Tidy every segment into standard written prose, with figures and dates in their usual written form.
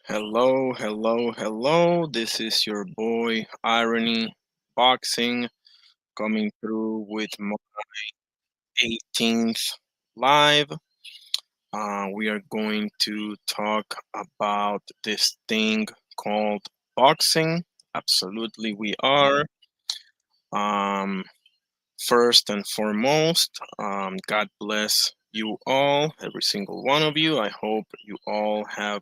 Hello, hello, hello. This is your boy Irony Boxing coming through with my 18th live. We are going to talk about this thing called boxing. Absolutely, we are. Um, First and foremost, God bless you all, every single one of you. I hope you all have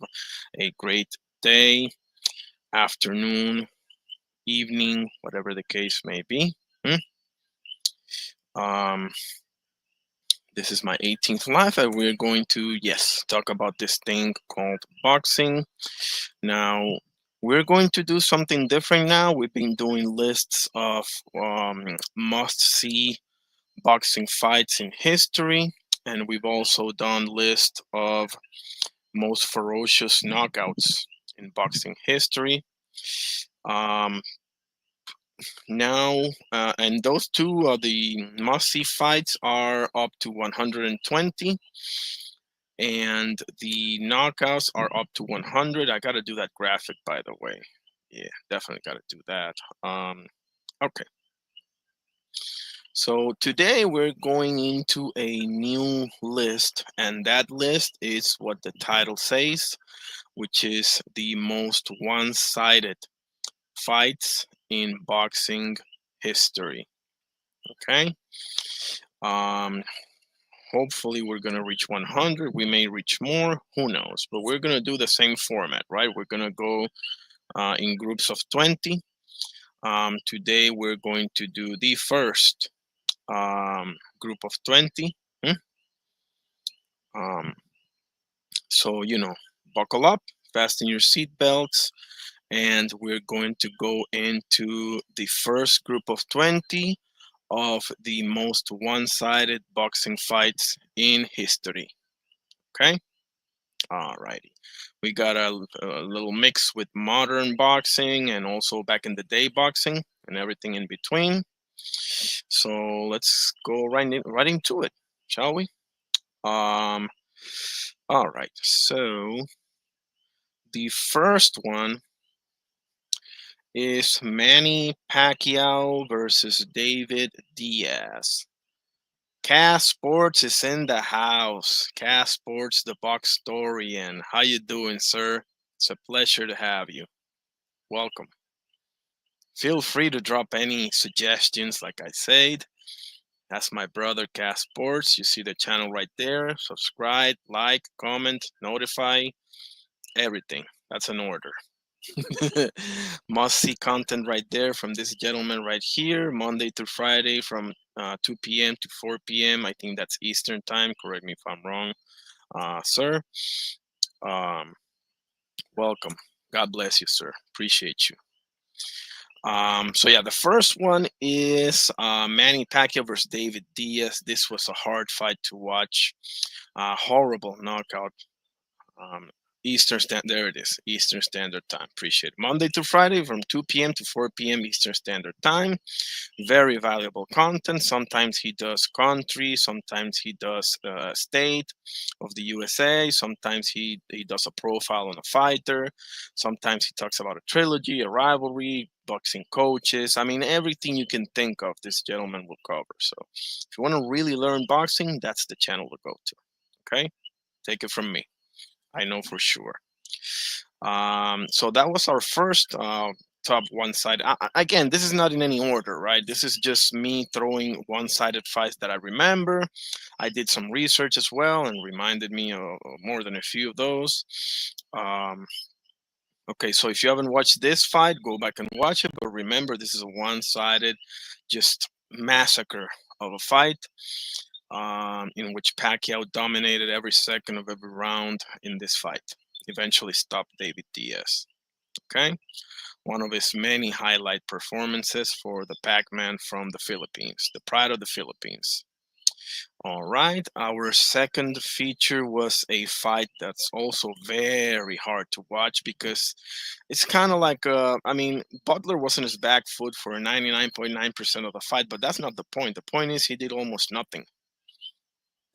a great day, afternoon, evening, whatever the case may be. Hmm? Um, this is my 18th live, and we're going to, yes, talk about this thing called boxing. Now, we're going to do something different now. We've been doing lists of must see boxing fights in history, and we've also done list of most ferocious knockouts in boxing history. Um, Now, and those two the must-see fights are up to 120, and the knockouts are up to 100. I got to do that graphic, by the way. Yeah, definitely got to do that. Okay. So today we're going into a new list, and that list is what the title says, which is the most one-sided fights in boxing history. Okay. Um, Hopefully, we're going to reach 100. We may reach more. Who knows? But we're going to do the same format, right? We're going to go in groups of 20. Today, we're going to do the first group of 20. Hmm? Um, so, buckle up, fasten your seat belts, and we're going to go into the first group of 20 of the most one sided boxing fights in history. Okay. Alrighty. We got a little mix with modern boxing and also back in the day boxing and everything in between. So let's go right into it, shall we? Um, all right. So the first one is Manny Pacquiao versus David Diaz. Cass Sports is in the house. Cass Sports, the Boxtorian. How you doing, sir? It's a pleasure to have you. Welcome. Feel free to drop any suggestions, like I said. That's my brother, Cass Sports. You see the channel right there. Subscribe, like, comment, notify, everything. That's an order. Must see content right there from this gentleman right here, Monday to Friday from 2 p.m. to 4 p.m. I think that's Eastern time. Correct me if I'm wrong, sir. Um, Welcome. God bless you, sir. Appreciate you. So yeah, the first one is Manny Pacquiao versus David Diaz. This was a hard fight to watch. Horrible knockout. Um, there it is, Eastern Standard Time. Appreciate it. Monday to Friday from 2 p.m. to 4 p.m. Eastern Standard Time. Very valuable content. Sometimes he does country, sometimes he does state of the USA, sometimes he does a profile on a fighter, sometimes he talks about a trilogy, a rivalry, boxing coaches. I mean, everything you can think of, this gentleman will cover. So if you want to really learn boxing, that's the channel to go to. Okay, take it from me. I know for sure. So that was our first top one side. Again, this is not in any order, right? This is just me throwing one sided fights that I remember. I did some research as well and reminded me of more than a few of those. Um, okay, so if you haven't watched this fight, go back and watch it. But remember, this is a one sided, just massacre of a fight. In which Pacquiao dominated every second of every round in this fight. Eventually stopped David Diaz. Okay, one of his many highlight performances for the Pac-Man from the Philippines, the pride of the Philippines. All right, our second feature was a fight that's also very hard to watch because it's kind of like, I mean, Butler was on his back foot for 99.9% of the fight, but that's not the point. The point is he did almost nothing.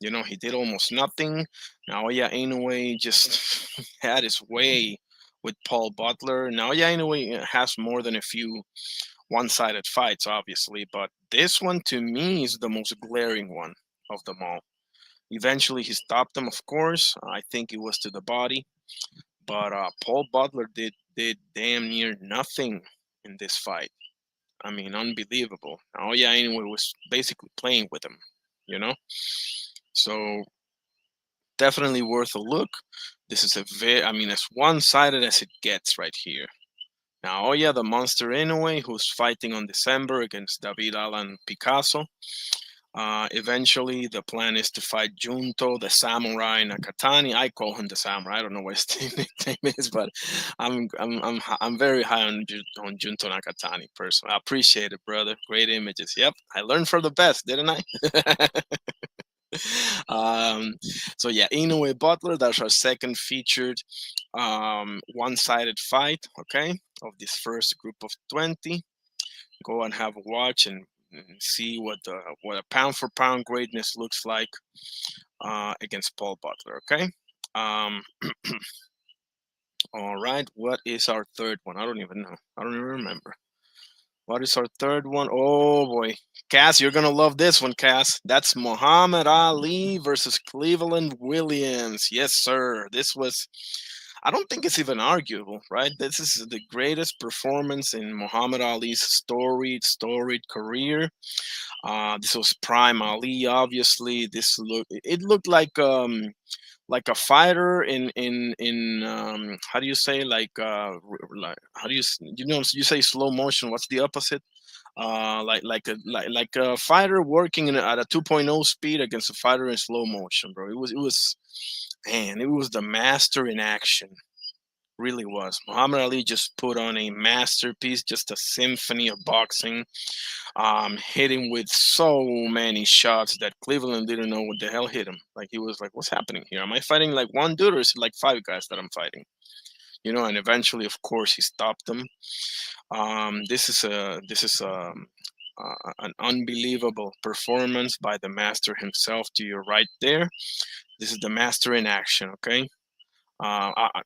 He did almost nothing. Naoya Inoue just had his way with Paul Butler. Naoya Inoue has more than a few one-sided fights, obviously, but this one to me is the most glaring one of them all. Eventually, he stopped him, of course. I think it was to the body, but Paul Butler did damn near nothing in this fight. I mean, unbelievable. Naoya Inoue was basically playing with him, you know. So definitely worth a look. This is I mean, as one-sided as it gets right here. Now, oh yeah, the monster Inoue, who's fighting on December against David Alan Picasso. Eventually, the plan is to fight Junto, the samurai Nakatani. I call him the samurai. I don't know what his nickname is, but I'm very high on Junto Nakatani personally. I appreciate it, brother. Great images. Yep, I learned from the best, didn't I? um, so yeah, Inoue Butler. That's our second featured one-sided fight. Okay, of this first group of 20. Go and have a watch and see what a pound for pound greatness looks like against Paul Butler. Okay. Um, all right. What is our third one? I don't even know. I don't even remember. What is our third one? Oh boy, Cass, you're gonna love this one, Cass. That's Muhammad Ali versus Cleveland Williams. Yes, sir. This was. I don't think it's even arguable, right? This is the greatest performance in Muhammad Ali's storied career. This was prime Ali, obviously. It looked like a fighter in how do you say like how do you say slow motion? What's the opposite? Like a fighter working at a 2.0 speed against a fighter in slow motion, bro. It was man, it was the master in action. Really was. Muhammad Ali just put on a masterpiece, just a symphony of boxing, hitting with so many shots that Cleveland didn't know what the hell hit him. Like he was like, "What's happening here? Am I fighting like one dude, or is it like five guys that I'm fighting?" And eventually, of course, he stopped them. This is an unbelievable performance by the master himself. To your right there, this is the master in action. Okay,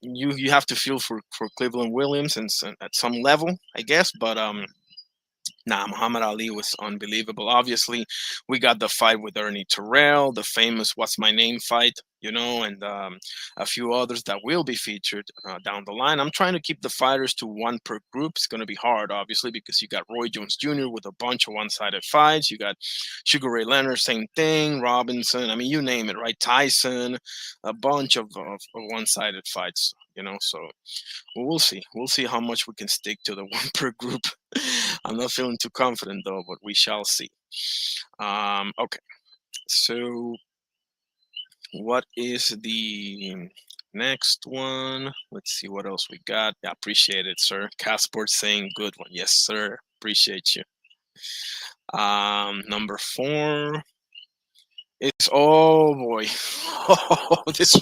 you have to feel for Cleveland Williams and at some level, I guess, but nah, Muhammad Ali was unbelievable. Obviously, we got the fight with Ernie Terrell, the famous "What's My Name" fight, and a few others that will be featured down the line. I'm trying to keep the fighters to one per group. It's going to be hard, obviously, because you got Roy Jones Jr. with a bunch of one-sided fights. You got Sugar Ray Leonard, same thing. Robinson, I mean, you name it, right? Tyson, a bunch of one-sided fights. So we'll see. We'll see how much we can stick to the one per group. I'm not feeling too confident though, but we shall see. Okay, so what is the next one? Let's see what else we got. Yeah, appreciate it, sir. Casport saying good one. Yes, sir. Appreciate you. Number 4 is oh boy. Oh, this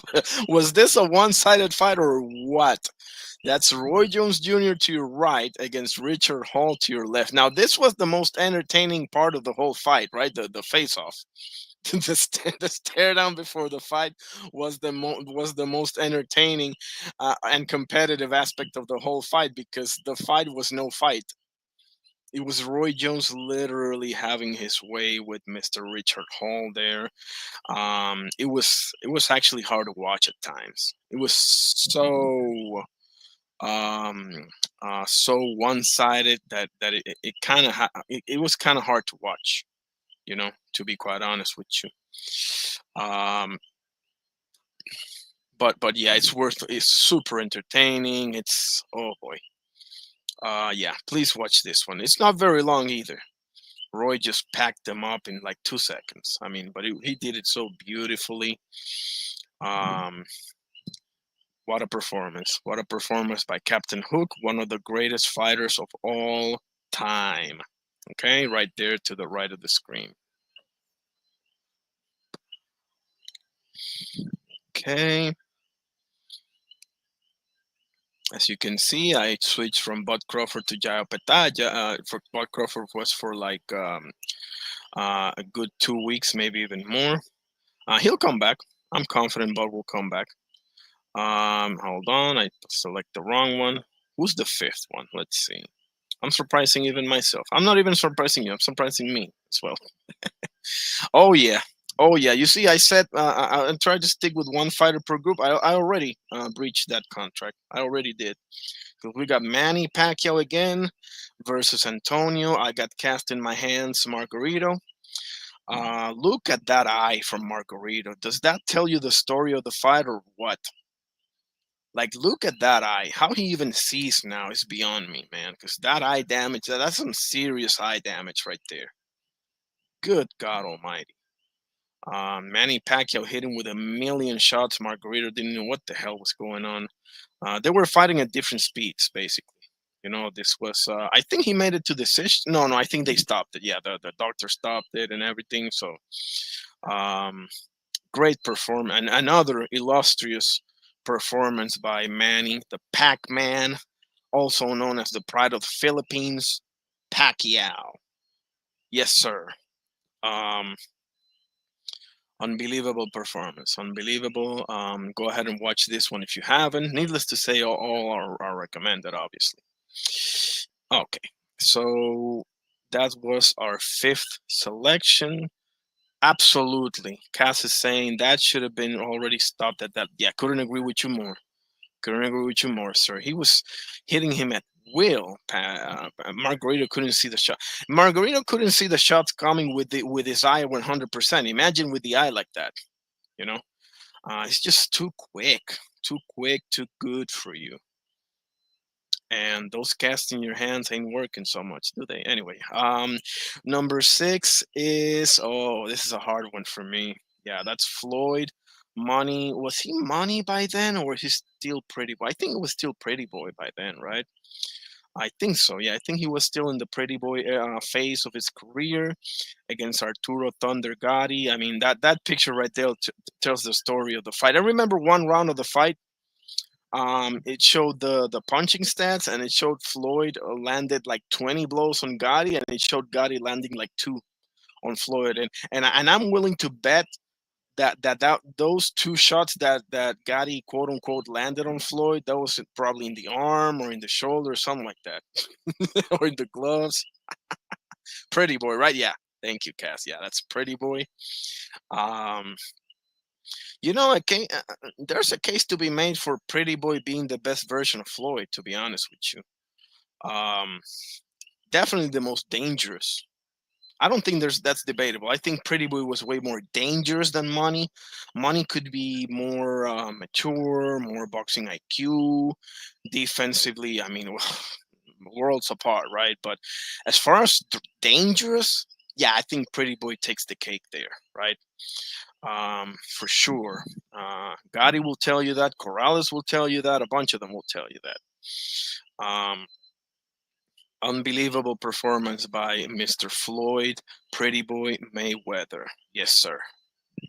a one-sided fight or what? That's Roy Jones Jr. to your right against Richard Hall to your left. Now, this was the most entertaining part of the whole fight, right? The face-off, the stare down before the fight was the most entertaining and competitive aspect of the whole fight because the fight was no fight. It was Roy Jones literally having his way with Mr. Richard Hall there. It was actually hard to watch at times. It was um so one-sided that it kind of it was kind of hard to watch, to be quite honest with you. Um but yeah, it's super entertaining. It's oh boy. Yeah, please watch this one. It's not very long either. Roy just packed them up in like 2 seconds. I mean, but he did it so beautifully. um What a performance. What a performance by Captain Hook, one of the greatest fighters of all time. Okay, right there to the right of the screen. Okay. As you can see, I switched from Bud Crawford to Jayo Petaya. For Bud Crawford was for like a good 2 weeks, maybe even more. He'll come back. I'm confident Bud will come back. Hold on, I select the wrong one. Who's the fifth one? Let's see. I'm surprising even myself. I'm not even surprising you. I'm surprising me as well. Oh yeah, oh yeah. You see, I said I tried to stick with one fighter per group. I already breached that contract. I already did. 'Cause we got Manny Pacquiao again versus Antonio. I got cast in my hands Margarito. Look at that eye from Margarito. Does that tell you the story of the fight or what? Like, look at that eye. How he even sees now is beyond me, man. Because that eye damage, that's some serious eye damage right there. Good God Almighty. Manny Pacquiao hit him with a million shots. Margarito didn't know what the hell was going on. They were fighting at different speeds, basically. You know, this was, I think he made it to decision. No, no, I think they stopped it. Yeah, the doctor stopped it and everything. So, um, great performance. And another illustrious performance by Manny, the Pac Man, also known as the Pride of the Philippines, Pacquiao. Yes, sir. Um, Unbelievable performance. Unbelievable. Go ahead and watch this one if you haven't. Needless to say, all are recommended, obviously. Okay, so that was our fifth selection. Absolutely. Cass is saying that should have been already stopped at that. Yeah, couldn't agree with you more. Couldn't agree with you more, sir. He was hitting him at will. Margarito couldn't see the shot. Margarito couldn't see the shots coming with his eye 100%. Imagine with the eye like that, you know? It's just too quick, too good for you. And those casts in your hands ain't working so much, do they? Anyway, number six is, oh, this is a hard one for me. Yeah, that's Floyd. Money, was he Money by then, or he's still Pretty Boy? I think it was still Pretty Boy by then, right? I think so. Yeah, I think he was still in the Pretty Boy phase of his career against Arturo Thunder Gotti. I mean, that picture right there tells the story of the fight. I remember one round of the fight. It showed the punching stats, and it showed Floyd landed like 20 blows on Gotti, and it showed Gotti landing like two on Floyd. And I'm willing to bet that those two shots that Gotti quote unquote landed on Floyd, that was probably in the arm or in the shoulder or something like that, or in the gloves. Pretty Boy, right? Yeah. Thank you, Cass. Yeah, that's Pretty Boy. Um, there's a case to be made for Pretty Boy being the best version of Floyd. To be honest with you, um, definitely the most dangerous. I don't think that's debatable. I think Pretty Boy was way more dangerous than Money. Money could be more mature, more boxing IQ, defensively. I mean, worlds apart, right? But as far as dangerous, yeah, I think Pretty Boy takes the cake there, right? For sure. Gotti will tell you that. Corrales will tell you that. A bunch of them will tell you that. Unbelievable performance by Mr. Floyd Pretty Boy Mayweather. Yes, sir.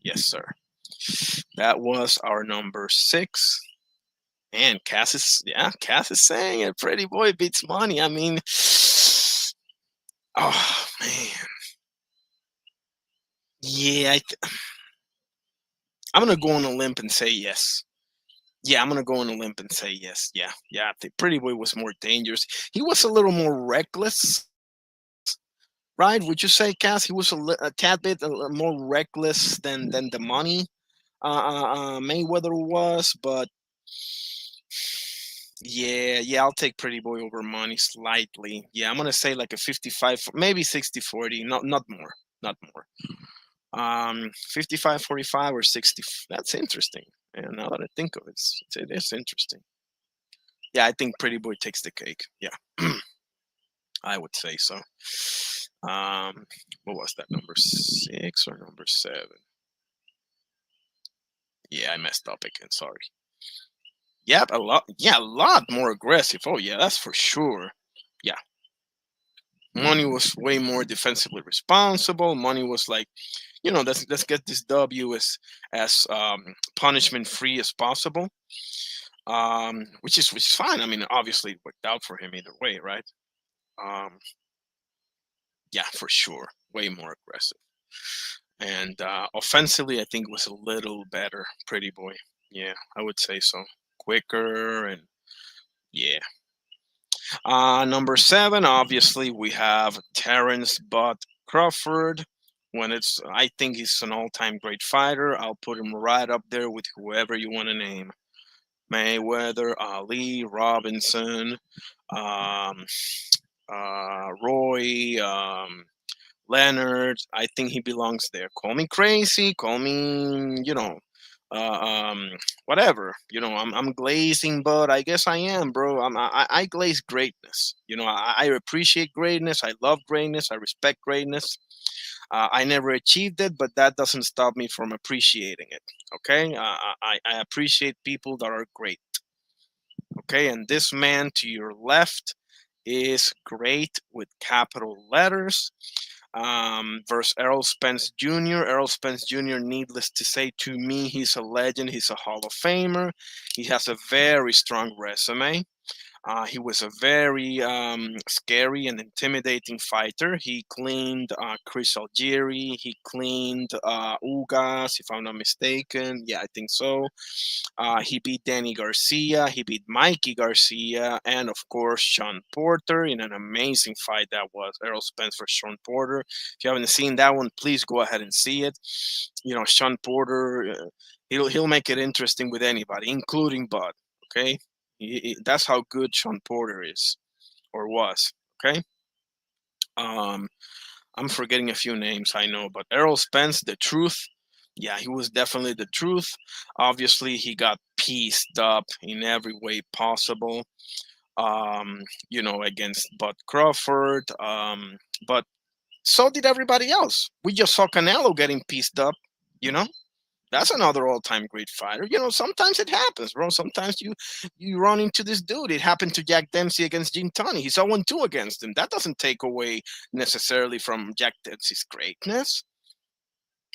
Yes, sir. That was our number six. And Cass is saying it. Pretty Boy beats Money. I mean, oh man. Yeah, I'm gonna go on a limb and say yes. Yeah, I'm gonna go on a limb and say yes. Yeah, yeah. The Pretty Boy was more dangerous. He was a little more reckless, right? Would you say, Cass? He was a tad bit more reckless than the Money Mayweather was, but yeah, I'll take Pretty Boy over Money slightly. Yeah, I'm gonna say like a 55, maybe 60-40, not more, not more. 55-45 or 60. That's interesting. And now that I think of it, it is interesting. Yeah, I think Pretty Boy takes the cake. Yeah, I would say so. What was that, number six or number seven? Yeah, I messed up again. Sorry. Yep, a lot. Yeah, a lot more aggressive. Oh yeah, that's for sure. Yeah, Money was way more defensively responsible. Money was like, let's get this W as punishment free as possible. Which is fine. I mean, obviously it worked out for him either way, right? Um, yeah, for sure, way more aggressive. And offensively, I think was a little better. Pretty Boy. Yeah, I would say so. Quicker and yeah. Number seven, obviously, we have Terrence Bud Crawford. I think he's an all-time great fighter. I'll put him right up there with whoever you want to name. Mayweather, Ali, Robinson, um, Roy, Leonard. I think he belongs there. Call me crazy, call me, whatever. I'm glazing, but I guess I am, bro. I glaze greatness. I appreciate greatness. I love greatness. I respect greatness. I never achieved it, but that doesn't stop me from appreciating it. Okay, I appreciate people that are great. Okay, and this man to your left is great with capital letters. Versus Errol Spence Jr. Errol Spence Jr., needless to say, to me, he's a legend. He's a Hall of Famer. He has a very strong resume. He was a very scary and intimidating fighter. He cleaned Chris Algieri. He cleaned Ugas, if I'm not mistaken. Yeah, I think so. He beat Danny Garcia. He beat Mikey Garcia. And, of course, Sean Porter in an amazing fight that was Errol Spence for Sean Porter. If you haven't seen that one, please go ahead and see it. Sean Porter, he'll make it interesting with anybody, including Bud. Okay, that's how good Sean Porter is or was. Okay, um, I'm forgetting a few names, I know, but Errol Spence, the truth. Yeah, he was definitely the truth. Obviously, he got pieced up in every way possible. Against Bud Crawford. But so did everybody else. We just saw Canelo getting pieced up. You know, that's another all-time great fighter. Sometimes it happens, bro. Sometimes you run into this dude. It happened to Jack Dempsey against Jim Tunney. He's 0-2 against him. That doesn't take away necessarily from Jack Dempsey's greatness.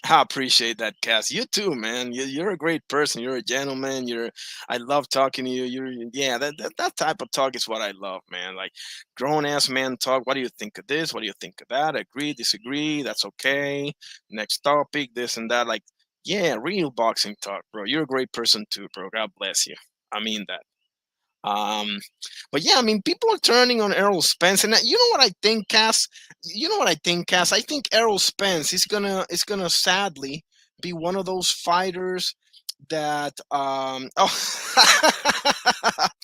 I appreciate that, Cass. You too, man. You're a great person. You're a gentleman. I love talking to you. Yeah, that type of talk is what I love, man. Like grown ass man talk. What do you think of this? What do you think of that? Agree, disagree. That's okay. Next topic, this and that. Like, yeah, real boxing talk, bro. You're a great person too, bro. God bless you. I mean that. Um, but yeah, I mean, people are turning on Errol Spence, and you know what I think, Cass? You know what I think, Cass? I think Errol Spence is gonna sadly be one of those fighters that oh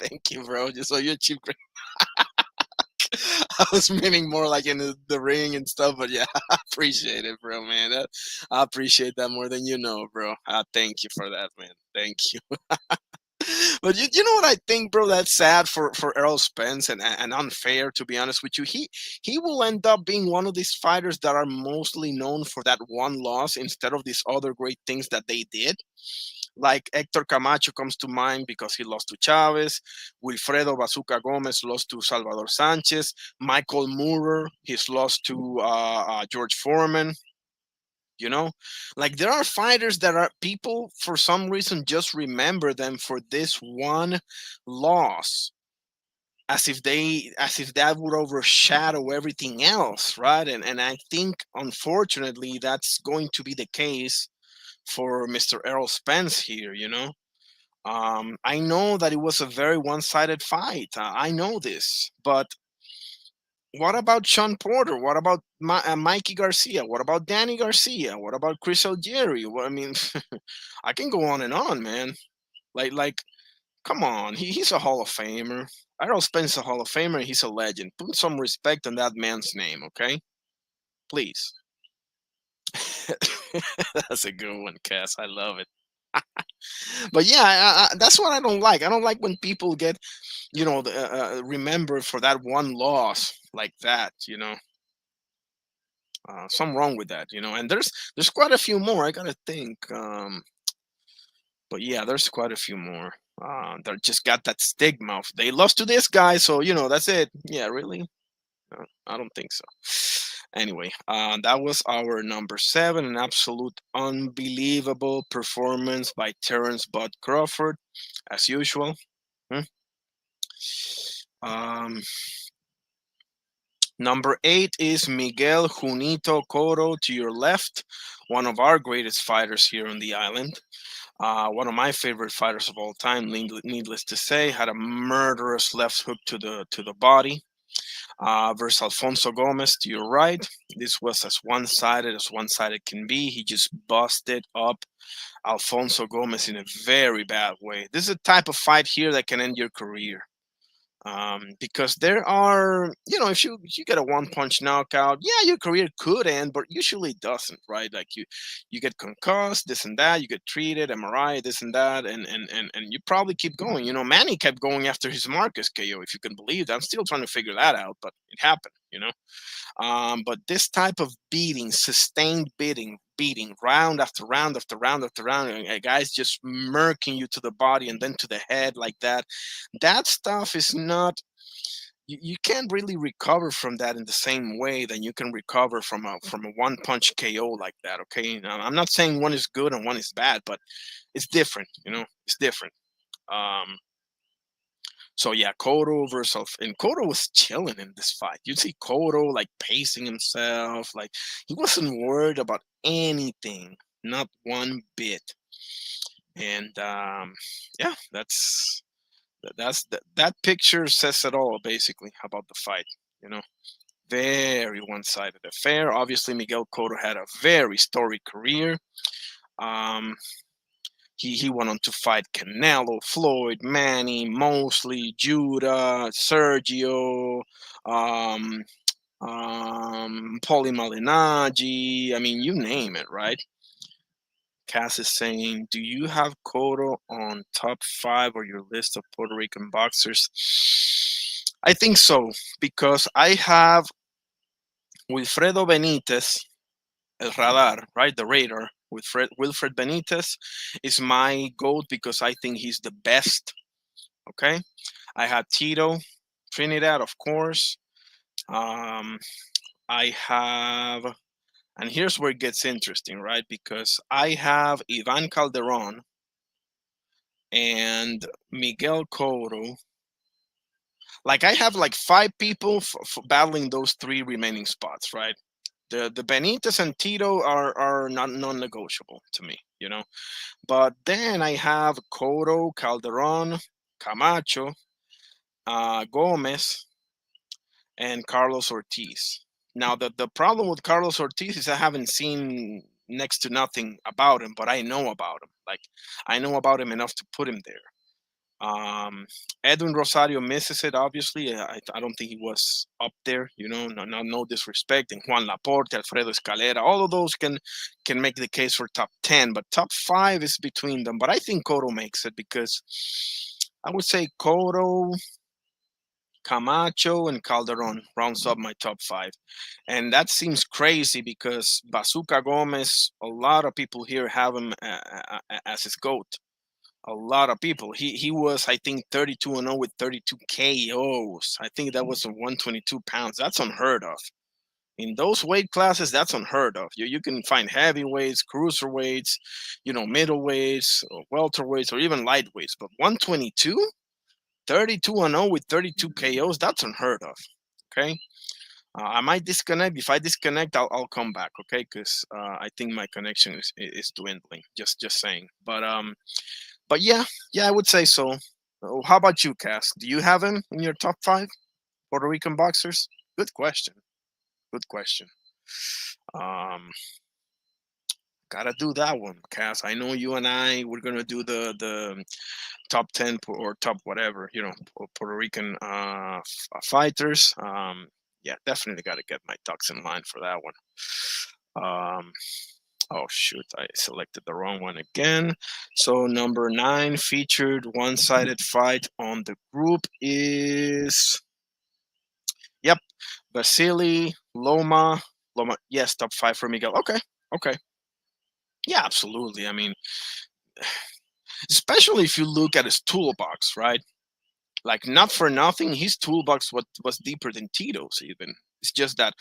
thank you, bro. Just so you're cheap. I was meaning more like in the ring and stuff, but yeah, I appreciate it, bro, man. I appreciate that more than you know, bro. Thank you for that, man. Thank you. But you know what I think, bro? That's sad for Errol Spence and unfair, to be honest with you. He will end up being one of these fighters that are mostly known for that one loss instead of these other great things that they did. Like Hector Camacho comes to mind because he lost to Chavez. Wilfredo Bazooka Gomez lost to Salvador Sanchez. Michael Moorer, he's lost to George Foreman. You know, like there are fighters that are people for some reason just remember them for this one loss as if that would overshadow everything else, right? And I think unfortunately that's going to be the case for Mr. Errol Spence here. I know that it was a very one-sided fight. I know this, but what about Sean Porter? What about Mikey Garcia? What about Danny Garcia? What about Chris Algieri? I mean, I can go on and on, man. Like, come on, he's a Hall of Famer. Errol Spence a Hall of Famer. He's a legend. Put some respect on that man's name, okay? Please. That's a good one, Cass. I love it. But yeah, that's what I don't like. I don't like when people get, remembered for that one loss like that. Something wrong with that, and there's quite a few more. I gotta think. But yeah, there's quite a few more that just got that stigma of they lost to this guy, so that's it. Yeah, really? I don't think so. Anyway, that was our number seven, an absolute unbelievable performance by Terrence Bud Crawford, as usual. Hmm? Um, Number eight is Miguel Junito Coro to your left. one of our greatest fighters here on the island. One of my favorite fighters of all time, needless to say, had a murderous left hook to the body. Versus Alfonso Gomez to your right. This was as one sided can be. He just busted up Alfonso Gomez in a very bad way. This is a type of fight here that can end your career. Because there are, if you get a one punch knockout, yeah, your career could end, but usually it doesn't, right? Like you get concussed, this and that, you get treated, MRI, this and that, and you probably keep going. Manny kept going after his Marcus KO, if you can believe that. I'm still trying to figure that out, but it happened, But this type of beating, sustained beating, round after round after round after round, and a guy's just murking you to the body and then to the head like that. That stuff is not. You can't really recover from that in the same way that you can recover from a one punch KO like that. Okay, now, I'm not saying one is good and one is bad, but it's different. It's different. Um, so yeah, Cotto versus and Cotto was chilling in this fight. You see Cotto like pacing himself, like he wasn't worried about anything, not one bit. And yeah, that picture says it all basically about the fight. You know, very one-sided affair. Obviously, Miguel Cotto had a very storied career. Um, he went on to fight Canelo, Floyd, Manny, Mosley, Judah, Sergio, um, Paulie Malignaggi. I mean, you name it, right? Cass is saying, "Do you have Cotto on top 5 or your list of Puerto Rican boxers?" I think so because I have Wilfredo Benitez, El Radar, right? The Radar. Wilfred Benitez is my GOAT because I think he's the best. Okay. I had Tito Trinidad, of course. Um, I have, and here's where it gets interesting, right? Because I have Ivan Calderon and Miguel Cotto. Like I have like 5 people battling those 3 remaining spots, right? The Benitez and Tito are not non-negotiable to me, But then I have Cotto, Calderon, Camacho, Gomez, and Carlos Ortiz. Now, the problem with Carlos Ortiz is I haven't seen next to nothing about him, but I know about him. Like, I know about him enough to put him there. Um, Edwin Rosario misses it, obviously. I don't think he was up there, no disrespect. And Juan Laporte, Alfredo Escalera, all of those can make the case for top 10, but top 5 is between them. But I think Cotto makes it because I would say Cotto, Camacho, and Calderon rounds up my top 5. And that seems crazy because Bazooka Gomez, a lot of people here have him as his GOAT. A lot of people. He was, I think, 32-0 with 32 KOs. I think that was 122 pounds. That's unheard of. In those weight classes, that's unheard of. You can find heavyweights, cruiserweights, middleweights, or welterweights, or even lightweights. But 122, 32-0 with 32 KOs, that's unheard of. Okay. I might disconnect. If I disconnect, I'll come back. Okay, because I think my connection is dwindling. Just saying. But yeah, I would say so. How about you, Cass? Do you have him in your top 5 Puerto Rican boxers? Good question. Good question. Um, Gotta do that one, Cass. I know you and we're gonna do the top 10 or top whatever, Puerto Rican fighters. Yeah, definitely got to get my ducks in line for that one. Oh shoot, I selected the wrong one again. So number 9 featured one-sided fight on the group is, yep, Vasily Loma. Yes, top 5 for Miguel. Okay. Yeah, absolutely. I mean, especially if you look at his toolbox, right? Like, not for nothing, his toolbox was deeper than Tito's even. It's just that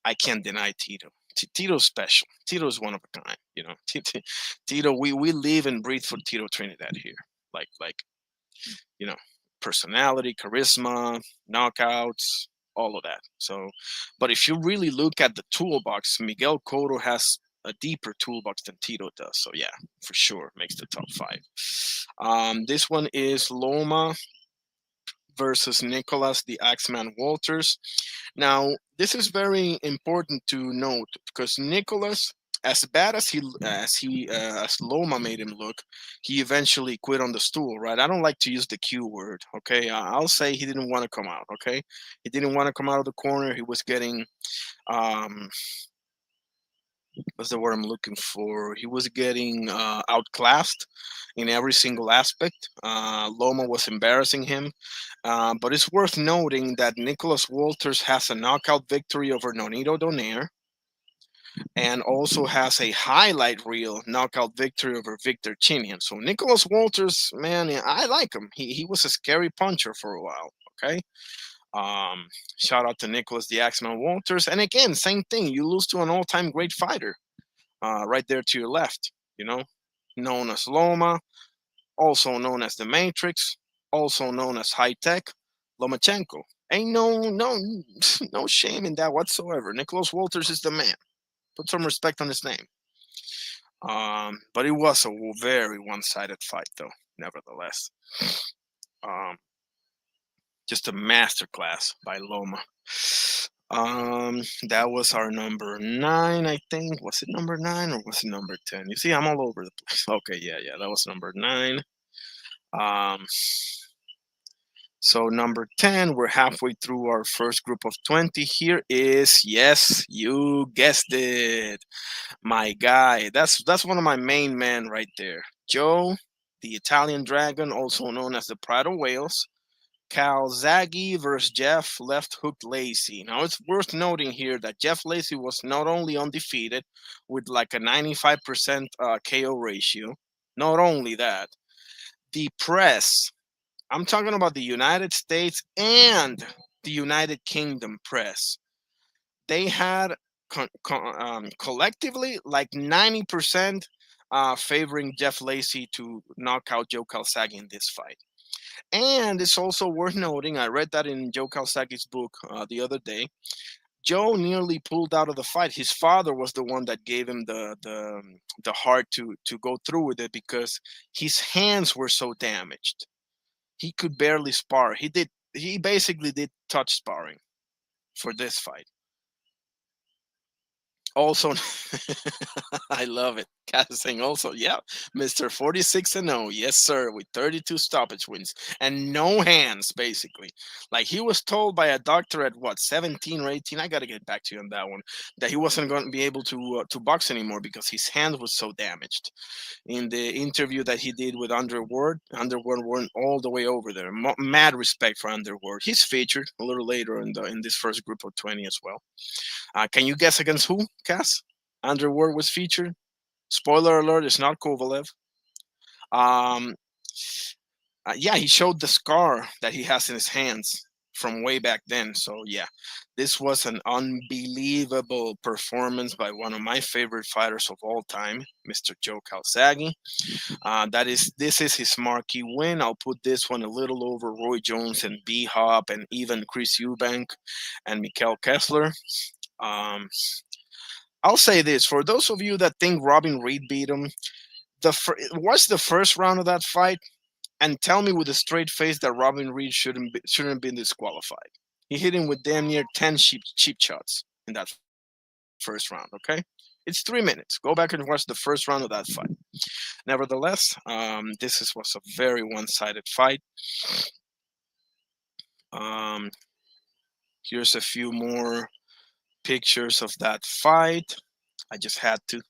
I can't deny Tito. Tito's special. Tito's one of a kind. Tito. We live and breathe for Tito Trinidad here. Like you know, personality, charisma, knockouts, all of that. So, but if you really look at the toolbox, Miguel Cotto has a deeper toolbox than Tito does. So yeah, for sure makes the top five. This one is Loma versus Nicholas the Axeman Walters. Now, this is very important to note because Nicholas, as bad as Loma made him look, he eventually quit on the stool. Right? I don't like to use the Q word. Okay, I'll say he didn't want to come out. Okay, he didn't want to come out of the corner. He was getting um, what's the word I'm looking for? He was getting outclassed in every single aspect. Loma was embarrassing him. But it's worth noting that Nicholas Walters has a knockout victory over Nonito Donaire and also has a highlight reel knockout victory over Victor Chinian. So Nicholas Walters, man, yeah, I like him. He was a scary puncher for a while. Okay. Um, Shout out to Nicholas the Axeman Walters. And again, same thing. You lose to an all-time great fighter right there to your left, known as Loma, also known as the Matrix, also known as High Tech, Lomachenko. Ain't no shame in that whatsoever. Nicholas Walters is the man. Put some respect on his name. But it was a very one-sided fight, though. Nevertheless, um, just a masterclass by Loma. That was our number 9, I think. Was it number 9 or was it number 10? You see, I'm all over the place. Okay, yeah, that was number 9. Um, so number 10, we're halfway through our first group of 20. Here is, yes, you guessed it, my guy. That's one of my main men right there. Joe, the Italian Dragon, also known as the Pride of Wales. Calzaghe versus Jeff Left Hook Lacey. Now it's worth noting here that Jeff Lacey was not only undefeated with like a 95% KO ratio, not only that, the press, I'm talking about the United States and the United Kingdom press, they had collectively like 90% favoring Jeff Lacey to knock out Joe Calzaghe in this fight. And it's also worth noting, I read that in Joe Calzaghe's book the other day. Joe nearly pulled out of the fight. His father was the one that gave him the heart to go through with it because his hands were so damaged. He could barely spar. He basically did touch sparring for this fight. Also, I love it. Cat saying also, yeah, Mr. 46-0. Yes, sir, with 32 stoppage wins and no hands, basically. Like he was told by a doctor at what, 17 or 18? I got to get back to you on that one. That he wasn't going to be able to box anymore because his hand was so damaged. In the interview that he did with Underwood went all the way over there. Mad respect for Underwood. He's featured a little later in this first group of 20 as well. Can you guess against who, Cass? Underwood was featured. Spoiler alert, it's not Kovalev. Um, yeah, he showed the scar that he has in his hands from way back then. So yeah, this was an unbelievable performance by one of my favorite fighters of all time, Mr. Joe Calzaghe. This is his marquee win. I'll put this one a little over Roy Jones and B Hop and even Chris Eubank and Mikkel Kessler. I'll say this for those of you that think Robin Reed beat him. Watch the first round of that fight and tell me with a straight face that Robin Reed shouldn't have been disqualified. He hit him with damn near 10 cheap shots in that first round. Okay, it's 3 minutes. Go back and watch the first round of that fight. Nevertheless, was a very one-sided fight. Here's a few more pictures of that fight. I just had to.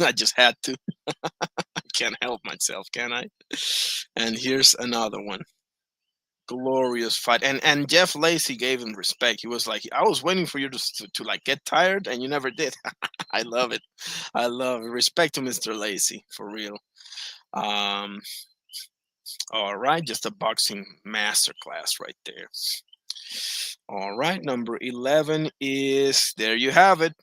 I just had to. I can't help myself, can I? And here's another one. Glorious fight. And Jeff Lacey gave him respect. He was like, I was waiting for you to like get tired and you never did. I love it. I love it. Respect to Mr. Lacey, for real. All right, just a boxing masterclass right there. All right, number 11 is, there you have it,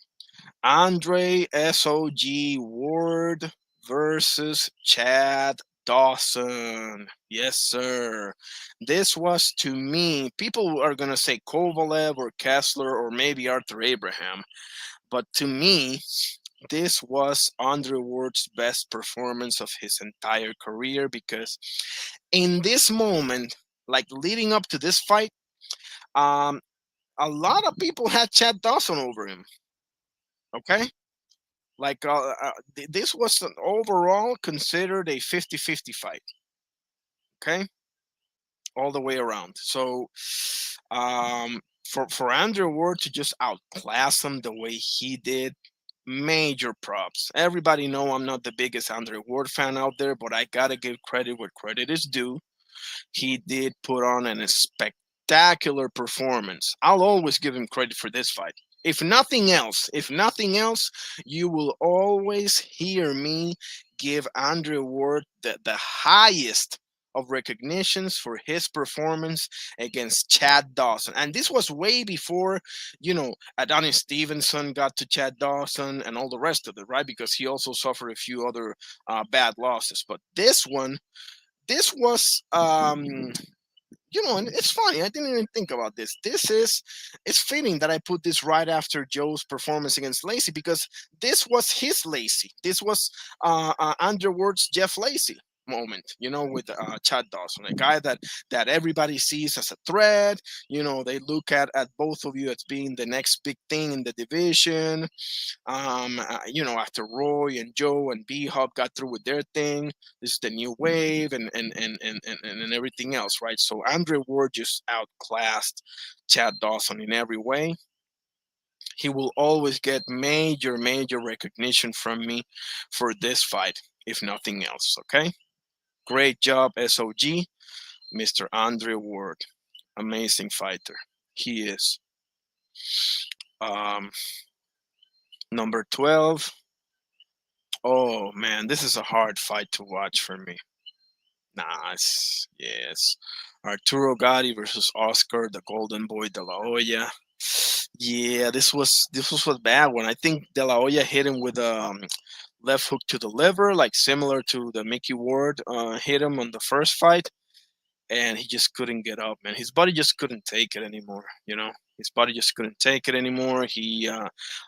Andre SOG Ward versus Chad Dawson. Yes, sir. This was, to me, people are going to say Kovalev or Kessler or maybe Arthur Abraham. But to me, this was Andre Ward's best performance of his entire career, because in this moment, like leading up to this fight, um, a lot of people had Chad Dawson over him. Okay. Like this was an overall considered a 50-50 fight. Okay. All the way around. So for Andrew Ward to just outclass him the way he did, major props. Everybody know I'm not the biggest Andrew Ward fan out there, but I gotta give credit where credit is due. He did put on a spectacular performance. I'll always give him credit for this fight. If nothing else, you will always hear me give Andre Ward the highest of recognitions for his performance against Chad Dawson. And this was way before, Adonis Stevenson got to Chad Dawson and all the rest of it, right? Because he also suffered a few other bad losses. But this was and it's funny, I didn't even think about this. It's fitting that I put this right after Joe's performance against Lacey, because this was his Lacey. This was Underwood's Jeff Lacey moment, with Chad Dawson, a guy that everybody sees as a threat. They look at both of you as being the next big thing in the division. After Roy and Joe and B Hop got through with their thing, this is the new wave, and everything else, right? So Andre Ward just outclassed Chad Dawson in every way. He will always get major, major recognition from me for this fight, if nothing else. Okay, great job, SOG, Mr. Andre Ward, amazing fighter. He is. Um, Number 12. Oh man, this is a hard fight to watch for me. Nice. Yes. Arturo Gatti versus Oscar the Golden Boy De La Hoya. Yeah, this was a bad one. I think De La Hoya hit him with a left hook to the liver, like similar to the Mickey Ward hit him on the first fight, and he just couldn't get up, man. His body just couldn't take it anymore. His body just couldn't take it anymore. He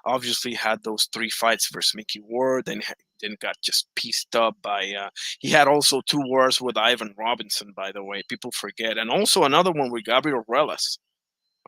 obviously had those 3 fights versus Mickey Ward, and then got just pieced up by. He had also 2 wars with Ivan Robinson, by the way. People forget, and also another one with Gabriel Reles.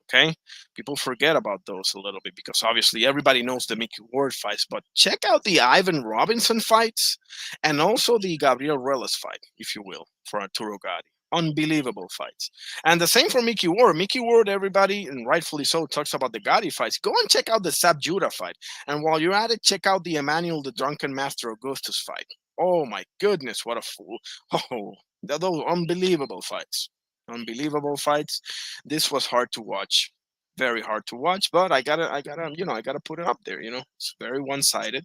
Okay, people forget about those a little bit, because obviously everybody knows the Mickey Ward fights, but check out the Ivan Robinson fights and also the Gabriel Reles fight, if you will, for Arturo Gatti. Unbelievable fights. And the same for Mickey Ward. Mickey Ward, everybody, and rightfully so, talks about the Gatti fights. Go and check out the Sab Judah fight. And while you're at it, check out the Emmanuel the Drunken Master Augustus fight. Oh my goodness, what a fool. Oh, those unbelievable fights. Unbelievable fights. This was hard to watch. Very hard to watch, but I gotta put it up there. It's very one-sided.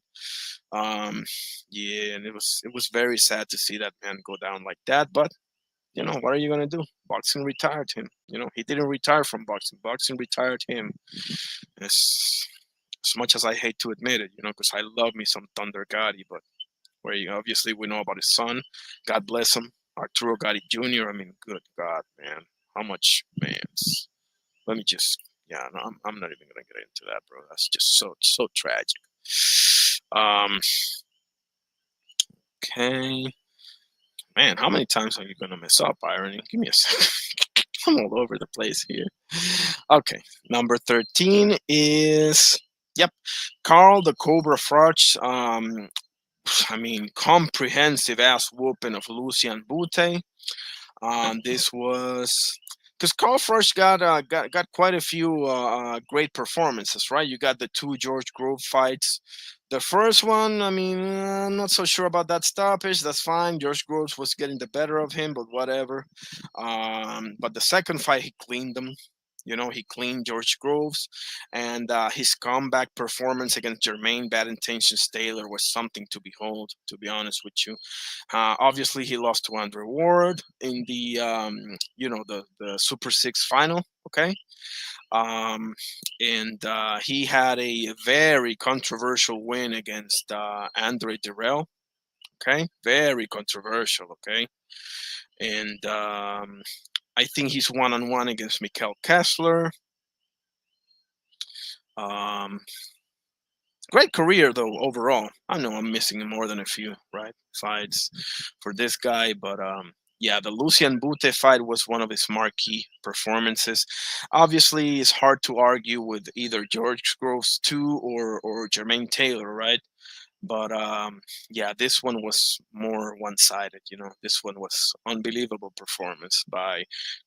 Um, yeah, and it was very sad to see that man go down like that. But what are you gonna do? Boxing retired him. He didn't retire from boxing. Boxing retired him. As much as I hate to admit it, because I love me some Thunder Gotti, but obviously we know about his son. God bless him, Arturo Gotti Jr. I mean, good God, man, how much, man? Let me just, yeah, no, I'm not even gonna get into that, bro. That's just so tragic. Um, okay, man, how many times are you gonna mess up, Irony? Give me a second. I'm all over the place here. Okay, number 13 is, yep, Carl the Cobra Froch. I mean, comprehensive ass whooping of Lucian Bute. This was because Carl Froch got quite a few great performances, right? You got the 2 George Grove fights. The first one, I mean, I'm not so sure about that stoppage. That's fine. George Groves was getting the better of him, but whatever. But the second fight, he cleaned them. He cleaned George Groves, and his comeback performance against Jermaine Bad Intentions Taylor was something to behold, to be honest with you. Obviously, he lost to Andre Ward in the Super Six final. Okay, and he had a very controversial win against Andre Dirrell. Okay, very controversial. Okay, and I think he's one-on-one against Mikkel Kessler. Um, Great career though overall. I know I'm missing more than a few right fights for this guy, but yeah, the Lucian Bute fight was one of his marquee performances. Obviously, it's hard to argue with either George Groves two or Jermaine Taylor, right? But yeah, this one was more one-sided. You know, this one was unbelievable performance by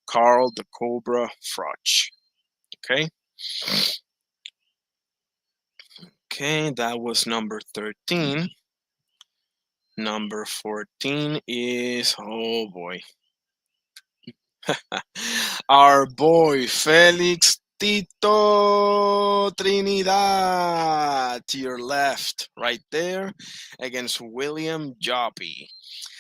Carl the Cobra Froch. Okay, okay, that was number 13. Number 14 is, oh boy, our boy Felix Tito Trinidad to your left, right there, against William Joppy.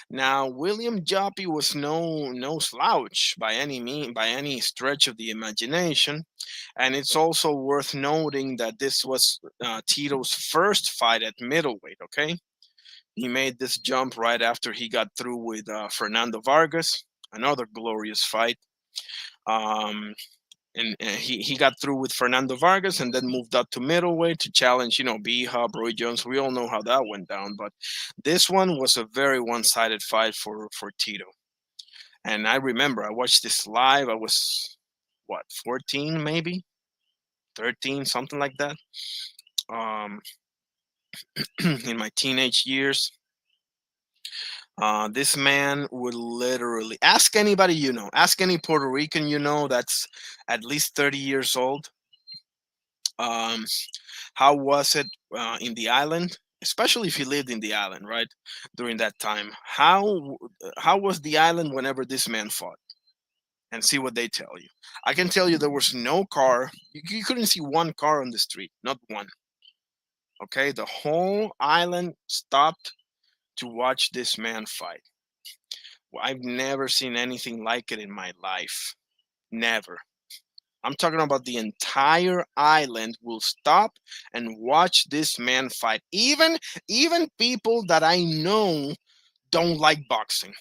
Now, William Joppy was no slouch by any by any stretch of the imagination, and it's also worth noting that this was Tito's first fight at middleweight. Okay, he made this jump right after he got through with Fernando Vargas, another glorious fight. Um, and he got through with Fernando Vargas and then moved up to middleweight to challenge, B Hub, Roy Jones. We all know how that went down, but this one was a very one-sided fight for Tito. And I remember I watched this live. I was what 14, maybe 13, something like that. Um, in my teenage years, this man would literally ask anybody ask any Puerto Rican that's at least 30 years old. Um, how was it in the island, especially if you lived in the island, right? During that time, how was the island whenever this man fought? And see what they tell you. I can tell you there was no car. You couldn't see one car on the street, not one. Okay, the whole island stopped to watch this man fight. I've never seen anything like it in my life. Never. I'm talking about the entire island will stop and watch this man fight. Even people that I know don't like boxing.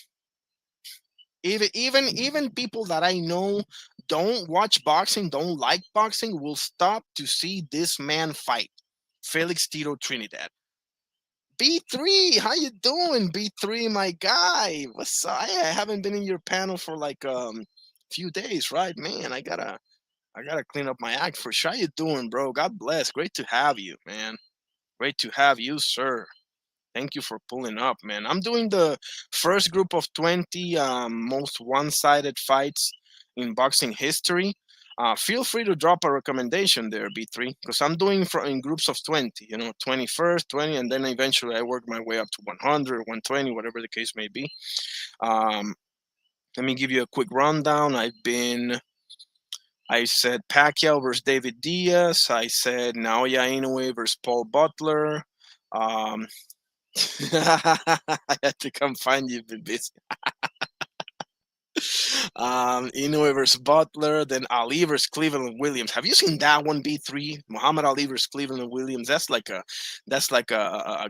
Even people that I know don't watch boxing, don't like boxing, will stop to see this man fight. Felix Tito Trinidad. B3, how you doing, B3, my guy? What's up? I haven't been in your panel for like few days, right? Man, I gotta clean up my act for sure. How you doing, bro? God bless. Great to have you, man. Great to have you, sir. Thank you for pulling up, man. I'm doing the first group of 20 most one-sided fights in boxing history. Feel free to drop a recommendation there, B3, because I'm doing in groups of 20, 20 first, 20, and then eventually I work my way up to 100, 120, whatever the case may be. Um, Let me give you a quick rundown. I said Pacquiao versus David Diaz. I said Naoya Inoue versus Paul Butler. Um, I had to come find you, been busy. Inoue versus Butler, then Ali versus Cleveland Williams. Have you seen that one? B3 Muhammad Ali versus Cleveland Williams. That's like a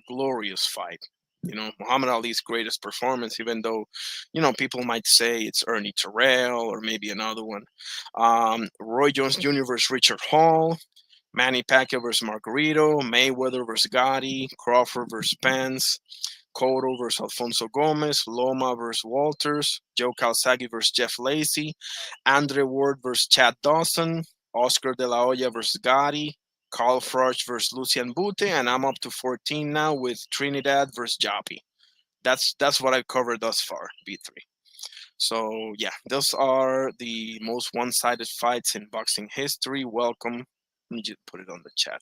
glorious fight. Muhammad Ali's greatest performance, even though, people might say it's Ernie Terrell or maybe another one. Roy Jones Jr. versus Richard Hall. Manny Pacquiao versus Margarito, Mayweather versus Gotti, Crawford versus Pence, Cotto versus Alfonso Gomez, Loma versus Walters, Joe Calzaghe versus Jeff Lacey, Andre Ward versus Chad Dawson, Oscar De La Hoya versus Gotti, Carl Froch versus Lucian Bute, and I'm up to 14 now with Trinidad versus Joppy. That's what I've covered thus far, B3. So yeah, those are the most one-sided fights in boxing history. Welcome. Let me just put it on the chat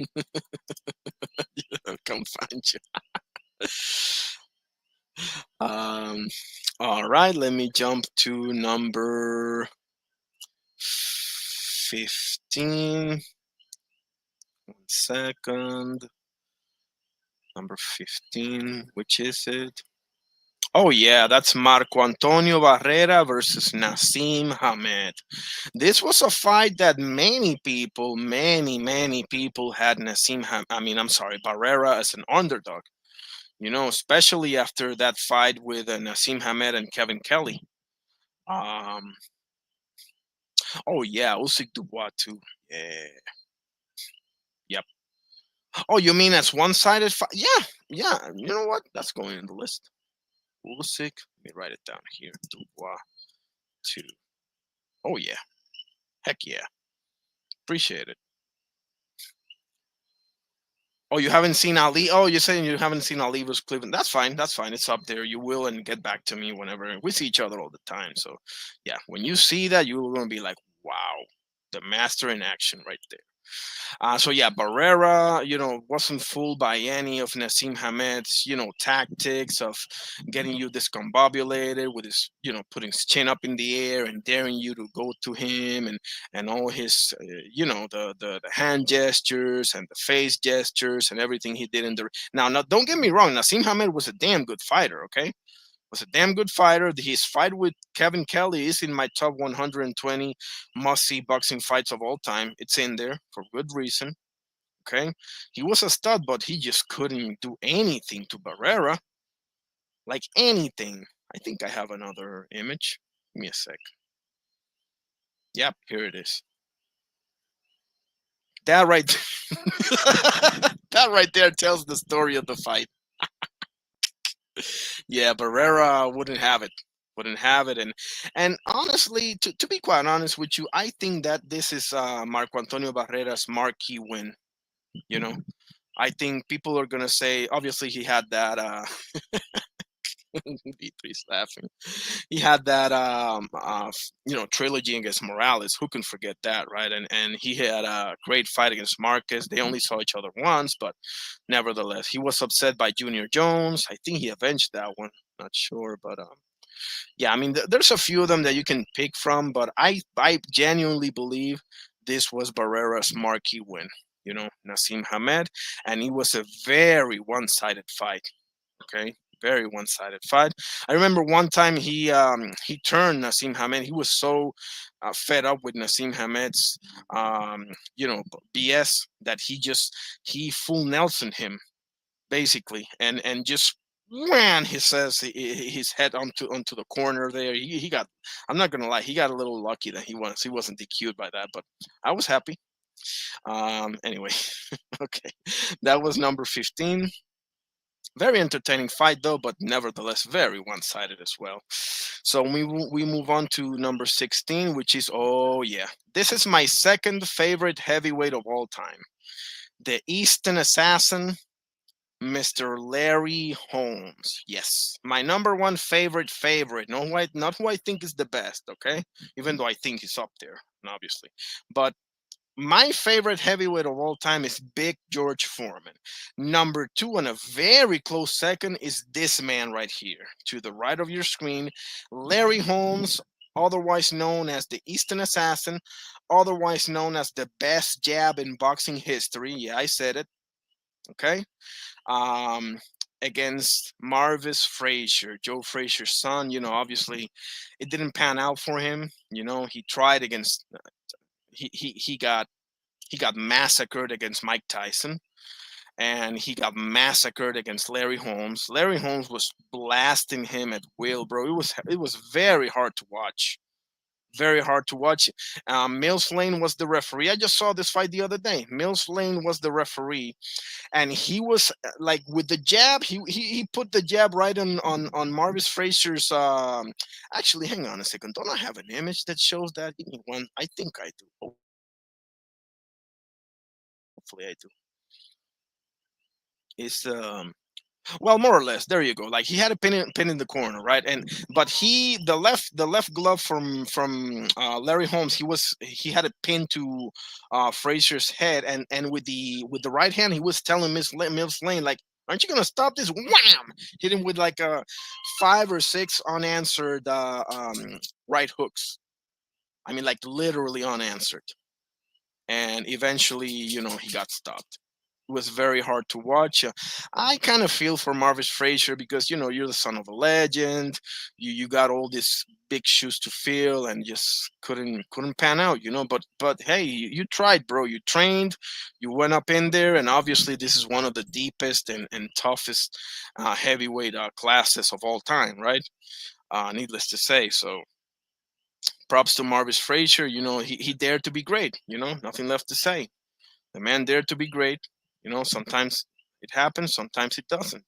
here. Come find you. All right, let me jump to number 15. 1 second. Number 15, which is it? Oh, yeah, that's Marco Antonio Barrera versus Nassim Hamed. This was a fight that many people had I'm sorry, Barrera as an underdog, especially after that fight with Nassim Hamed and Kevin Kelly. Um, Oh yeah, Usyk Dubois too. Yeah. Yep. Oh, you mean that's one-sided fight? Yeah, yeah. You know what? That's going in the list. Usyk. Let me write it down here. Dubois two. Oh yeah. Heck yeah. Appreciate it. Oh, you haven't seen Ali? Oh, you're saying you haven't seen Ali vs. Cleveland? That's fine. That's fine. It's up there. You will, and get back to me whenever we see each other all the time. So, yeah, when you see that, you're gonna be like, "Wow, the master in action right there." So yeah, Barrera, wasn't fooled by any of Nassim Hamed's, tactics of getting you discombobulated with his, putting his chin up in the air and daring you to go to him, and all his, the hand gestures and the face gestures and everything he did in the. Now, don't get me wrong, Nassim Hamed was a damn good fighter. Okay, was a damn good fighter. His fight with Kevin Kelly is in my top 120 must see boxing fights of all time. It's in there for good reason. Okay. He was a stud, but he just couldn't do anything to Barrera. Like anything. I think I have another image. Give me a sec. Yep, here it is. That right that right there tells the story of the fight. Yeah, Barrera wouldn't have it. Wouldn't have it. And honestly, to be quite honest with you, I think that this is Marco Antonio Barrera's marquee win. You know, I think people are gonna say obviously he had that B3's laughing. He had that trilogy against Morales. Who can forget that, right? And he had a great fight against Marquez. They only saw each other once, but nevertheless, he was upset by Junior Jones. I think he avenged that one. Not sure, but yeah, I mean, there's a few of them that you can pick from, but I genuinely believe this was Barrera's marquee win. Nassim Hamed, and it was a very one-sided fight. Okay, very one-sided fight. I remember one time he turned Nassim Hamed. He was so fed up with Nassim Hamed's BS that he full Nelson him basically, and just ran his head onto the corner there. He got. I'm not gonna lie, he got a little lucky that he wasn't DQ'd by that, but I was happy. Anyway, okay, that was number 15. Very entertaining fight though, but nevertheless very one-sided as well. So we move on to number 16, which is, oh yeah, this is my second favorite heavyweight of all time, the Eastern Assassin, Mr. Larry Holmes. Yes, my number one favorite. Not who I think is the best, okay? Even though I think he's up there, obviously. But my favorite heavyweight of all time is Big George Foreman. Number two, and a very close second, is this man right here, to the right of your screen, Larry Holmes, otherwise known as the Eastern Assassin, otherwise known as the best jab in boxing history. Yeah, I said it. Okay. Um, Against Marvis Frazier, Joe Frazier's son. Obviously, it didn't pan out for him. He tried against. He got massacred against Mike Tyson, and he got massacred against Larry Holmes. Larry Holmes was blasting him at will, bro. It was very hard to watch. Very hard to watch. Mills Lane was the referee. I just saw this fight the other day. Mills Lane was the referee, and he was like with the jab. He put the jab right on Marvis Frazier's. Actually, hang on a second. Don't I have an image that shows that? Give me one. I think I do. Hopefully, I do. It's well, more or less. There you go. Like he had a pin in the corner, right? But the left glove from Larry Holmes, he had a pin to Frazier's head, and with the right hand, he was telling Mills Lane, like, aren't you gonna stop this? Wham! Hit him with like a 5 or 6 unanswered right hooks. I mean, like literally unanswered. And eventually, he got stopped. It was very hard to watch. I kind of feel for Marvis Frazier because you're the son of a legend. You got all these big shoes to fill and just couldn't pan out. But hey, you tried, bro. You trained. You went up in there, and obviously this is one of the deepest and toughest heavyweight classes of all time, right? Needless to say. So Props to Marvis Frazier. He dared to be great. Nothing left to say. The man dared to be great. Sometimes it happens, sometimes it doesn't.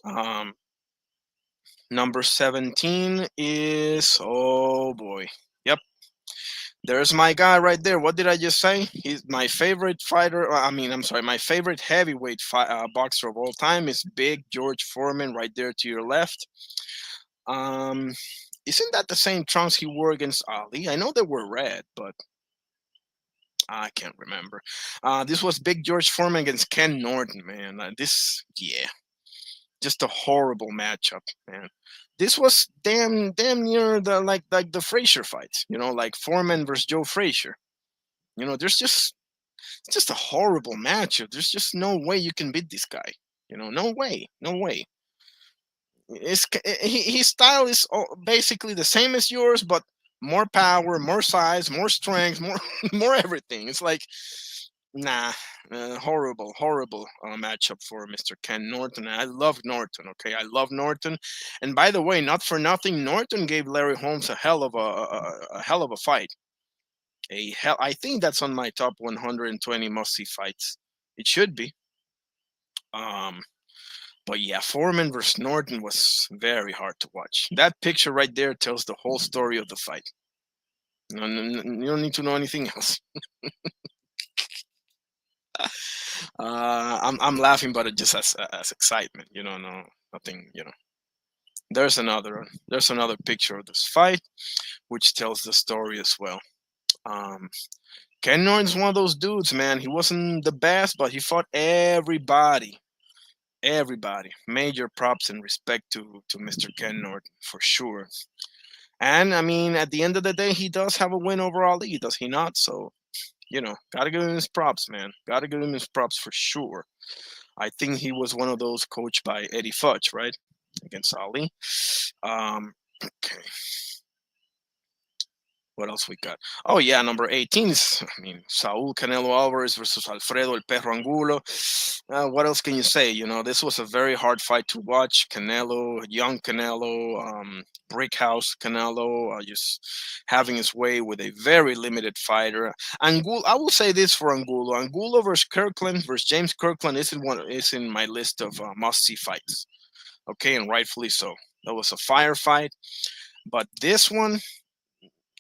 Um, Number 17 is, oh boy. Yep, there's my guy right there. What did I just say? He's my favorite fighter. I'm sorry, my favorite heavyweight boxer of all time is Big George Foreman right there to your left. Um, isn't that the same trunks he wore against Ali? I know they were red, but I can't remember. This was Big George Foreman against Ken Norton, man. Yeah, just a horrible matchup, man. This was damn near the like the Frazier fights, like Foreman versus Joe Frazier. There's just a horrible matchup. There's just no way you can beat this guy. No way, no way. His style is basically the same as yours, but more power, more size, more strength, more more everything. It's like, nah, horrible matchup for Mr. Ken Norton. I love Norton. Okay, I love Norton. And by the way, not for nothing, Norton gave Larry Holmes a hell of a hell of a fight. I think that's on my top 120 must see fights. It should be. Um, but yeah, Foreman versus Norton was very hard to watch. That picture right there tells the whole story of the fight. No, you don't need to know anything else. I'm laughing, but it just as excitement. No, nothing. There's another picture of this fight, which tells the story as well. Um, Ken Norton's one of those dudes, man. He wasn't the best, but he fought everybody. Everybody. Major props and respect to Mr. Ken Norton for sure. And I mean, at the end of the day, he does have a win over Ali, does he not? So, gotta give him his props, man. Gotta give him his props for sure. I think he was one of those coached by Eddie Futch, right? Against Ali. Okay. What else we got? Oh yeah, number 18 is, Saul Canelo Alvarez versus Alfredo El Perro Angulo. What else can you say? This was a very hard fight to watch. Canelo, young Canelo, brickhouse Canelo, just having his way with a very limited fighter. Angulo, I will say this for Angulo. Angulo versus Kirkland versus James Kirkland is in my list of must-see fights. Okay, and rightfully so. That was a firefight, but this one,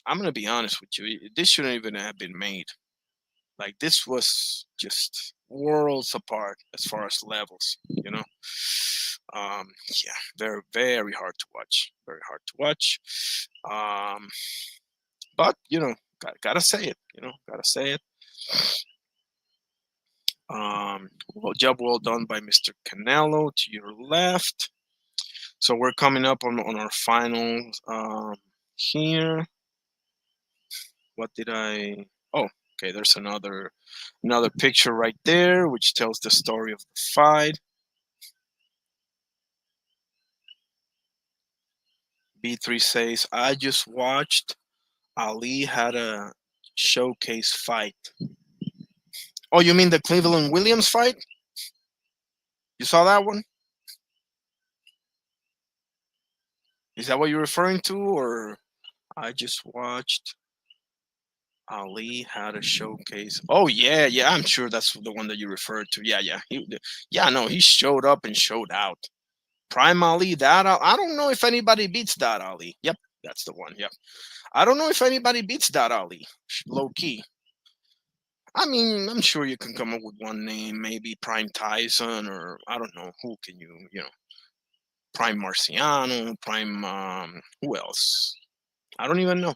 I'm gonna be honest with you. This shouldn't even have been made. Like, this was just worlds apart as far as levels. Yeah, very very hard to watch. Very hard to watch. But gotta say it. Gotta say it. Job well done by Mr. Canelo to your left. So we're coming up on our final here. What did I? Oh, okay. There's another picture right there, which tells the story of the fight. B3 says, I just watched Ali had a showcase fight. Oh, you mean the Cleveland Williams fight? You saw that one? Is that what you're referring to, or I just watched Ali had a showcase? Oh yeah, I'm sure that's the one that you referred to. Yeah. No, he showed up and showed out. Prime Ali, I don't know if anybody beats that Ali. Yep, that's the one. Yep. I don't know if anybody beats that Ali. Low key. I mean, I'm sure you can come up with one name, maybe Prime Tyson, or I don't know who can Prime Marciano, Prime who else? I don't even know.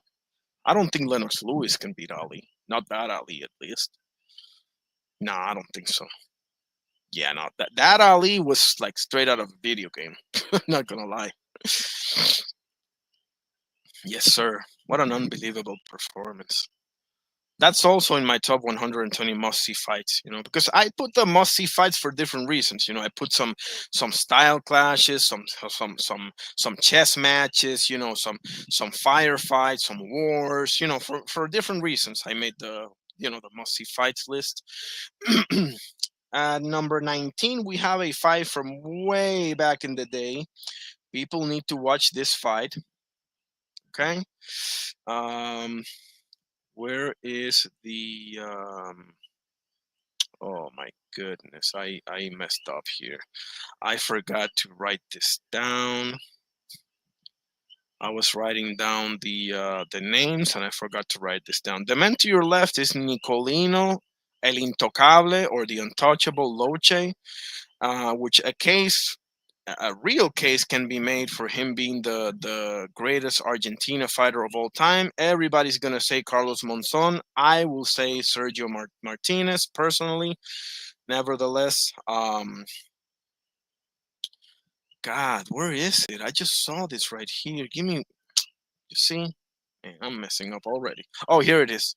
I don't think Lennox Lewis can beat Ali. Not that Ali, at least. Nah, I don't think so. Yeah, no, that Ali was like straight out of a video game. Not gonna lie. Yes, sir. What an unbelievable performance. That's also in my top 120 must-see fights, because I put the must-see fights for different reasons. I put some style clashes, some chess matches, some firefights, some wars, for different reasons. I made the must-see fights list. At number 19, we have a fight from way back in the day. People need to watch this fight. Okay. Um, where is the oh my goodness, I messed up here. I forgot to write this down. I was writing down the names and I forgot to write this down. The man to your left is Nicolino El Intocable, or the Untouchable Loche, which a real case can be made for him being the greatest Argentina fighter of all time. Everybody's gonna say Carlos Monzon. I will say Sergio Martinez personally. Nevertheless, God, where is it? I just saw this right here. Give me, you see? Man, I'm messing up already. Oh, here it is.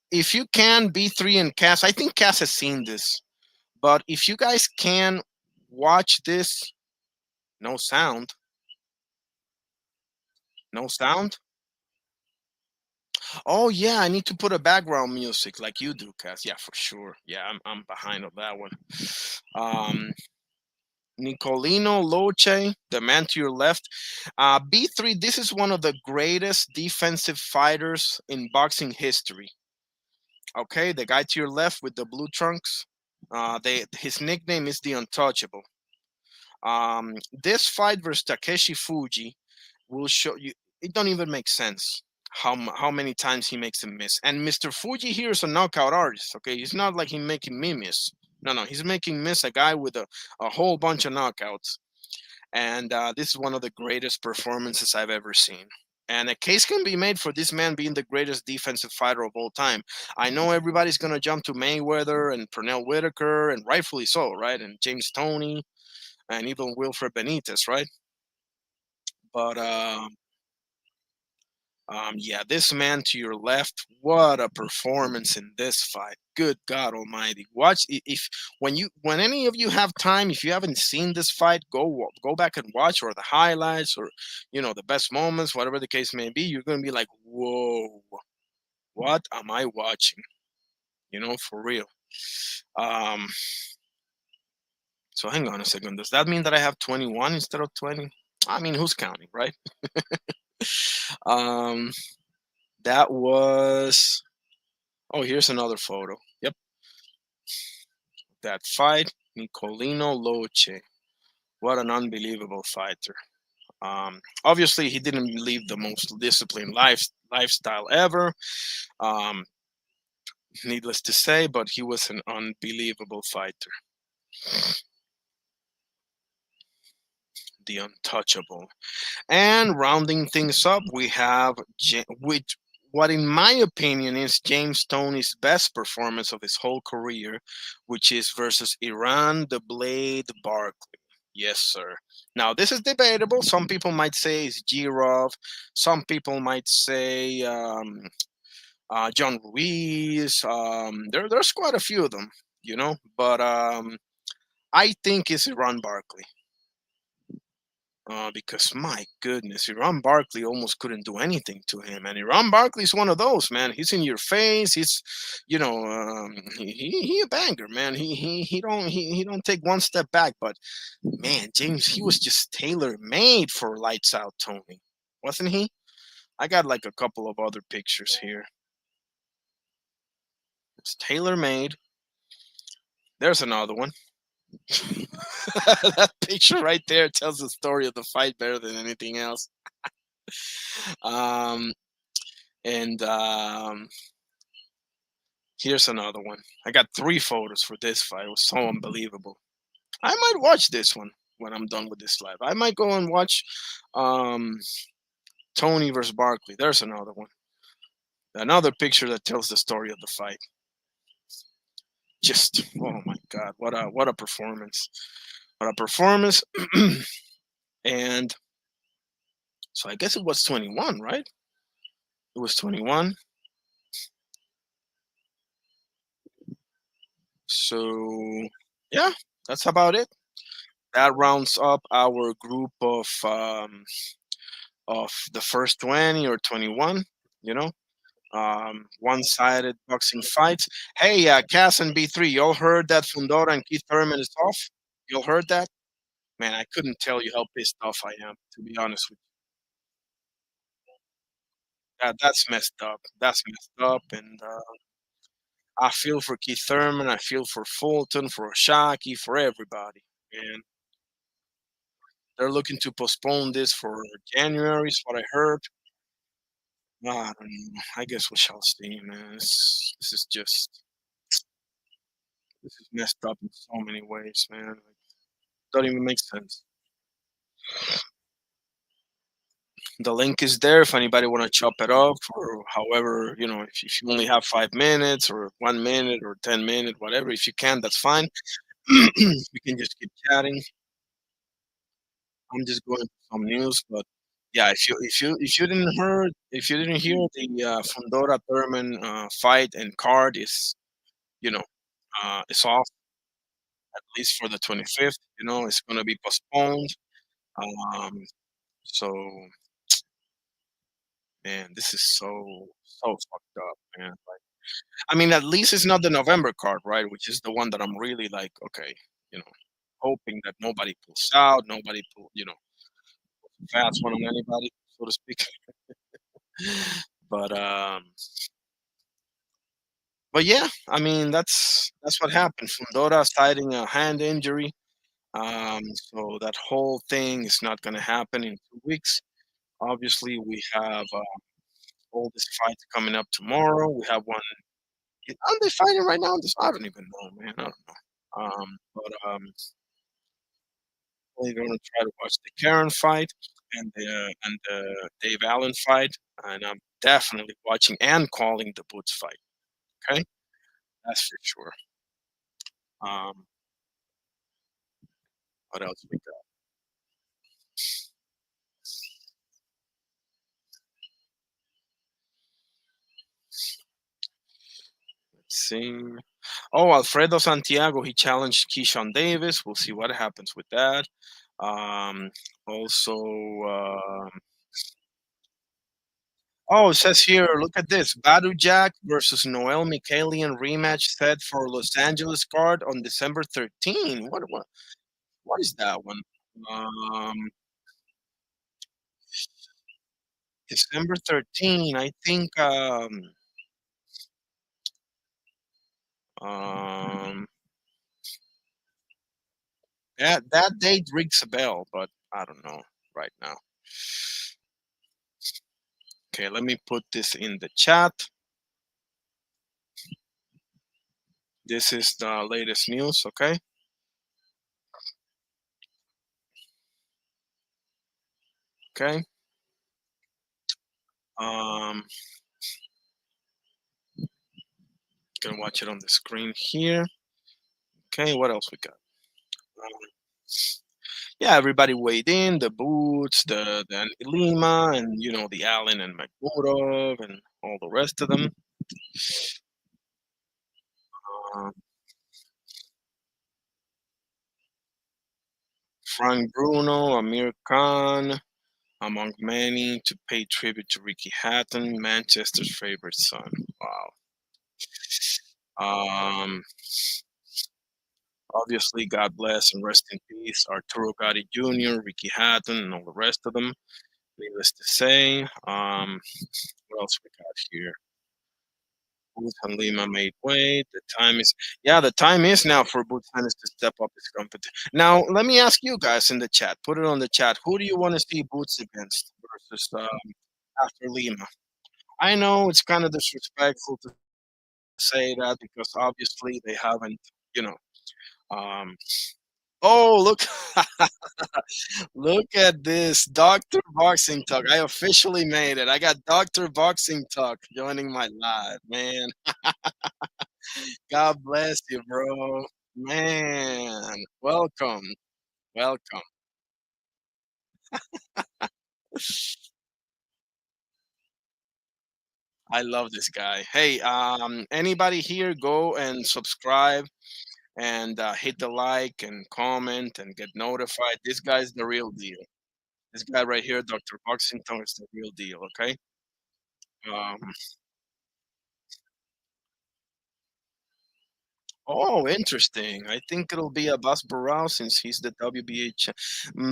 If you can, B3 and Cass, I think Cass has seen this, but if you guys can watch this, no sound, no sound. Oh yeah, I need to put a background music like you do, Cass. Yeah, for sure. Yeah, I'm behind on that one. Um, Nicolino Loche, the man to your left. B3, this is one of the greatest defensive fighters in boxing history. Okay, the guy to your left with the blue trunks. His nickname is the Untouchable. This fight versus Takeshi Fuji will show you. It don't even make sense how many times he makes a miss. And Mr. Fuji here is a knockout artist. Okay, it's not like he's making me miss. No, no, he's making miss a guy with a whole bunch of knockouts. And this is one of the greatest performances I've ever seen. And a case can be made for this man being the greatest defensive fighter of all time. I know everybody's gonna jump to Mayweather and Pernell Whitaker, and rightfully so, right? And James Toney and even Wilfred Benitez, right? But yeah, this man to your left, what a performance in this fight! Good God Almighty! Watch if when any of you have time, if you haven't seen this fight, go back and watch, or the highlights, or the best moments, whatever the case may be. You're gonna be like, whoa, what am I watching? For real. Um, so hang on a second. Does that mean that I have 21 instead of 20? I mean, who's counting, right? Um, that was. Oh, here's another photo. Yep, that fight, Nicolino Loche. What an unbelievable fighter. Obviously, he didn't live the most disciplined lifestyle ever. Um, needless to say, but he was an unbelievable fighter. The Untouchable. And rounding things up, we have which what in my opinion is James Toney's best performance of his whole career, which is versus Iran the Blade Barkley. Yes, sir. Now this is debatable. Some people might say it's Girov. Some people might say John Ruiz. There's quite a few of them, But I think it's Iran Barkley. Because my goodness, Iran Barkley almost couldn't do anything to him, and Iran Barkley's one of those, man. He's in your face. He's, he a banger, man. He don't take one step back. But man, James, he was just tailor made for lights out Tony, wasn't he? I got like a couple of other pictures here. It's tailor made. There's another one. That picture right there tells the story of the fight better than anything else. Um, and Here's another one. I got 3 photos for this fight. It was so unbelievable. I might watch this one when I'm done with this live. I might go and watch um, Tony versus Barkley. There's another one. Another picture that tells the story of the fight. Just oh my God, what a performance! What a performance! And so I guess it was 21, right? It was 21. So yeah, that's about it. That rounds up our group of the first 20 or 21. You know, one-sided boxing fights. Hey, Cass and B3, y'all heard that Fundora and Keith Thurman is off? Y'all heard that? Man, I couldn't tell you how pissed off I am, to be honest with you. That's messed up. That's messed up, and I feel for Keith Thurman. I feel for Fulton, for Oshaki, for everybody. And they're looking to postpone this for January, is what I heard. I don't know. I guess we shall see, man. This is just this is messed up in so many ways, man. Like, don't even make sense. The link is there if anybody want to chop it up, or however, if you only have 5 minutes or 1 minute or 10 minutes, whatever. If you can, that's fine. We can just keep chatting. I'm just going to some news, but yeah, if you didn't hear the Fundora Thurman fight and card is you know it's off at least for the 25th. It's going to be postponed. Um, so man, this is so fucked up, man. Like, I mean, at least it's not the November card, right? Which is the one that I'm really like, okay, you know, hoping that nobody pulls out, nobody fast one on anybody, so to speak. But but yeah, I mean that's what happened. Fundora citing a hand injury. So that whole thing is not going to happen in 2 weeks. Obviously, we have all these fights coming up tomorrow. We have one. Are they fighting right now? I don't even know, man. I don't know. But we're going to try to watch the Karen fight and the Dave Allen fight, and I'm definitely watching and calling the Boots fight. Okay, that's for sure. Um, what else we got? Let's see. Oh, Alfredo Santiago, he challenged Keyshawn Davis. We'll see what happens with that. Um, also, oh, it says here, look at this. Badu Jack versus Noel Mikhailian rematch set for Los Angeles card on December 13. What is that one? Um, December 13. I think um that date rings a bell, but I don't know right now. Okay, let me put this in the chat. This is the latest news, okay? Okay. Um, gonna watch it on the screen here. Okay, what else we got? Um, yeah, everybody weighed in, the Boots, the Lima, and the Allen and Magburov and all the rest of them. Um, Frank Bruno, Amir Khan, among many, to pay tribute to Ricky Hatton, Manchester's favorite son. Wow. Um, Obviously, God bless and rest in peace Arturo Gotti Jr., Ricky Hatton, and all the rest of them. Needless to say. What else we got here? Boots and Lima made weight. The time is now for Boots Tennis to step up his competition. Now, let me ask you guys in the chat. Put it on the chat. Who do you want to see Boots against versus after Lima? I know it's kind of disrespectful to say that because obviously they haven't, you know. Um, oh, look, look at this, Doctor Boxing Talk. I officially made it. I got Doctor Boxing Talk joining my live, man. God bless you, bro. Man, welcome, welcome. I love this guy. Hey, anybody here go and subscribe and hit the like and comment and get notified. This guy's the real deal. This guy right here, Dr. Boxington, is the real deal. Okay. Um, oh, interesting. I think it'll be Abbas Barral since he's the WBA champ.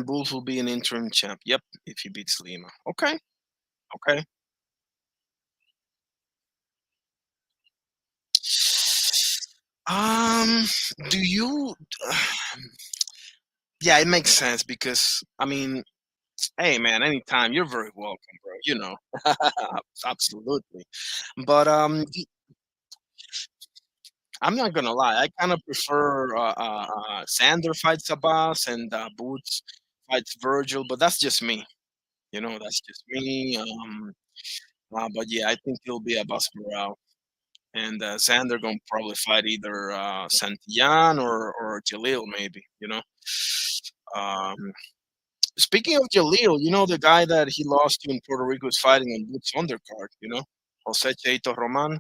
Bulls will be an interim champ. Yep, if he beats Lima. Okay. Okay. Um, do you? Yeah, it makes sense because I mean, hey man, anytime you're very welcome, bro. You know, absolutely. But I'm not gonna lie, I kind of prefer Sander fights Abbas and Boots fights Virgil, but that's just me. You know, that's just me. But yeah, I think it'll be Abbas Morale. And Xander gonna probably fight either Santillan or Jalil, maybe. You know. Um, Speaking of Jalil, you know the guy that he lost to in Puerto Rico is fighting on Boots undercard. You know, Jose Cheito Roman,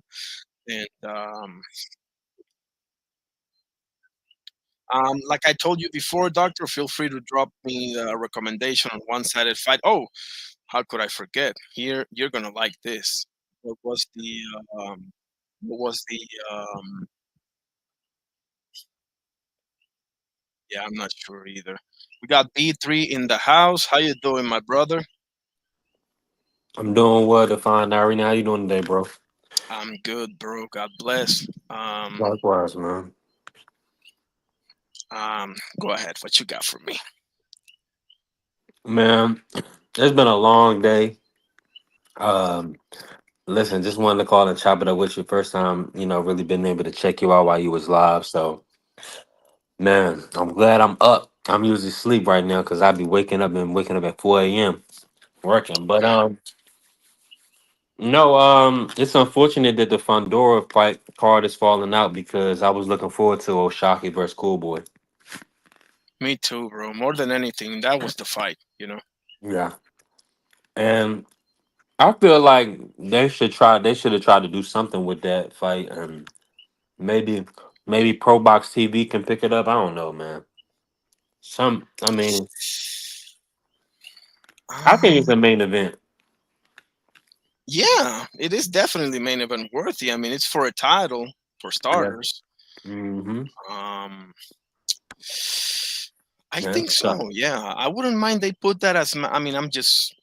and like I told you before, Doctor, feel free to drop me a recommendation on one-sided fight. Oh, how could I forget? Here, you're gonna like this. What was the um, what was the Yeah, I'm not sure either. We got B3 in the house. How you doing, my brother? I'm doing well to find out right now. How you doing today, bro? I'm good, bro. God bless. Likewise, man. Go ahead. What you got for me? Man, it's been a long day. Um, Listen, just wanted to call and chop it up with you. First time, really been able to check you out while you was live. So, man, I'm glad I'm up. I'm usually asleep right now because I be waking up at 4 a.m. working. But Okay. no, it's unfortunate that the Fondora fight card is falling out because I was looking forward to Oshaki versus Coolboy. Me too, bro. More than anything, that was the fight. You know. Yeah, and I feel like they should try. They should have tried to do something with that fight, and maybe, maybe Pro Box TV can pick it up. I don't know, man. I mean, I think it's Um. the main event. Yeah, it is definitely main event worthy. I mean, it's for a title for Yeah. starters. Mm-hmm. Um. I Yeah. think so. So, Yeah, I wouldn't mind they put that as. I mean, I'm just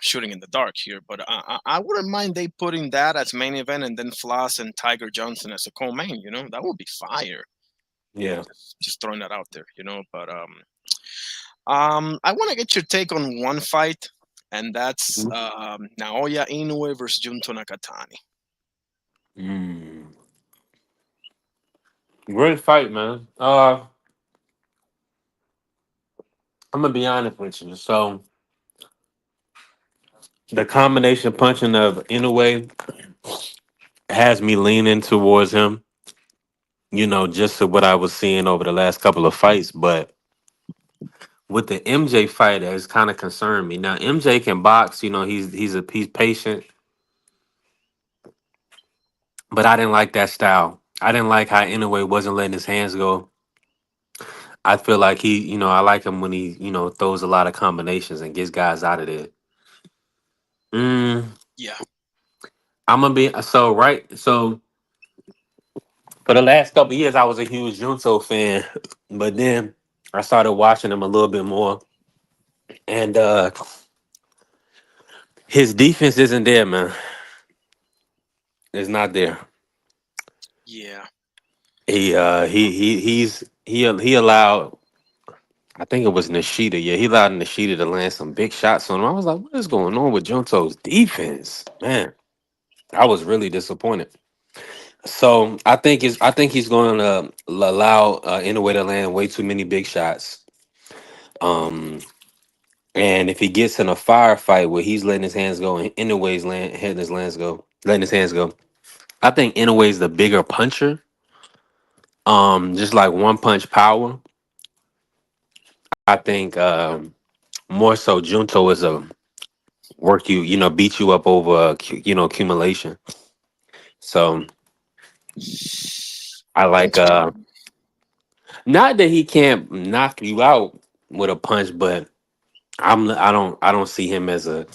shooting in the dark here, but I wouldn't mind they putting that as main event and then Floss and Tiger Johnson as a co-main. You know, that would be fire. yeah. Just throwing that out there. You know, but I want to get your take on one fight, and that's Mhm. Naoya Inoue versus Junto Nakatani. Mm. Great fight, man. I'm gonna be honest with you. So the combination punching of Inoue has me leaning towards him. Just to what I was seeing over the last couple of fights, but with the MJ fight, it's kind of concerned me. Now MJ can box. He's patient, but I didn't like that style. I didn't like how Inoue wasn't letting his hands go. I feel like I like him when he, throws a lot of combinations and gets guys out of there. Mm, Yeah, I'm gonna be so right. So for the last couple years, I was a huge Junto fan, but then I started watching him a little bit more, and his defense isn't there, man. It's not there. yeah. He allowed, I think it was Nishida. Yeah, he allowed Nishida to land some big shots on him. I was like, what is going on with Junto's defense? Man, I was really disappointed. So I think he's going to allow Inoue to land way too many big shots. Um, and if he gets in a firefight where he's letting his hands go and Inoue's letting his hands go. I think Inoue's the bigger puncher. Just like one punch power. I think more so Junto is a beat you up over accumulation. So I like Interesting. not that he can't knock you out with a punch, but I don't see him as a,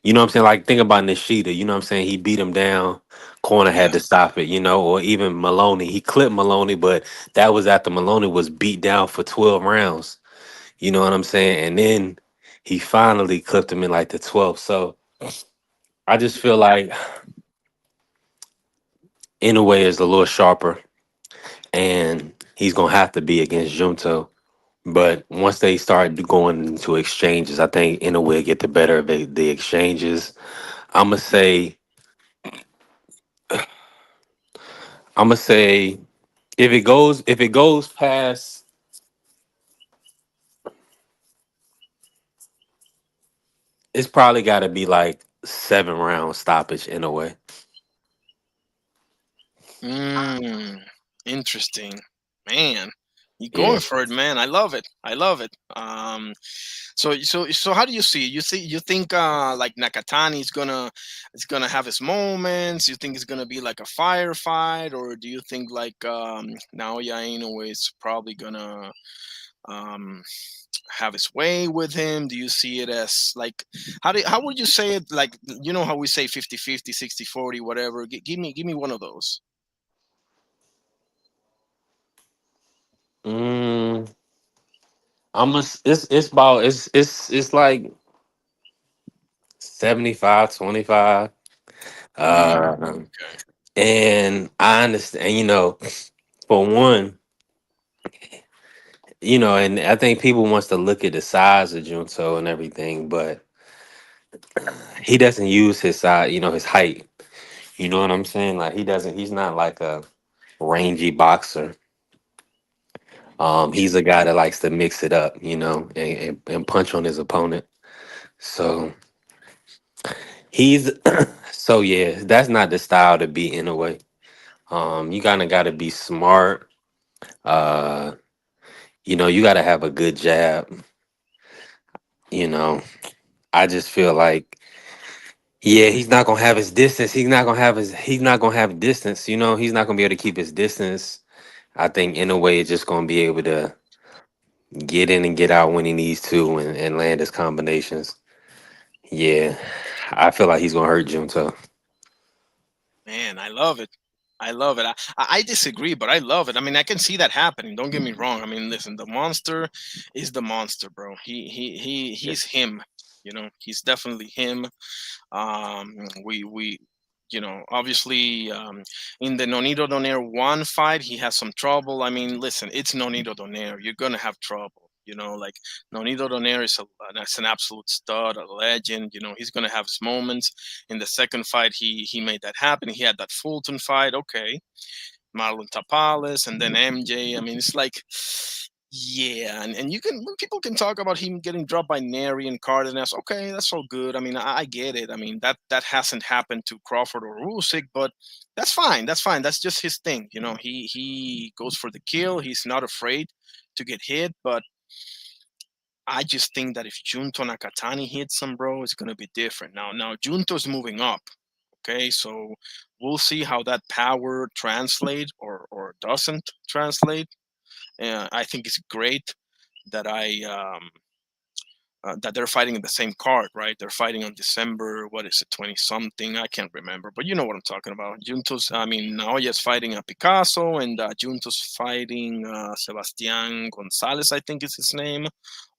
what I'm saying, like think about Nishida, you know what I'm saying, he beat him down, corner had Yeah, to stop it, or even Maloney, he clipped Maloney, but that was after Maloney was beat down for 12 rounds, you know what I'm saying, and then he finally clipped him in like the 12th. So I just feel like Inoue is a little sharper, and he's gonna have to be against Junto. But once they start going into exchanges, I think Inoue get the better of the exchanges. I'm gonna say, I'm gonna say, if it goes past, it's probably got to be like 7 round stoppage in a way. Mm, interesting, man. You Yeah. going for it, man? I love it. I love it. So how do you see it? You think like Nakatani is gonna have his moments? You think it's gonna be like a firefight, or do you think like Naoya Inoue is probably gonna um have his way with him? Do you see it as like how would you say it? Like you know how we say 50-50, 60-40, whatever. Give me one of those. Mm, it's like 75-25. Mm, okay. And I understand, for one, and I think people wants to look at the size of Junto and everything, but he doesn't use his size, his height. You know what I'm saying? Like he's not like a rangy boxer. He's a guy that likes to mix it up, and punch on his opponent. So he's so yeah, that's not the style to be in a way. You kind of got to be smart. Uh, you got to have a good jab. You know, I just feel like yeah, he's not gonna have his distance. He's not gonna have distance. He's not gonna be able to keep his distance. I think in a way, it's just gonna be able to get in and get out when he needs to and land his combinations. Yeah, I feel like he's gonna hurt Junto. Man, I love it. I love it. I disagree, but I love it. I mean, I can see that happening. Don't get me wrong. I mean, listen, the monster is the monster, bro. Yeah. He's him. He's definitely him. We obviously in the Nonito Donaire one fight, he has some trouble. I mean, listen, it's Nonito Donaire. You're gonna have trouble. Like Nonito Donaire that's an absolute stud, a legend. He's gonna have his moments. In the second fight, he made that happen. He had that Fulton fight. Okay, Marlon Tapales, and then MJ. I mean, it's like, yeah, and people can talk about him getting dropped by Neri and Cardenas. Okay, that's all good. I mean, I get it. I mean, that hasn't happened to Crawford or Usyk, but that's fine. That's fine. That's just his thing. He goes for the kill. He's not afraid to get hit, but I just think that if Junto Nakatani hits him, bro, it's gonna be different. Now Junto's moving up. Okay, so we'll see how that power translate or doesn't translate. I think it's great that that they're fighting in the same card, right? They're fighting on December, what is it, 20 something? I can't remember, but you know what I'm talking about. Juntos, I mean, Naoya's fighting a Picasso, and Juntos fighting Sebastian Gonzalez, I think is his name,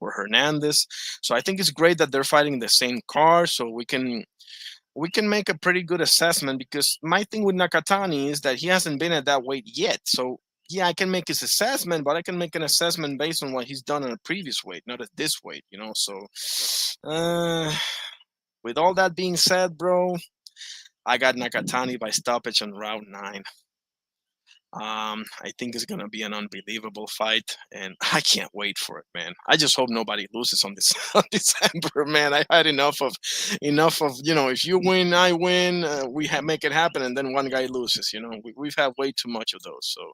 or Hernandez. So I think it's great that they're fighting in the same card, so we can make a pretty good assessment because my thing with Nakatani is that he hasn't been at that weight yet. So yeah, I can make his assessment, but I can make an assessment based on what he's done on a previous weight, not at this weight. So uh, with all that being said, bro, I got Nakatani by stoppage on round 9. I think it's gonna be an unbelievable fight, and I can't wait for it, man. I just hope nobody loses on this on December, man. I had enough of if you win, I win. Make it happen, and then one guy loses. We've had way too much of those, so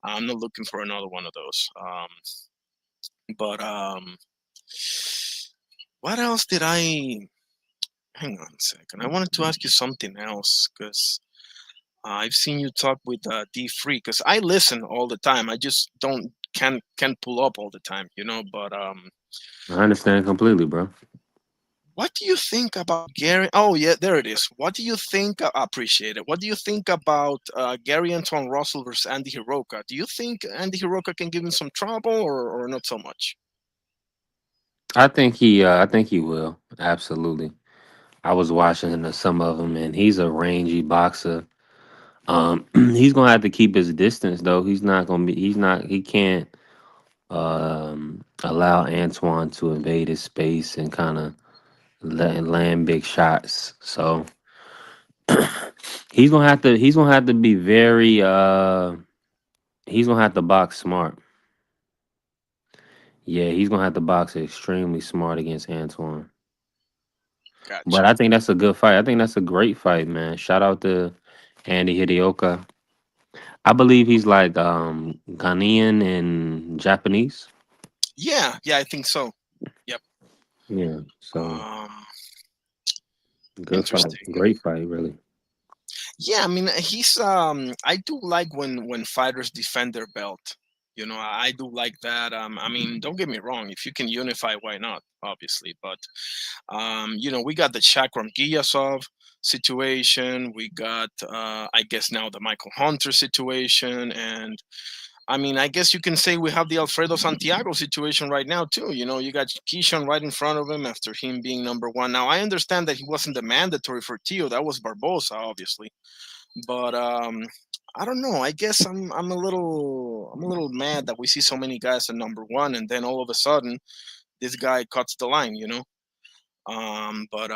I'm not looking for another one of those. But what else did I? Hang on a second. I wanted to ask you something else because I've seen you talk with D Free because I listen all the time. I just don't can pull up all the time. But I understand completely, bro. what do you think about Gary? Oh yeah, there it is. What do you think? I appreciate it. What do you think about Gary Antoine Russell versus Andy Hiroka? Do you think Andy Hiroka can give him some trouble or not so much? I think he will absolutely. I was watching some of them, and he's a rangy boxer. He's gonna have to keep his distance though. He's not gonna be. He's not. He can't allow Antoine to invade his space and kind of land big shots. So he's gonna have to. He's gonna have to be very. He's gonna have to box smart. Yeah, he's gonna have to box extremely smart against Antoine. But Gotcha. I think that's a good fight. I think that's a great fight, man. Shout out to Andy Hidioka. I believe he's like Ghanaian and Japanese. Yeah, yeah, I think so. Yep. Yeah. So Um, good fight. Interesting. Great fight, really. Yeah, I mean, he's I do like when fighters defend their belt. You know, I do like that. I mean, don't get me wrong. If you can unify, why not? Obviously, but you know, we got the Chakram Giyasov situation. We got, I guess now the Michael Hunter situation, and I mean, I guess you can say we have the Alfredo Santiago situation right now too. You know, you got Keyshawn right in front of him after him being number one. Now I understand that he wasn't the mandatory for Tio. That was Barbosa, obviously, but I don't know. I guess I'm a little mad that we see so many guys at number one, and then all of a sudden this guy cuts the line. You know, but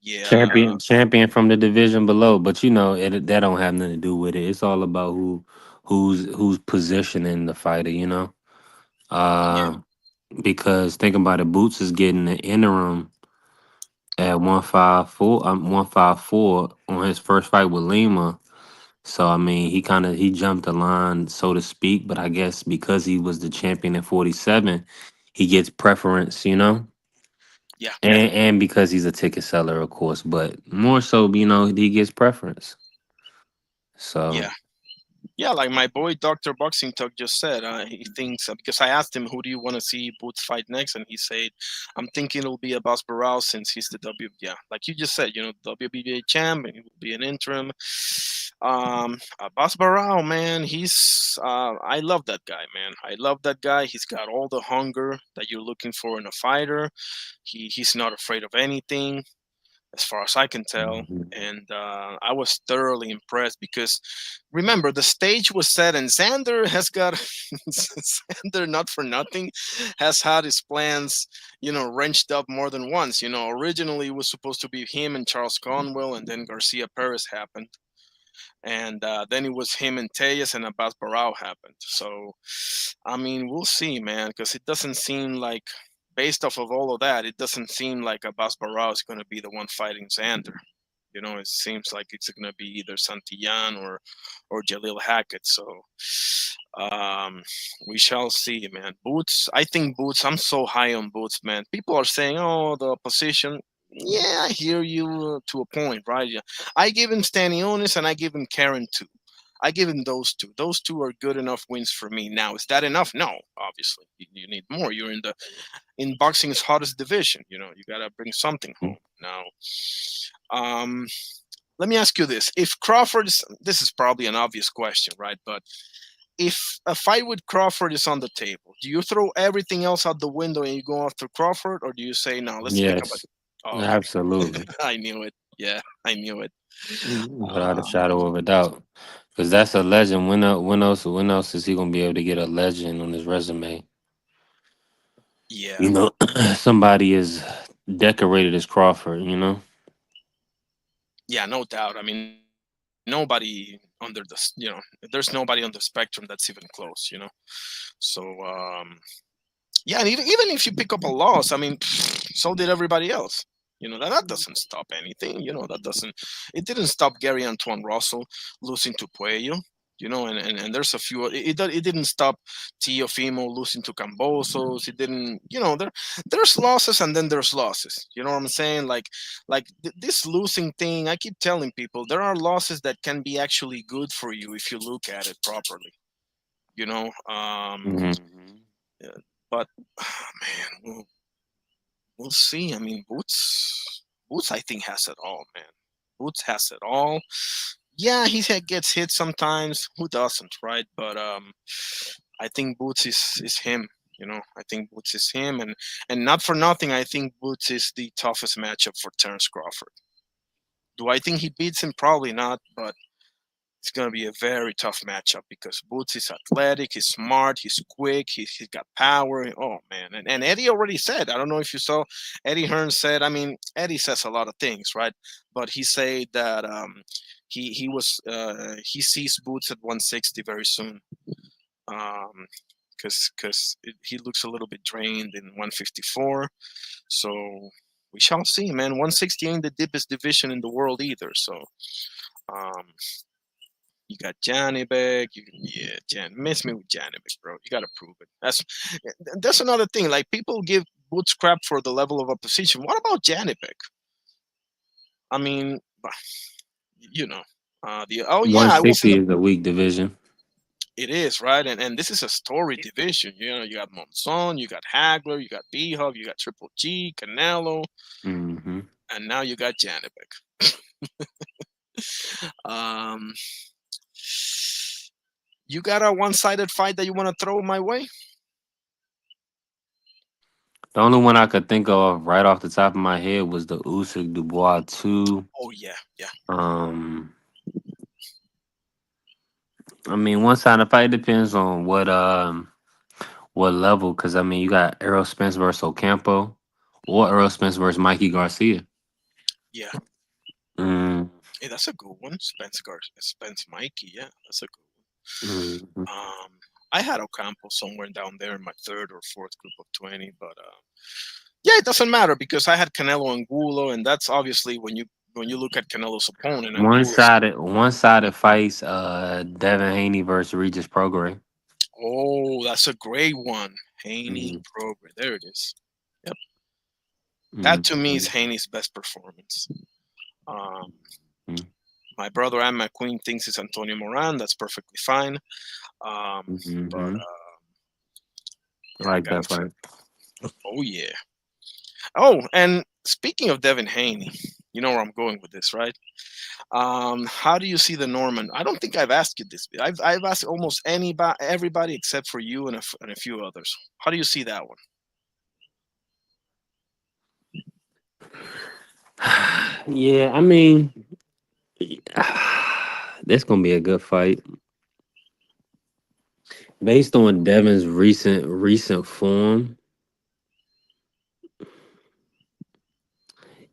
yeah, Champion from the division below, but you know that don't have nothing to do with it. It's all about who's positioning the fighter. You know, yeah, uh, because think about it, Boots is getting the interim at 154. 154 on his first fight with Lima. So I mean, he jumped the line, so to speak. But I guess because he was the champion at 47, he gets preference. You know. yeah, And because he's a ticket seller, of course, but more so, you know, he gets preference. So yeah. Yeah, like my boy Dr. Boxing Talk just said, he thinks because I asked him who do you want to see Boots fight next, and he said, "I'm thinking it'll be a Barrow since he's the yeah, like you just said, you know, WBA champ, and he will be an interim." Barrow, man, I love that guy, man. I love that guy. He's got all the hunger that you're looking for in a fighter. He's not afraid of anything as far as I can tell. mhm. And I was thoroughly impressed because remember the stage was set, and Xander has got Xander, not for nothing, has had his plans, you know, wrenched up more than once. You know, originally it was supposed to be him and Charles Conwell, and then Garcia Perez happened, and then it was him and Tejas, and Abbas Barao happened. So, I mean, we'll see, man, because it doesn't seem like, based off of all of that, it doesn't seem like Abbas Barao is going to be the one fighting Xander. You know, it seems like it's going to be either Santillan or Jalil Hackett. So, um, we shall see, man. Boots, I think Boots. I'm so high on Boots, man. People are saying, "Oh, the opposition." Yeah, I hear you to a point, right? Yeah. I give him Stanionis and I give him Karen too. I give him those two. Those two are good enough wins for me. Now, is that enough? No, obviously. You need more. You're in boxing's hottest division. You know, you gotta bring something home. Now, um, let me ask you this: if Crawford is, this is probably an obvious question, right? But if a fight with Crawford is on the table, do you throw everything else out the window and you go after Crawford, or do you say no? Let's pick up a. Yes, Oh, okay. absolutely, I knew it. Yeah, I knew it. without a Um, shadow of a doubt, because that's a legend. When else is he gonna be able to get a legend on his resume? yeah, You know, somebody as decorated as Crawford. You know. yeah, no doubt. I mean, nobody under the there's nobody on the spectrum that's even close. You know, so yeah, and even if you pick up a loss, I mean, so did everybody else. You know that doesn't stop anything. You know that doesn't. It didn't stop Gary Antoine Russell losing to Puello. You know, and there's a few. It didn't stop Teofimo losing to Cambosos. It didn't. You know, there's losses and then there's losses. You know what I'm saying? This losing thing. I keep telling people there are losses that can be actually good for you if you look at it properly. You know, Hmm. yeah, but man, we'll see. I mean, Boots, I think has it all, man. Boots has it all. Yeah, gets hit sometimes. Who doesn't, right? But I think Boots is him. You know, I think Boots is him, and not for nothing, I think Boots is the toughest matchup for Terence Crawford. Do I think he beats him? Probably not, but it's going to be a very tough matchup because Boots is athletic, he's smart, he's quick, he's got power. Oh man, and Eddie already said. I don't know if you saw. Eddie Hearn said. I mean, Eddie says a lot of things, right? But he said that he sees Boots at 160 very soon. Because he looks a little bit drained in 154. So we shall see, man. 160 ain't the deepest division in the world either. So um, you got Janibek. Yeah, miss me with Janibek, bro. You gotta prove it. That's another thing. Like people give Boots crap for the level of opposition. What about Janibek? I mean, you know, the oh yeah, I was in 160 the is a weak division. It is right, and this is a story division. You know, you got Monson, you got Hagler, you got B Hub, you got Triple G, Canelo, Hmm. and now you got Janibek. um, you got a one-sided fight that you want to throw my way? The only one I could think of right off the top of my head was the Usyk Dubois 2. Oh yeah, yeah, Um, I mean, one sided fight depends on what level, because I mean, you got Errol Spence versus Ocampo, or Errol Spence versus Mikey Garcia. yeah. Mm, Hey, that's a good one. Spence Mikey. Yeah, that's a good mhm. one. I had Ocampo somewhere down there in my third or fourth group of 20, but yeah, it doesn't matter because I had Canelo Angulo, and that's obviously when you look at Canelo's opponent, Angulo's. One sided fights. Devin Haney versus Regis Prograis. Oh, that's a great one. Haney Mm-hmm. Progress. There it is. Yep. That to me is Mm-hmm. Haney's best performance. Um, my brother and my queen thinks it's Antonio Moran. That's perfectly fine. But Mm-hmm. I yeah, I like got that to. fight. Oh yeah. Oh, and speaking of Devin Haney, you know where I'm going with this, right? How do you see the Norman? I don't think I've asked you this. I've asked almost anybody, everybody except for you and a few others. How do you see that one? Yeah, I mean, that's gonna be a good fight. Based on Devin's recent form,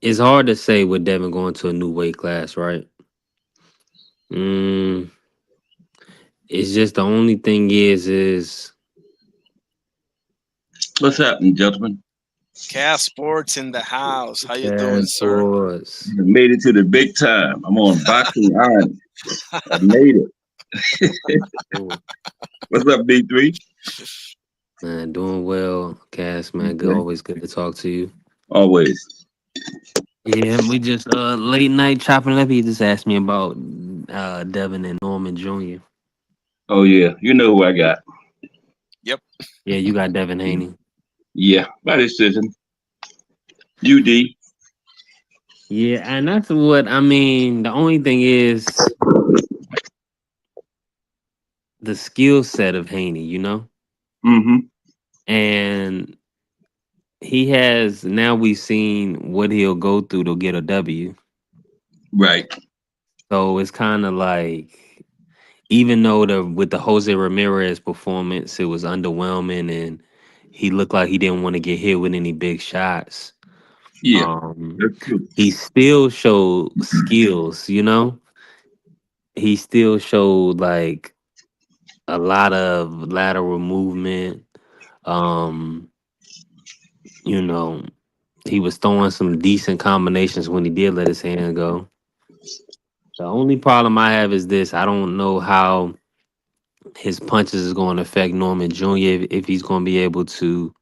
it's hard to say with Devin going to a new weight class, right? Mm, it's just the only thing is What's happening, gentlemen? Cast Sports in the house. How you doing, fast sir? sports. I made it to the big time. I'm on Boxing Island. I made it. Oh, What's up, B3? man, doing well, Cass. Man, good, Okay. always good to talk to you. Always. Yeah, we just late night chopping it up. He just asked me about Devin and Norman Jr. Oh, yeah. You know who I got. Yep. Yeah, you got Devin Haney. Yeah, by decision. UD. Yeah, and that's what I mean. The only thing is the skill set of Haney, you know? Mm-hmm. And he has now we've seen what he'll go through to get a W. Right. So it's kind of like even though the with the Jose Ramirez performance, it was underwhelming and he looked like he didn't want to get hit with any big shots. Yeah, Um, that's true. he still showed skills, you know? He still showed like a lot of lateral movement. Um, you know, he was throwing some decent combinations when he did let his hand go. The only problem I have is this: I don't know how his punches is going to affect Norman Jr. If he's going to be able to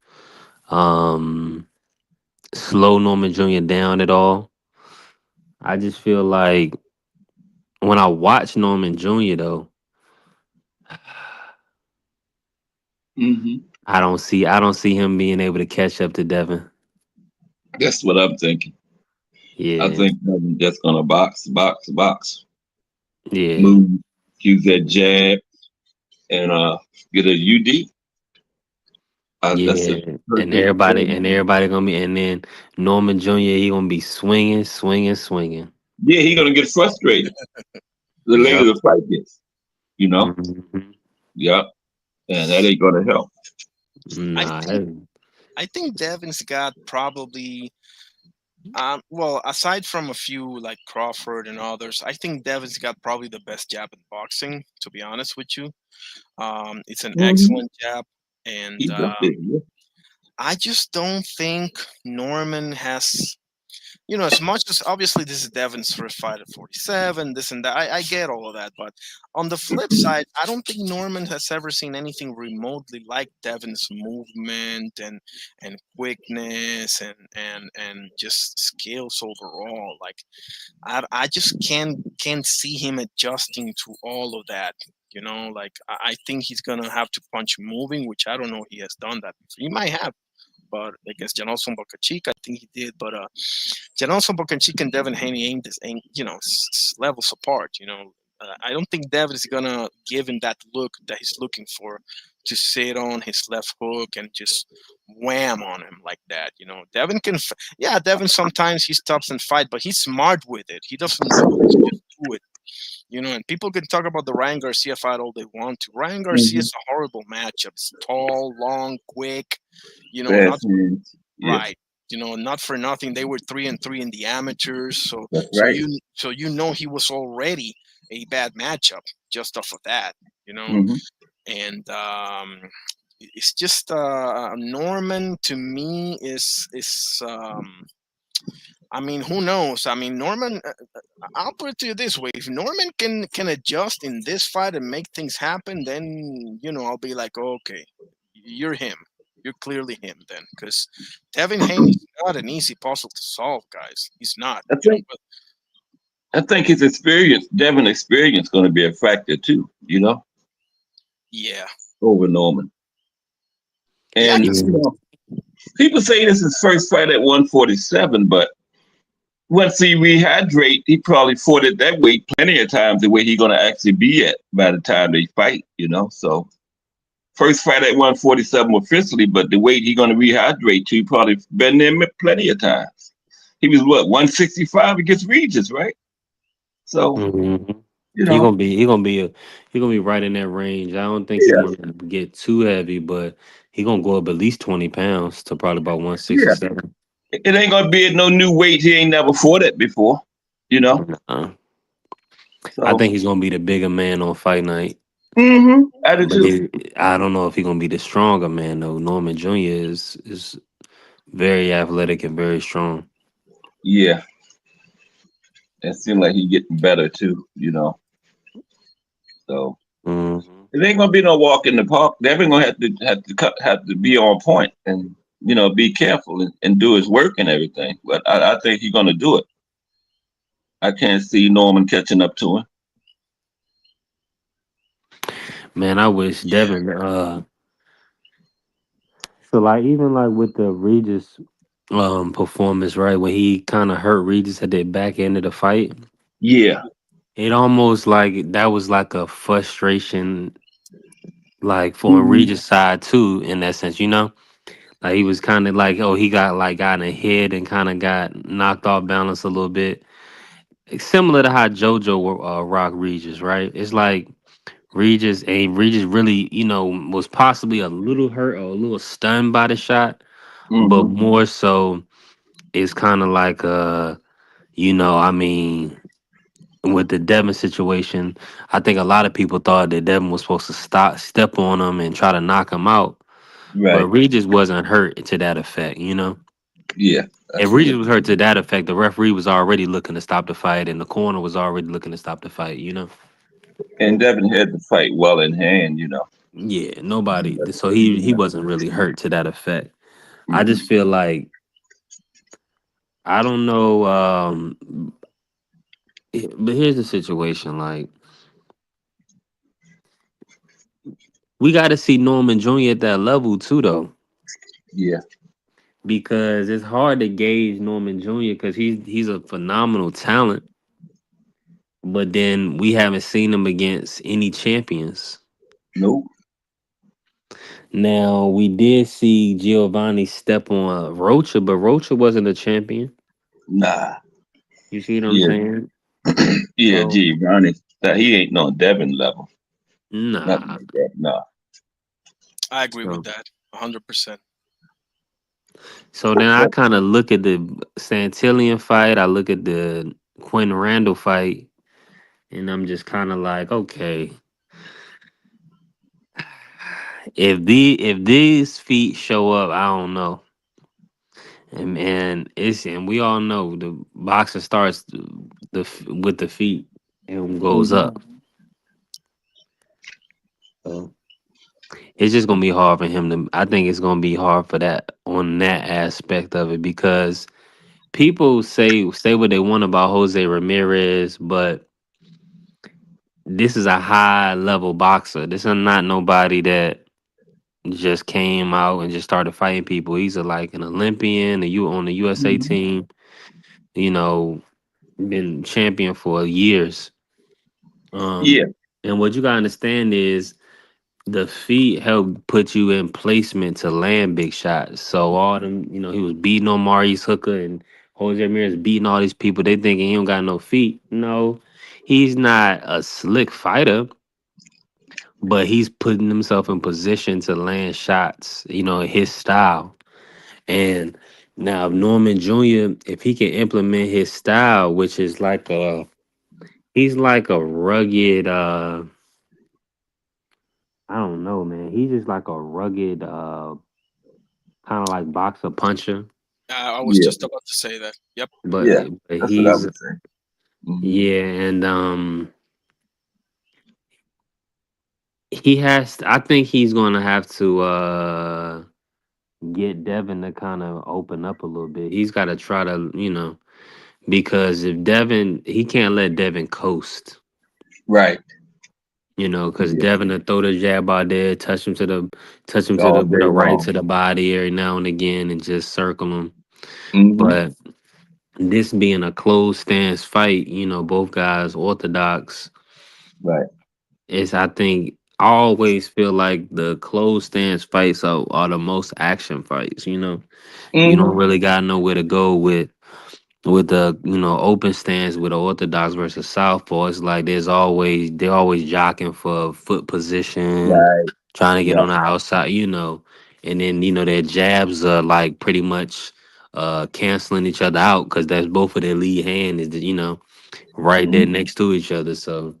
um, slow Norman Jr. down at all. I just feel like when I watch Norman Jr. though, Mm-hmm. I don't see him being able to catch up to Devin. That's what I'm thinking. I Yeah, think I'm just gonna box, yeah, move, use that jab, and get a UD. That's a yeah. perfect. Everybody gonna be, and then Norman Jr. He gonna be swinging, swinging, swinging. Yeah, he gonna get frustrated. the later Yep. the fight gets, you know. Mhm. Yep, and that ain't gonna help. I Nah. think I think Devin's got probably well, aside from a few like Crawford and others, I think Devin's got probably the best jab in boxing, to be honest with you. It's an Mm-hmm. excellent jab, and He's up there. Yeah. I just don't think Norman has, you know, as much as obviously this is Devin's first fight at 47, this and that, I get all of that. But on the flip side, I don't think Norman has ever seen anything remotely like Devin's movement and quickness and just skills overall. Like I just can't see him adjusting to all of that. You know, like I think he's gonna have to punch moving, which I don't know he has done that before. He might have, but against Janelson Bocachik, I think he did. But Janelson Bocachik and Devin Haney ain't you know levels apart. You know, I don't think Devin is gonna give him that look that he's looking for to sit on his left hook and just wham on him like that. You know, Devin can, yeah, Devin sometimes he stops and fight, but he's smart with it. He doesn't do it to just do it. You know, and people can talk about the Ryan Garcia fight all they want to. Ryan Garcia Mm-hmm. is a horrible matchup. It's tall, long, quick. You know, not Fast hands. Yeah, right. You know, not for nothing. They were 3-3 in the amateurs, so that's right. you know he was already a bad matchup just off of that. You know, Mm-hmm. and it's just Norman to me is. I mean, who knows? I mean, Norman. I'll put it to you this way: if Norman can adjust in this fight and make things happen, then you know I'll be like, okay, you're him. You're clearly him then, because Devin Haney's not an easy puzzle to solve, guys. He's not. I You know, think but I think his experience, Devin experience, going to be a factor too. You know, yeah, over Norman. yeah, And because you Yeah. know, people say this is first fight at 147, but once he rehydrate, he probably fought at that weight plenty of times the way he going to actually be at by the time they fight. You know, so first fight at 147 officially, but the weight he going to rehydrate to, he probably been there plenty of times. He was what 165 against Regis, right? So Mhm. you He know, gonna be he gonna be a he gonna be right in that range. I don't think he's yeah, gonna get too heavy, but he gonna go up at least 20 pounds to probably about one sixty yeah. seven. It ain't gonna be at no new weight he ain't never fought it before. You know, I so think he's gonna be the bigger man on fight night, I do but too. I don't know if he's gonna be the stronger man though. Norman Jr. is very athletic and very strong. Yeah, it seems like he getting better too. You know, so Hmm. it ain't gonna be no walk in the park. Devin gonna have to be on point and you know be careful and do his work and everything. But I think he's gonna do it. I can't see Norman catching up to him. Man, I wish yeah, Devin. So like even like with the Regis performance, right? When he kind of hurt Regis at the back end of the fight, Yeah. it almost like that was like a frustration, like for Hmm. Regis side too, in that sense, you know. Like he was kind of like, oh, he got in a head and kind of got knocked off balance a little bit. It's similar to how JoJo rock Regis, right? It's like Regis really, you know, was possibly a little hurt or a little stunned by the shot, but Hmm. more so it's kind of like you know, I mean, with the Devin situation, I think a lot of people thought that Devin was supposed to step on him and try to knock him out, but Right. Regis wasn't hurt to that effect, you know. Yeah. If That's Regis true. was hurt to that effect, the referee was already looking to stop the fight, and the corner was already looking to stop the fight, you know. And Devin had the fight well in hand. You know. Yeah, nobody. But, So he yeah. wasn't really hurt to that effect. I Mhm. just feel like I don't know. But here's the situation: like we got to see Norman Jr. at that level too, though, Yeah. because it's hard to gauge Norman Jr. because he's a phenomenal talent, but then we haven't seen him against any champions. Nope. Now we did see Giovanni step on Rocha, but Rocha wasn't a champion. Nah. You see what I'm Yeah. saying? Yeah. So Gee, Ronnie. That he ain't no Devin level. Nothing Nah. like that. No. I agree with So, that 100%. so then I kind of look at the Santillion fight. I look at the Quentin Randall fight, and I'm just kind of like, okay, if these feet show up, I don't know. And we all know the boxer starts with the feet and goes Mhm. up. So it's just gonna be hard for him to. I think it's gonna be hard for that on that aspect of it because people say what they want about Jose Ramirez, but this is a high level boxer. This is not nobody that just came out and just started fighting people. He's like an Olympian, you on the USA Mhm. team. You know, been champion for years. Yeah. And what you gotta understand is the feet help put you in placement to land big shots. So all them, he was beating on Maurice Hooker and Jose Ramirez beating all these people. They thinking he don't got no feet. No, he's not a slick fighter, but he's putting himself in position to land shots. His style. And now Norman Jr., if he can implement his style, which is he's like a rugged I don't know, man. He's just like a rugged kind of like boxer puncher. I was Yeah. just about to say that. Yep. But, Yeah. but That's what I he's would say. Hmm. yeah, and he has I think he's gonna have to get Devin to kind of open up a little bit. He's gotta try to, because if Devin he can't let Devin coast. Right. Because Yeah. Devin will throw the jab out there, touch him to All the with day a right long. to the body every now and again, and just circle him. Hmm. But this being a closed stance fight, both guys orthodox. Right. I think I always feel like the closed stance fights are the most action fights. You don't Hmm. really got nowhere to go with the open stance with the orthodox versus southpaw. It's like they're always jockeying for foot position, Right. trying to get Yeah. on the outside, and then their jabs are like pretty much canceling each other out because that's both of their lead hand is right there Hmm. next to each other. So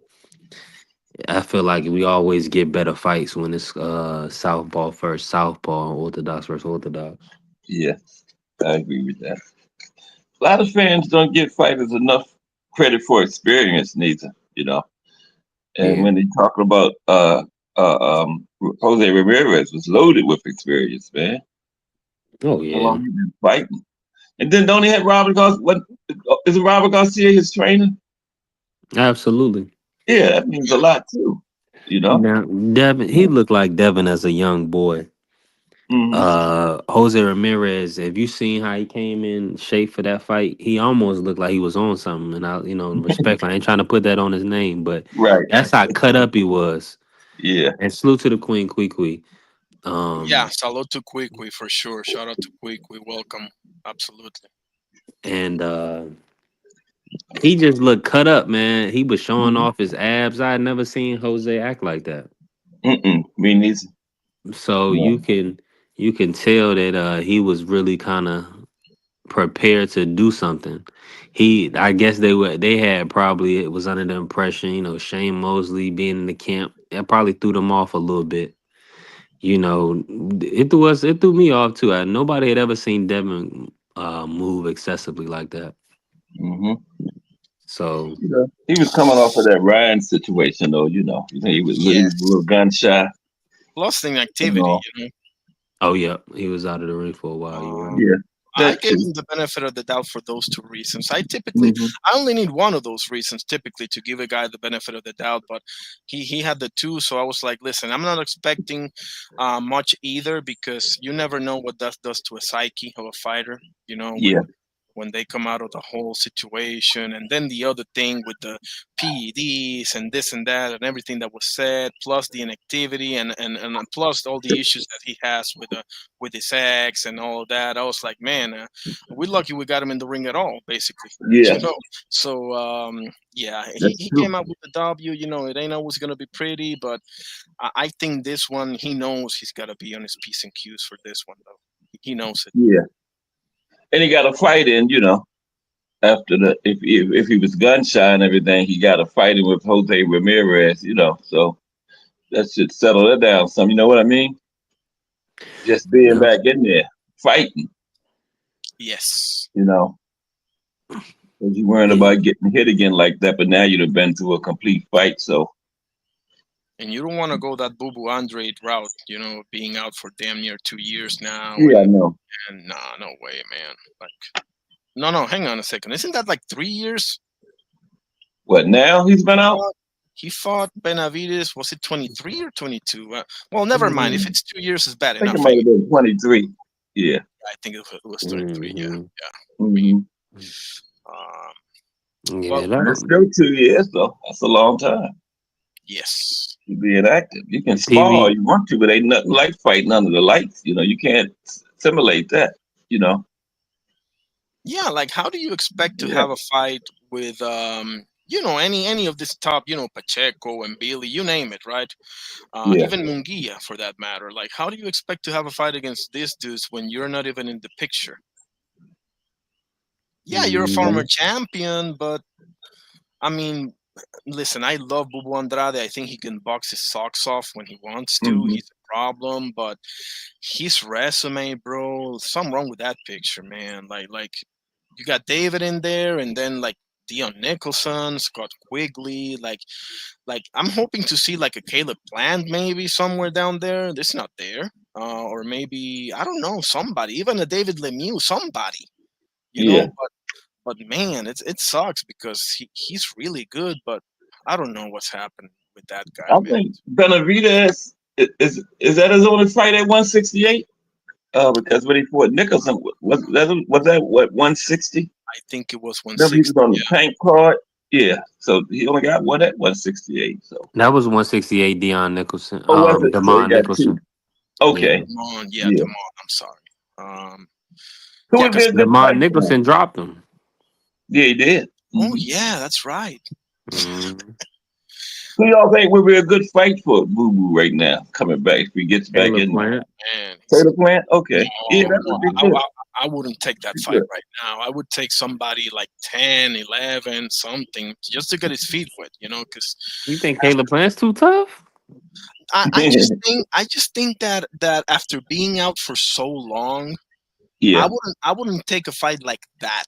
I feel like we always get better fights when it's southpaw versus southpaw, orthodox versus orthodox. Yeah. I agree with that. A lot of fans don't give fighters enough credit for experience, neither. And Yeah. when they talk about Jose Ramirez was loaded with experience, man. Oh How yeah. long he been fighting? And then don't he have Robert Garcia? What is it? Robert Garcia his trainer? Absolutely. Yeah, that means a lot too. You know. Now Devin, he looked like Devin as a young boy. Hmm. Jose Ramirez, if you seen how he came in shape for that fight, he almost looked like he was on something. And respectfully, I ain't trying to put that on his name, but Right. that's how cut up he was. Yeah. And salute to the Queen Kwee. Yeah. Um, Salute to Quickly for sure. Shout out to Quickly. Welcome. Absolutely. and he just looked cut up, man. He was showing Mhm. off his abs. I had never seen Jose act like that. Mm-mm. Me neither. So No. you can tell that he was really kind of prepared to do something. I guess they had probably it was under the impression, Shane Mosley being in the camp, that probably threw them off a little bit. It threw me off too. Nobody had ever seen Devin move excessively like that. Hmm. So He was coming off of that Ryan situation, though. He was a Yes. little gun shy. Plus the You activity, know. oh yeah, he was out of the ring for a while. You're right. Um, Yeah. I That give too. him the benefit of the doubt for those two reasons. Hmm. I only need one of those reasons typically to give a guy the benefit of the doubt, but he had the two, so I was like, listen, I'm not expecting much either because you never know what that does to a psyche of a fighter. Yeah. when they come out of the whole situation, and then the other thing with the PEDs and this and that and everything that was said, plus the inactivity and plus all the issues that he has with his ex and all of that. I was like, man, we're lucky we got him in the ring at all, basically. Yeah, You know, so yeah, that's he true. came out with the W. You know, it ain't always gonna be pretty, but I think this one he knows he's got to be on his P's and Q's for this one though. He knows it. Yeah, and he got a fight in. After if he was gun shy and everything, he got a fighting with Jose Ramirez. So that should settle it down some. You know what I mean? Just being Yeah. back in there fighting. Yes. Because you weren't about getting hit again like that, but now you'd have been through a complete fight. So And you don't want to go that Bubu Andrade route, being out for damn near 2 years now. yeah, I know. And nah, no way, man. Like, no, hang on a second. Isn't that like 3 years? What now? He's been out. He fought Benavides. Was it 23 or 22? Well, never mind. If it's 2 years, it's bad I think enough. it might have been 23. Yeah. I think it was 23. Yeah. Mm-hmm. Yeah, Well, But it's still 2 years though. That's a long time. yes. You being active. You can TV. spar all you want to, but ain't nothing like fighting under the lights. You can't simulate that. Yeah, like how do you expect to have a fight with any of this top, Pacheco and Billy, you name it, right? Yeah. Even Munguia for that matter. Like how do you expect to have a fight against these dudes when you're not even in the picture? Yeah, you're a former champion, but I mean, listen, I love Bubu Andrade. I think he can box his socks off when he wants to. Mhm. He's a problem, but his resume, bro, something wrong with that picture, man. Like you got David in there, and then like Dion Nicholson, Scott Quigley, like I'm hoping to see like a Caleb Plant maybe somewhere down there. That's not there, or maybe I don't know somebody, even a David Lemieux, somebody, Yeah. But man, it sucks because he's really good, but I don't know what's happened with that guy, I man. think Benavidez is that his only fight at 168? Because when he fought Nicholson, was that what 160? I think it was Remember he was 160. on the tank card. Yeah, so he only got one at 168. So That was 168. Dion Nicholson. was it? So he Demond got Nicholson. two. Okay. Damon, Yeah. Damon. I'm sorry. Who Yeah, would be a good Demond fight for Nicholson him? dropped him. Yeah, he did. oh yeah, that's right. Mhm. Who y'all think would be a good fight for Boo Boo right now? Coming back if he gets back Caleb in there. Plant. Man, Taylor Plant? Okay. Yeah, that no, would be good. I wouldn't take that Be fight good. right now. I would take somebody like 10, 11, something, just to get his feet wet, because You think Caleb Plant's too tough? I just think that after being out for so long, Yeah. I wouldn't take a fight like that.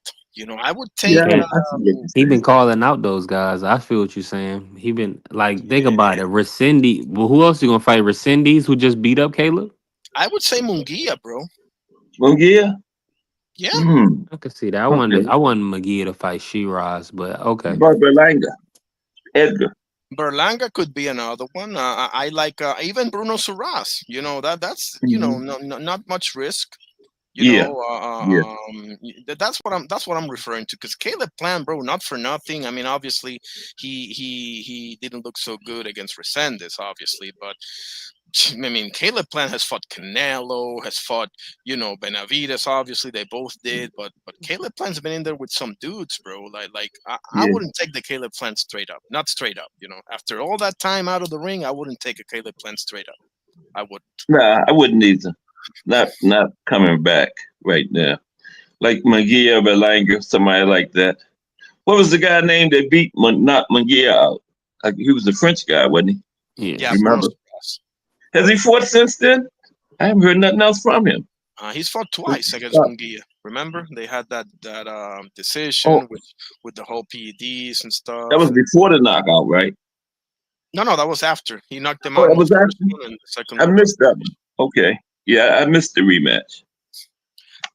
I would take Yeah, Yeah. I see what you're He been saying. calling out those guys. I feel what you're saying. He been like, think Yeah. about it. Rescindy. Well, who else you gonna fight? Rescindies, who just beat up Caleb? I would say Munguia, bro. Munguia? Yeah. Hmm. I could see that. I Okay. wanted McGee to fight Shiraz, but okay. Berlanga. Edgar. Berlanga could be another one. I like even Bruno Suras. That's Mhm. not much risk. Yeah. Yeah. That's what I'm referring to. Because Caleb Plant, bro, not for nothing. I mean, obviously, he didn't look so good against Resendez, obviously, but I mean, Caleb Plant has fought Canelo, has fought Benavides. Obviously, they both did, but Caleb Plant's been in there with some dudes, bro. Like I Yeah. wouldn't take the Caleb Plant straight up, not straight up. After all that time out of the ring, I wouldn't take a Caleb Plant straight up. I would. Nah, I wouldn't either. Not coming back right now. Like Munguia or Berlanga, somebody like that. What was the guy named that beat not Munguia out? Like, he was the French guy, wasn't he? Yeah. Yeah, Remember? Bruno Suras. Has he fought since then? I haven't heard nothing else from him. He's fought twice against Munguia. Remember, they had that decision Oh, with the whole PEDs and stuff. that was before the knockout, right? No, that was after. He knocked him Oh, out that in the was first after? one and the second I one. missed that one. Okay. Yeah, I missed the rematch.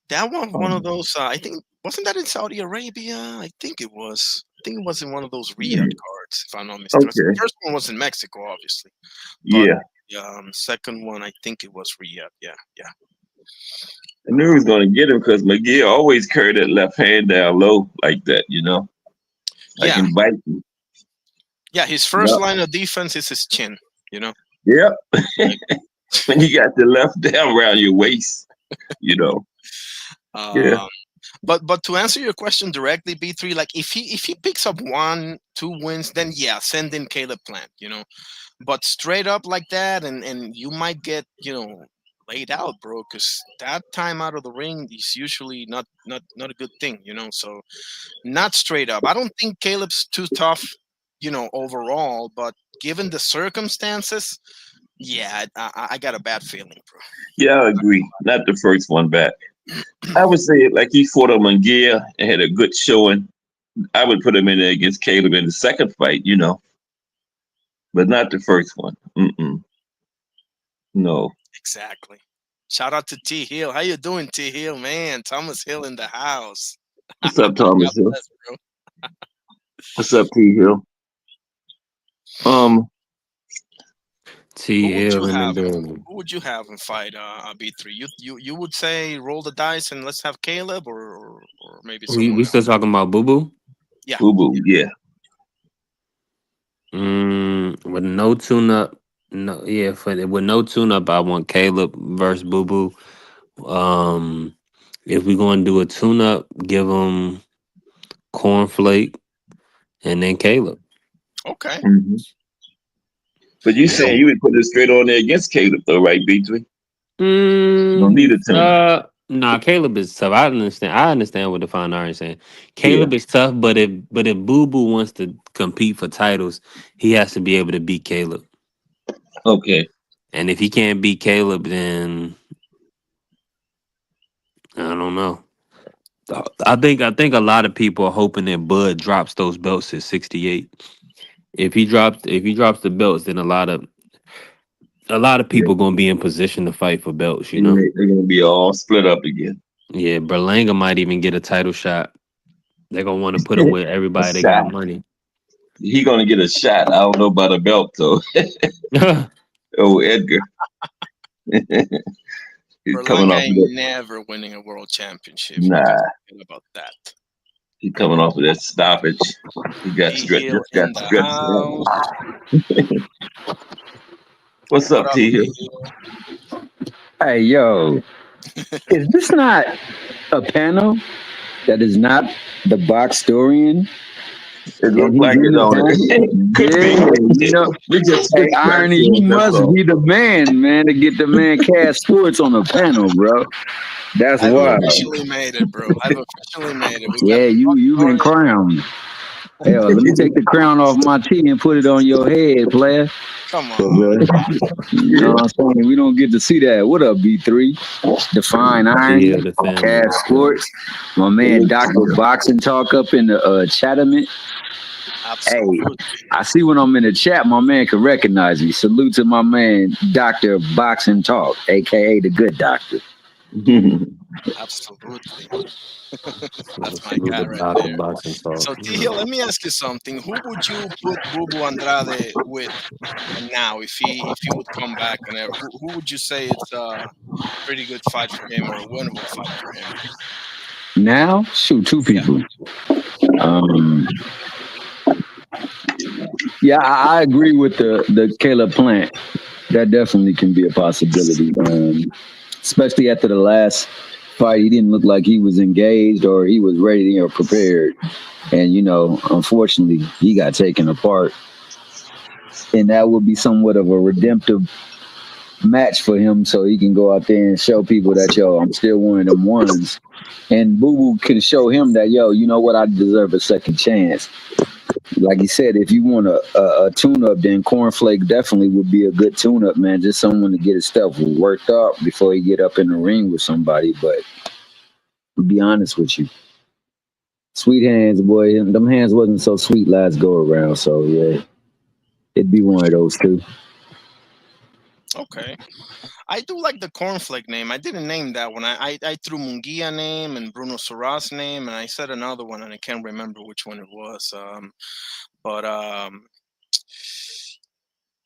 That one of those. I think wasn't that in Saudi Arabia? I think it was. I think it was in one of those Riyadh cards, if I'm not mistaken. Okay. The first one was in Mexico, obviously. But Yeah. the second one, I think it was Riyadh. Yeah. I knew he was going to get him because McGee always carried that left hand down low like that, like Yeah, inviting. yeah. His first Yep. line of defense is his chin. You know, Yep. like When you got the left down around your waist, you know. Yeah. um, but to answer your question directly, B3, like if he picks up 1, 2 wins, then yeah, send in Caleb Plant. But straight up like that, and you might get laid out, bro, because that time out of the ring is usually not a good thing. So not straight up. I don't think Caleb's too tough, overall, but given the circumstances, yeah, I got a bad feeling, bro. Yeah, I agree. Not the first one back. I would say like he fought on Munguia and had a good showing. I would put him in there against Caleb in the second fight, but not the first one. Mm-mm. No. Exactly. Shout out to T Hill. How you doing, T Hill, man? Thomas Hill in the house. What's up, God Thomas Hill? bless, bro. What's up, T Hill? Um, T Who would you Hill in the have? building. Who would you have in fight B3? You would say roll the dice and let's have Caleb, or maybe We someone still else. talking about Boo Boo? Yeah. Boo Boo, yeah. With no tune up, no, yeah, with no tune up, I want Caleb versus Boo Boo. Um, if we're gonna do a tune up, give him Cornflake and then Caleb. Okay. Hmm. But you Yeah. saying you would put it straight on there against Caleb, though, right, B3? You don't need Mm, a tune. nah, Caleb is tough. I understand. I understand what the fine art is saying. Yeah. Caleb is tough, but if Boo Boo wants to compete for titles, he has to be able to beat Caleb. Okay. And if he can't beat Caleb, then I don't know. I think a lot of people are hoping that Bud drops those belts at 68. If he drops the belts, then a lot of Yeah. people gonna be in position to fight for belts. And they're going to be all split up again. Yeah, Berlanga might even get a title shot. They're gonna want to put him with A everybody that got shot. money. He going to get a shot. I don't know about a belt, though. Oh, Edgar. He's coming Berlanga off of ain't that. never winning a world championship. You can Nah, forget about that. he's coming off of that stoppage. He got T stretched. Hill Just got in the stretched out. house. What's What up, up, T Hill? T Hill? Hey, yo, is this not a panel that is not the Boxtorian? It And looked he's like in it the on it. panel? Could be. Yeah, you know. We just Hey, switched Irony, you platforms. That's must all. be the man, to get the man Cash Sports on the panel, bro. That's I've wild. officially made it, bro. I've officially made it. We got Yeah, the you've been Bucks crowned. Hell, let me take the crown off my tee and put it on your head, player. Come 'Cause, on. you know what I'm saying? We don't get to see that. What up, B3? Define Irony, Yeah, the family. Cash Sports, my man Dr. Boxing Talk up in the Chatham. Hey, Absolutely. I see when I'm in the chat, my man can recognize me. Salute to my man, Dr. Boxing Talk, aka the good doctor. Absolutely. That's my Salute guy to right Dr. there. Boxing Talk. So T Hill, let me ask you something. Who would you put Bubu Andrade with now if he would come back and who would you say it's a pretty good fight for him or a winnable fight for him? Now, shoot, two Yeah. people. Um, yeah, I agree with the Caleb Plant. That definitely can be a possibility. Especially after the last fight, he didn't look like he was engaged or he was ready or prepared. And unfortunately, he got taken apart. And that would be somewhat of a redemptive match for him, so he can go out there and show people that I'm still one of them ones. And Boo Boo can show him that you know what, I deserve a second chance. Like he said, if you want a tune up, then Cornflake definitely would be a good tune up, man. Just someone to get his stuff worked up before he get up in the ring with somebody. But to be honest with you, sweet hands, boy, them hands wasn't so sweet last go around. So yeah, it'd be one of those two. Okay. I do like the cornflake name. I didn't name that one. I threw Mungia name and Bruno Soras name, and I said another one, and I can't remember which one it was. But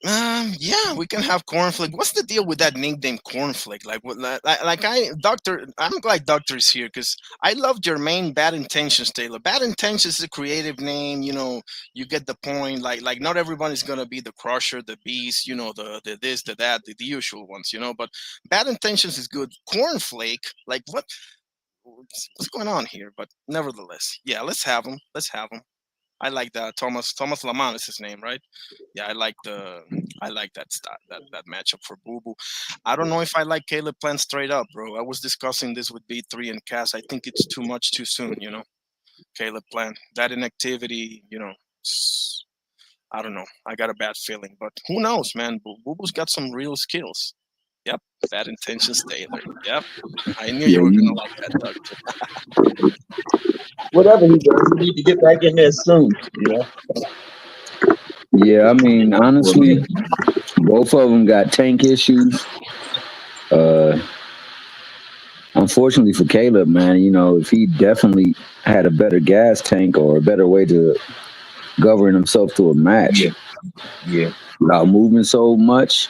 Yeah, we can have cornflake. What's the deal with that nickname cornflake? Like, what, like I, Doctor, I'm glad Doctor is here because I love Jermaine Bad Intentions Taylor. Bad Intentions is a creative name. You get the point. Like not everyone is gonna be the Crusher, the Beast. The this, the that, the usual ones. But Bad Intentions is good. Cornflake, like what's going on here? But nevertheless, yeah, let's have him. Let's have him. I like that. Thomas Lamont is his name, right? Yeah, I like that matchup for Boo Boo. I don't know if I like Caleb Plant straight up, bro. I was discussing this with B3 and Cass. I think it's too much too soon. Caleb Plant. That inactivity, I don't know. I got a bad feeling, but who knows, man? Boo Boo's got some real skills. Yep, Bad Intentions Taylor. Yep, I knew you Yeah, were gonna like that, Doctor. Whatever he does, he need to get back in there soon. yeah. I mean, honestly, both of them got tank issues. Uh, Unfortunately for Caleb, man, if he definitely had a better gas tank or a better way to govern himself to a match Yeah, yeah. without moving so much,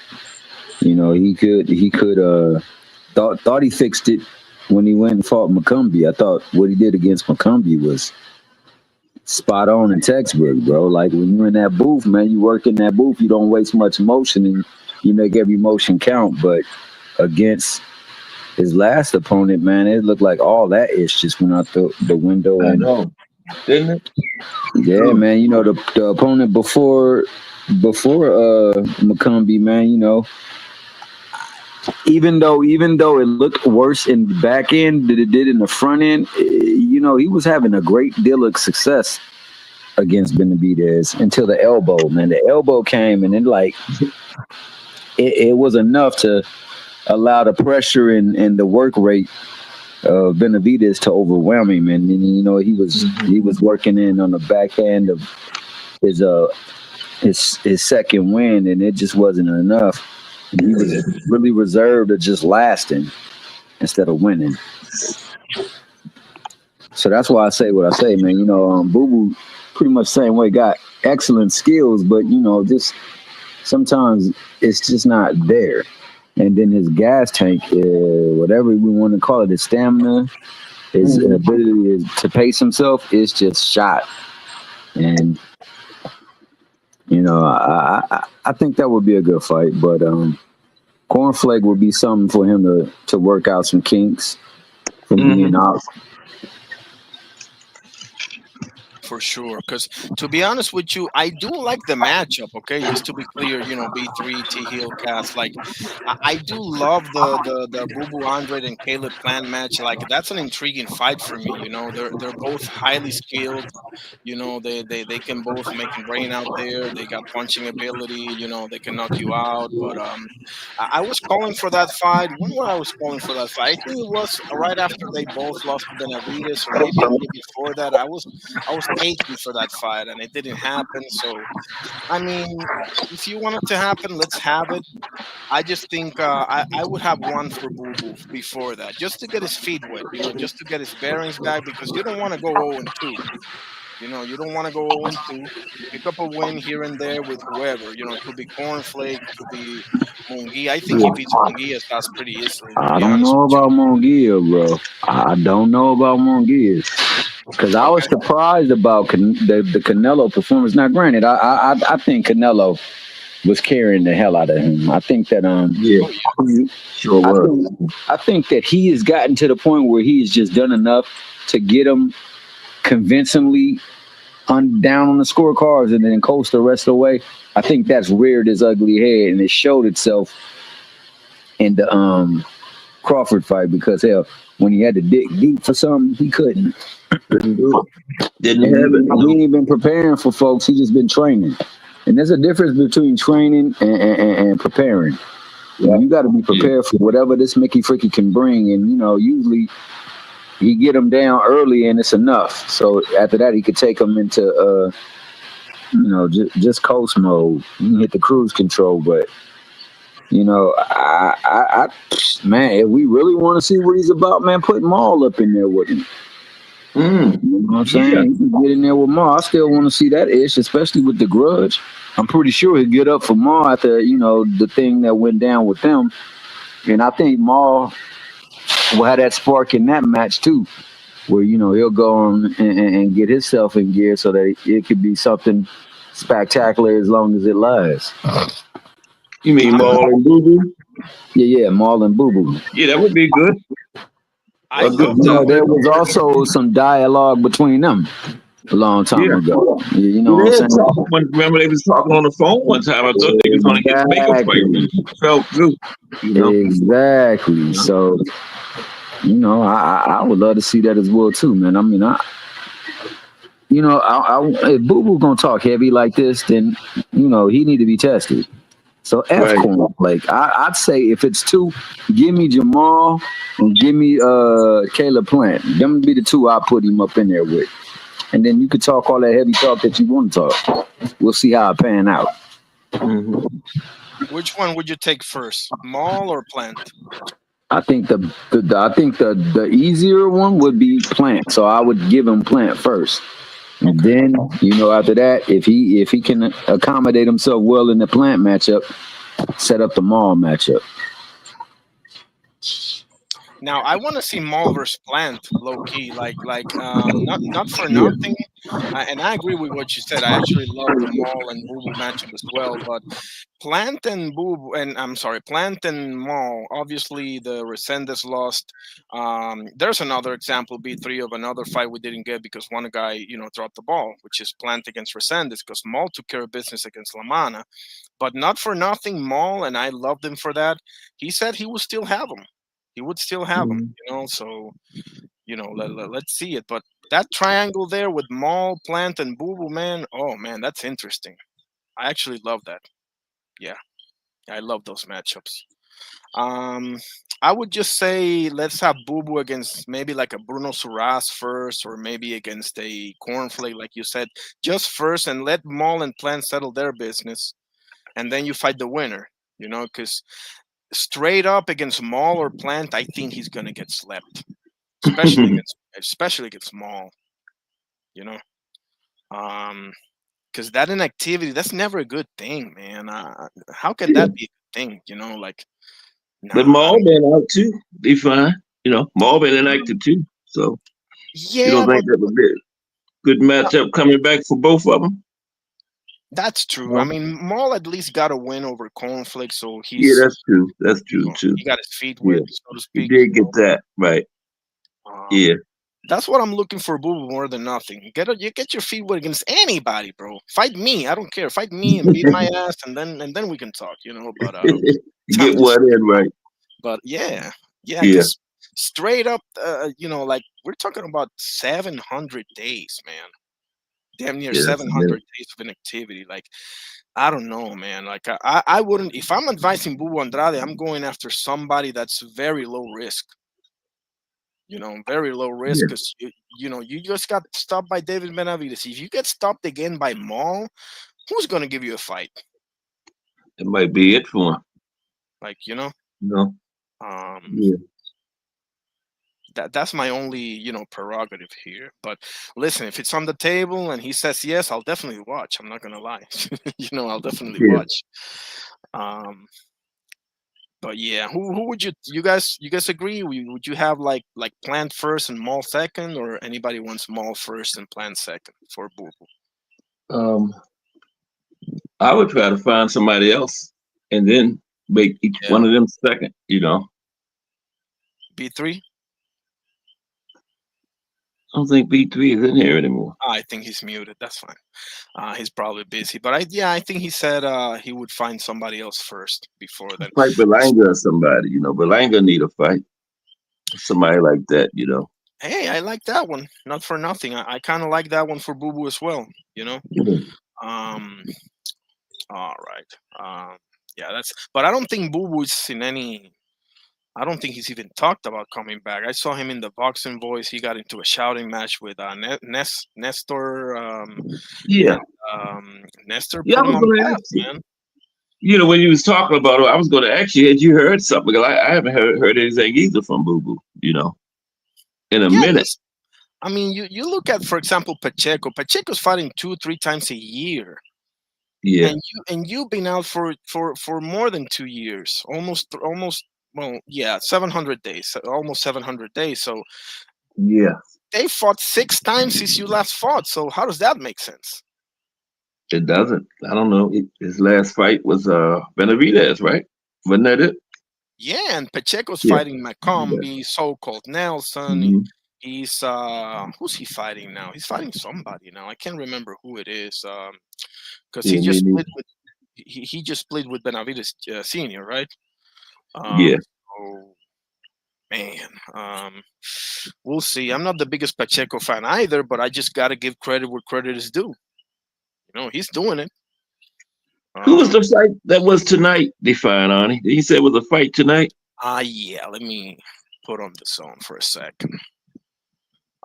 he could thought he fixed it when he went and fought McCumbee. I thought what he did against McCumbee was spot on and textbook, bro. Like when you're in that booth, man, you work in that booth, you don't waste much motion and you make every motion count. But against his last opponent, man, it looked like all that ish just went out the window. I And know. Didn't it? yeah, man, the opponent before McCumbee, man, even though it looked worse in the back end than it did in the front end, he was having a great deal of success against Benavidez until the elbow, man. The elbow came and it was enough to allow the pressure and the work rate of Benavidez to overwhelm him. And he was working in on the backhand of his second win, and it just wasn't enough. And he was really reserved to just lasting instead of winning. So that's why I say what I say, man. Boo Boo pretty much same way, got excellent skills, but just sometimes it's just not there. And then his gas tank, whatever we want to call it, his stamina, his ability to pace himself is just shot. And I think that would be a good fight, but Cornflake would be something for him to work out some kinks from being out. For sure, because to be honest with you, I do like the matchup. Okay, just to be clear, B3 T Hill cast. Like, I do love the Boo Boo Andre and Caleb Plant match. Like, that's an intriguing fight for me. They're both highly skilled. They can both make it rain out there. They got punching ability. They can knock you out. But I was calling for that fight. When was I was calling for that fight? I think it was right after they both lost to Benavidez, or maybe a little before that. I was aching for that fight, and it didn't happen. So, I mean, if you want it to happen, let's have it. I just think I would have one for Boo Boo before that, just to get his feet wet, just to get his bearings back, because you don't want to go 0-2. You don't want to go 0-2. Pick up a win here and there with whoever. It could be Cornflake, it could be Munguia. I think he beats Munguia that's pretty easily. To I be don't honest know with you. about Munguia, bro. I don't know about Munguia. Because I was surprised about the Canelo performance. Now, granted, I think Canelo was carrying the hell out of him. I think that Sure was. I think that he has gotten to the point where he has just done enough to get him convincingly down on the scorecards and then coast the rest of the way. I think that's reared his ugly head, and it showed itself in the Crawford fight, because hell, when he had to dig deep for something, he couldn't. Didn't do it. Didn't And have it. he ain't been preparing for folks. He just been training, and there's a difference between training and preparing. You got to be prepared for whatever this Mickey Fricky can bring, and usually he get him down early and it's enough. So after that, he could take him into just coast mode. You can hit the cruise control, but man, if we really want to see what he's about, man, put Maul up in there with him. You know what I'm saying? You can get in there with Maul. I still want to see that ish, especially with the grudge. I'm pretty sure he'll get up for Maul after the thing that went down with them, and I think Maul will have that spark in that match too, where he'll go on and get himself in gear so that it could be something spectacular as long as it lasts. You mean I'm Maul and Boo Boo? Yeah, Maul and Boo Boo. Yeah, that would be good. I A good love that. There was also some dialogue between them a long time Yeah. ago. You know Well, what they I'm had saying? talked remember they was talking on the phone one time. I thought they was gonna get make a fight. Exactly. It fell through, you know. Exactly. So, I would love to see that as well too, man. I mean, if Boo Boo gonna talk heavy like this, then he need to be tested. So F Right. Cornflake. I'd say if it's two, give me Jamal and give me Caleb Plant. Them would be the two I put him up in there with. And then you could talk all that heavy talk that you want to talk. We'll see how it pan out. Mhm. Which one would you take first, Maul or Plant? I think the easier one would be Plant. So I would give him Plant first. And then, after that, if he can accommodate himself well in the Plant matchup, set up the Maul matchup. Now I want to see Maul versus Plant, low key, not for Yeah. nothing. And I agree with what you said. I actually love the Maul and Boo Boo matchup as well. But Plant and Plant and Maul. Obviously, the Resendez lost. There's another example, B3, of another fight we didn't get because one guy, dropped the ball, which is Plant against Resendez, because Maul took care of business against Lamana. But not for nothing, Maul, and I loved him for that. He said he would still have him. He would still have him, Mhm. So let's see it. But that triangle there with Maul, Plant, and Boo Boo, man, oh man, that's interesting. I actually love that. Yeah, I love those matchups. Um, I would just say let's have Boo Boo against maybe like a Bruno Suras first, or maybe against a Cornflake, like you said, just first, and let Maul and Plant settle their business, and then you fight the winner. Because straight up against Maul or Plant, I think he's gonna get slept, especially against Maul. You know, because that inactivity, that's never a good thing, man. How can Yeah. that be a good thing? But Nah, I Maul don't. been out too. Be fine. Maul been inactive too. So you don't Yeah, think but that would be a good uh, matchup coming back for both of them? that's true. I No. mean, Maul at least got a win over Cornflake, so Yeah, he's, that's true. That's true too. he got his feet wet, Yeah. so to He speak. did get that. Right. Um, Yeah. That's what I'm looking for, Boo Boo, more than nothing. You get your feet wet against anybody, bro. Fight me. I don't care. Fight me and beat my ass, and then we can talk. But I'm Get just, what in right. but yeah, Yeah. because straight up, like we're talking about 700 days, man. Damn near Yeah, that's a minute. 700 days of inactivity. Like, I don't know, man. Like, I wouldn't, if I'm advising Boo Boo Andrade, I'm going after somebody that's very low risk. Very low risk, Yeah. because you just got stopped by David Benavides. If you get stopped again by Maul, who's gonna give you a fight? That might be it for him. Like, No. um, Yeah. that's my only prerogative here. But listen, if it's on the table and he says yes, I'll definitely watch. I'm not gonna lie. I'll definitely Yeah. watch. Um, but yeah, who would you guys agree? Would you have like Plant first and Maul second, or anybody wants Maul first and Plant second for Boo Boo? Um, I would try to find somebody else and then make each Yeah, one of them second. B3. I don't think B3 is in here anymore. I think he's muted. That's fine. He's probably busy, but I think he said he would find somebody else first before then. Fight Belanga or somebody. Belanga need a fight. Somebody like that. Hey, I like that one. Not for nothing. I kind of like that one for Boo Boo as well. You know. Yeah. Um. All right. Yeah, that's. But I don't think Boo Boo is in any. I don't think he's even talked about coming back. I saw him in the boxing voice. He got into a shouting match with Nestor. Yeah. And Nestor Yeah, I put him was on gonna blast, ask you. man. When you was talking about it, I was gonna ask you, had you heard something? Because I haven't heard anything either from Boo Boo, in a Yeah, minute. I mean, you look at, for example, Pacheco. Pacheco's fighting 2-3 times a year. Yeah, and you've been out for more than 2 years, almost. Well, yeah, 700 days, almost 700 days. So yeah. they fought 6 times since you last fought. So how does that make sense? It doesn't. I don't know. His last fight was Benavidez, right? Wasn't that it? Yeah, and Pacheco's Yeah. fighting Macombi, so-called Nelson. Mm-hmm. He's who's he fighting now? He's fighting somebody now. I can't remember who it is. Because he Yeah, just me neither. split with he just split with Benavides Senior, right? Yeah. So man, we'll see. I'm not the biggest Pacheco fan either, but I just got to give credit where credit is due. He's doing it. Who was the fight that was tonight? Define, Arnie. He said it was a fight tonight. Yeah. Let me put on the zone for a second.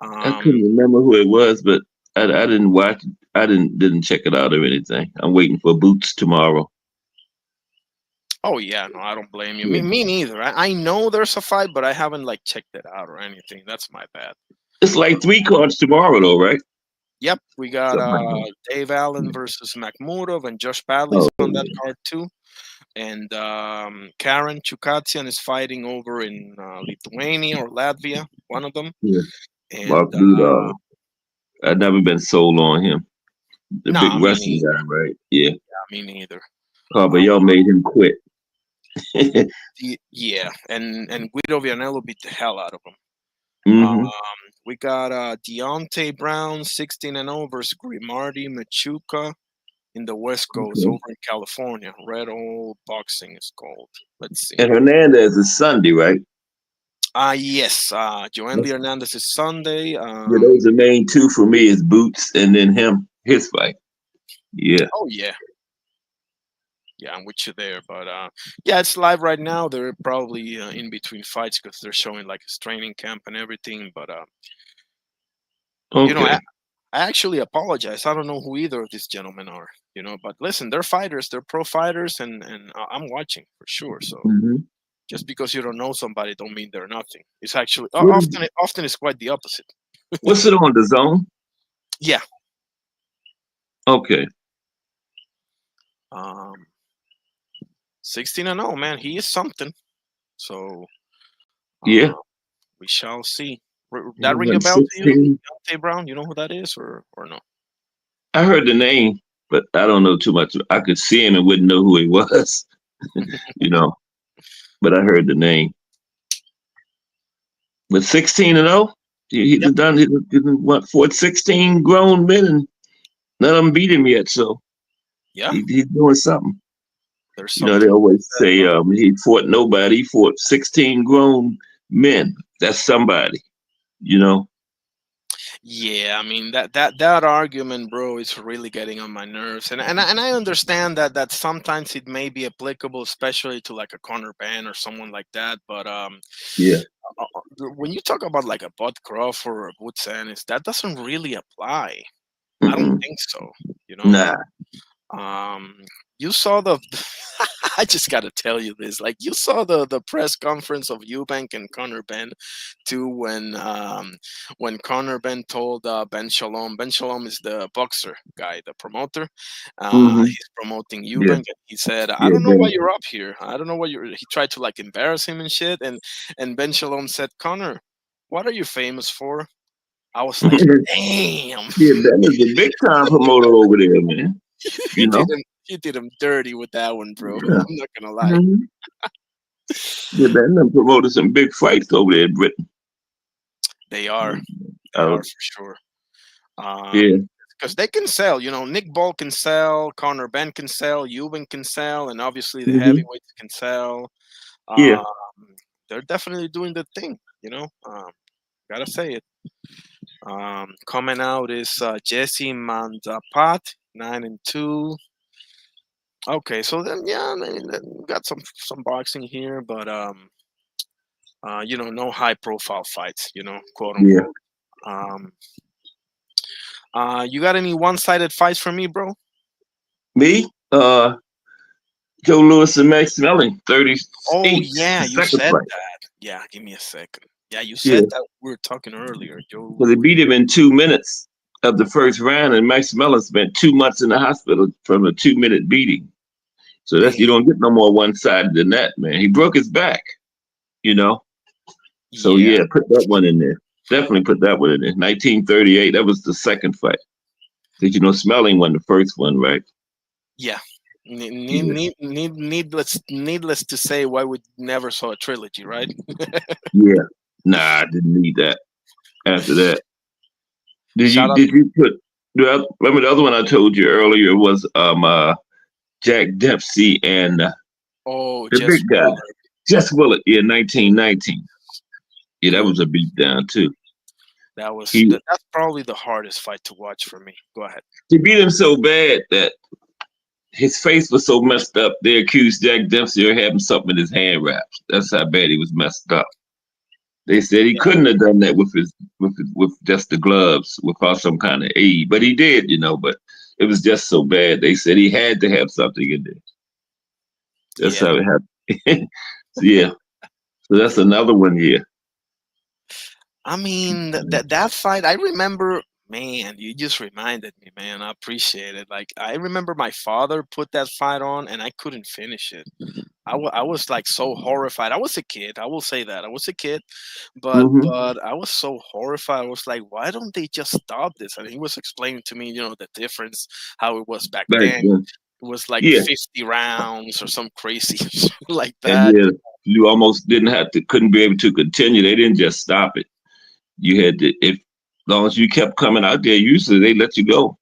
I couldn't remember who it was, but I didn't watch. I didn't check it out or anything. I'm waiting for Boots tomorrow. Oh yeah, no, I don't blame you. Yeah. Me neither. I know there's a fight, but I haven't like checked it out or anything. That's my bad. It's like 3 cards tomorrow, though, right? Yep, we got Something like that. Dave Allen versus Makhmudov, and Josh Badley's Oh, on that card too. And Karen Chukatsian is fighting over in Lithuania or Latvia, one of them. yeah. And Mark Ludov. I've never been sold on him. The big nah, me wrestling neither. guy, right? Yeah. Me neither. But y'all made him quit. Yeah, and Guido Vianello beat the hell out of him. Hmm. We got Deontay Brown, 16-0 versus Grimardi Machuca in the West Coast Okay. over in California. Red Hole Boxing is called. Let's see. And Hernandez is Sunday, right? Yes. Joanly Hernandez is Sunday. Yeah, those are the main two for me is Boots and then his fight. Yeah. Oh yeah. Yeah, I'm with you there. But yeah, it's live right now. They're probably in between fights because they're showing like his training camp and everything. But Okay. I actually apologize. I don't know who either of these gentlemen are. But listen, they're fighters. They're pro fighters, and I'm watching for sure. So Hmm. just because you don't know somebody, don't mean they're nothing. It's actually What is- often it's quite the opposite. What's it on the zone? Yeah. Okay. 16-0, man. He is something. So Yeah. we shall see. He That ring a went bell to you, 16. Deontay Brown? You know who that is, or no? I heard the name, but I don't know too much. I could see him and wouldn't know who he was, you know. But I heard the name. But 16-0, he's Yep. done. He's what, fought 16 grown men, and none of them beat him yet. So Yeah, he's doing something. there's You know, something. they always say he fought nobody. He fought 16 grown men. That's somebody. You know. Yeah, I mean that argument, bro, is really getting on my nerves, and I understand that sometimes it may be applicable, especially to like a Conor Benn or someone like that. But Yeah. when you talk about like a Bud Crawford or a Boots Ennis, that doesn't really apply. I don't Mm-mm. think so. Nah. You saw the. I just gotta tell you this. Like you saw the press conference of Eubank and Conor Benn, too. When Conor Benn told Ben Shalom. Ben Shalom is the boxer guy, the promoter. Mhm. He's promoting Yeah. Eubank, and he said, "I Yeah. don't know why Ben. you're up here. I don't know why you're." He tried to like embarrass him and shit. And Ben Shalom said, "Conor, what are you famous for?" I was like, "Damn." Yeah, Ben is a big time promoter over there, man. You know. He did him dirty with that one, bro. Yeah. I'm not gonna lie. Mhm. Yeah, Ben done promoted some big fights over there in Britain. They are Uh, for sure. yeah. Because they can sell. Nick Ball can sell, Conor Benn can sell, Eubank can sell, and obviously the Mhm. heavyweights can sell. Yeah. They're definitely doing the thing. Gotta say it. Coming out is Jesse Mandapat, 9-2. Okay, so then yeah, we got some boxing here, but no high profile fights, quote Yeah. unquote. You got any one-sided fights for me, bro? Me, Joe Louis and Max Melling, 38. Oh yeah, the you second said fight. that. Yeah, give me a second. Yeah, you Yeah. said that we were talking earlier, Joe. Well, they beat him in 2 minutes. of the first round, and Max Mellon spent 2 months in the hospital from a 2-minute beating. So that's, you Damn. don't get no more one-sided than that, man. He broke his back, you know. So Yeah. yeah, put that one in there. Definitely put that one in there. 1938. That was the second fight. Because Smelling won the first one, right? Yeah. Needless to say, why we never saw a trilogy, right? Yeah. Nah, I didn't need that. After that, Shout out. did you put? Remember the other one I told you earlier was Jack Dempsey and Oh, the Jess big guy, Willard. Jess Willard, in 1919. Yeah, that Good. was a beat down too. He That's probably the hardest fight to watch for me. Go ahead. he beat him so bad that his face was so messed up. They accused Jack Dempsey of having something in his hand wraps. That's how bad he was messed up. They said he couldn't have done that with just the gloves without some kind of aid, but he did, But it was just so bad. They said he had to have something in there. That's Yeah. how it happened. Yeah. So that's another one here. I mean, that fight, I remember, man, you just reminded me, man. I appreciate it. Like, I remember my father put that fight on and I couldn't finish it. I was like so horrified. I was a kid. I will say that. I was a kid, but Mhm. but I was so horrified. I was like, why don't they just stop this? And he was explaining to me, the difference, how it was back Back then. then. It was like Yeah. 50 rounds or some crazy shit like And that. yeah, you almost couldn't be able to continue. They didn't just stop it. You had to, if as long as you kept coming out there, usually they let you go,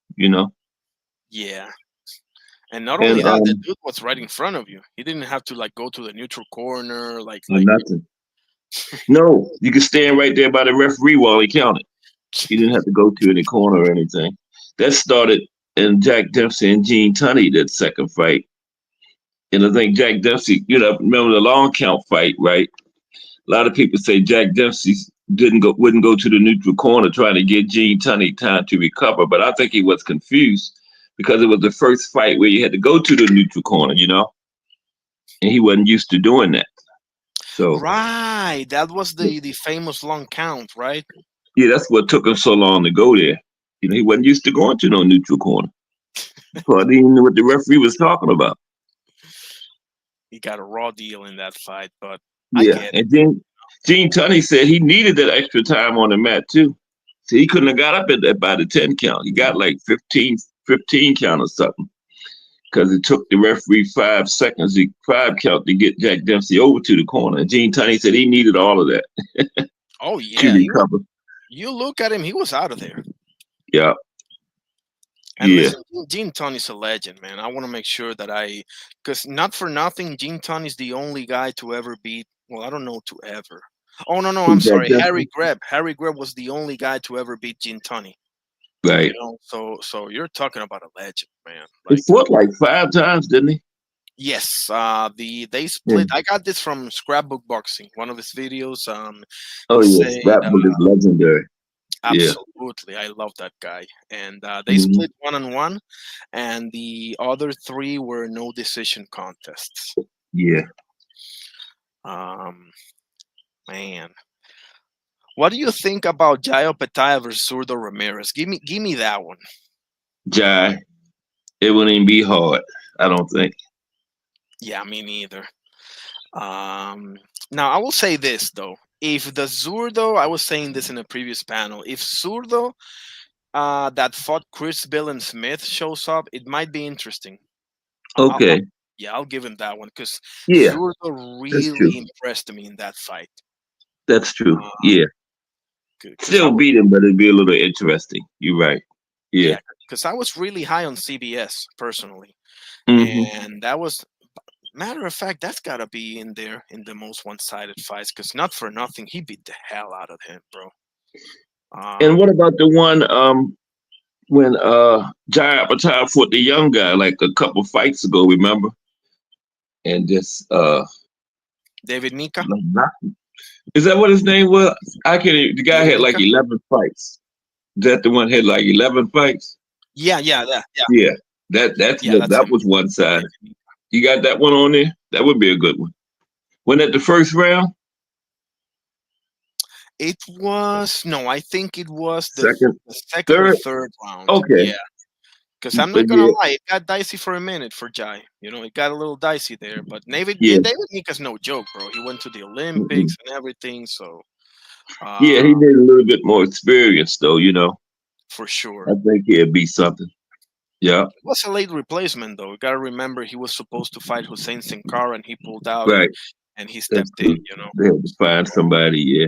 Yeah. And not only And that, the dude was right in front of you. He didn't have to like go to the neutral corner, or nothing. No, you could stand right there by the referee while he counted. You didn't have to go to any corner or anything. That started in Jack Dempsey and Gene Tunney, that second fight. And I think Jack Dempsey, remember the long count fight, right? A lot of people say Jack Dempsey wouldn't go to the neutral corner trying to get Gene Tunney time to recover, but I think he was confused because it was the first fight where you had to go to the neutral corner, and he wasn't used to doing that. So Right. That was the famous long count, right? yeah, that's what took him so long to go there. He wasn't used to going to no neutral corner. So I didn't even know what the referee was talking about. He got a raw deal in that fight, but I Yeah, get it. and then Gene Tunney said he needed that extra time on the mat too. So he couldn't have got up at that by the 10 count. He got like 15 count or something. Because it took the referee 5 seconds, 5 count to get Jack Dempsey over to the corner. And Gene Tunney said he needed all of that Oh to yeah. recover. You look at him, he was out of there. Yeah. And Yeah. listen, Gene Tunney's a legend, man. I want to make sure that because not for nothing, Gene Tunney's the only guy to ever beat. Well, I don't know to ever. Oh no, I'm Jack sorry. Dempsey. Harry Greb. Harry Greb was the only guy to ever beat Gene Tunney. Right. So you're talking about a legend, man. He fought like 5 times, didn't he? Yes. They split. I got this from Scrapbook Boxing, one of his videos. Oh he yes, said, that book is legendary. absolutely, I love that guy. And they Mhm. split 1-1, and the other 3 were no decision contests. Yeah. Man, what do you think about Jairo Petaya versus Zurdo Ramirez? Give me that one. Jai, it wouldn't even be hard, I don't think. Yeah, me neither. Now I will say this though: if the Zurdo, I was saying this in a previous panel, if Zurdo that fought Chris Billen Smith shows up, it might be interesting. Okay. I'll give him that one because Yeah, Zurdo that's true. really impressed me in that fight. That's true. Yeah. Still beat him, but it'd be a little interesting. You're right. Yeah. Because I was really high on CBS personally, Mhm. and that was. Matter of fact, that's got to be in there in the most one-sided fights because not for nothing, he beat the hell out of him, bro. And what about the one when Jai Apatow fought the young guy like a couple fights ago, remember? And this David Nika? Is that what his name was? I can't even, the guy David had like Nika? 11 fights. Is that the one had like 11 fights? Yeah. That was one side. You got that one on there? That would be a good one. Wasn't that the first round? It was no, I think it was Second, the second or third. third round. Okay, Yeah, because I'm but not gonna yeah, lie, it got dicey for a minute for Jai. It got a little dicey there. But yeah, David Nika's no joke, bro. He went to the Olympics mm-mm. and everything, so Yeah. uh, He needed a little bit more experience, though. for sure. I think he'd be something. Yeah, It was a late replacement, though. You gotta remember he was supposed to fight Hussein Sin Cara, and he pulled out, right. and he That's stepped in. true. They had to find somebody. Yeah,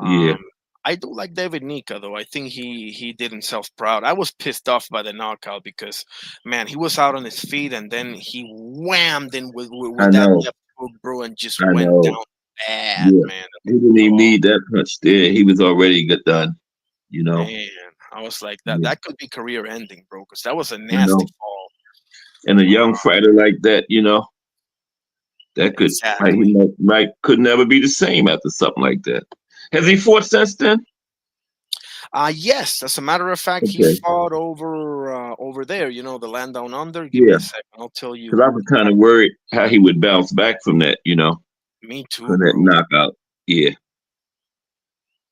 yeah. Um, I do like David Nika though. I think he did himself proud. I was pissed off by the knockout because man, he was out on his feet and then he whammed in I with that know. left hook, bro, and just I went know. down bad, Yeah. man. He didn't even Oh need that punch there. He was already good done. You know. man, I was like Yeah. that could be career ending, bro, because that was a I nasty know. fall. And a young Uh, fighter like that, that he exactly. might could never be the same after something like that. Has he fought since then? Yes, as a matter of fact, he Okay. fought over there. The land down under. Give me Yeah. a second. I'll tell you Because I who was he kind fought. of worried how he would bounce back from that, Me too, from that bro. knockout. Yeah.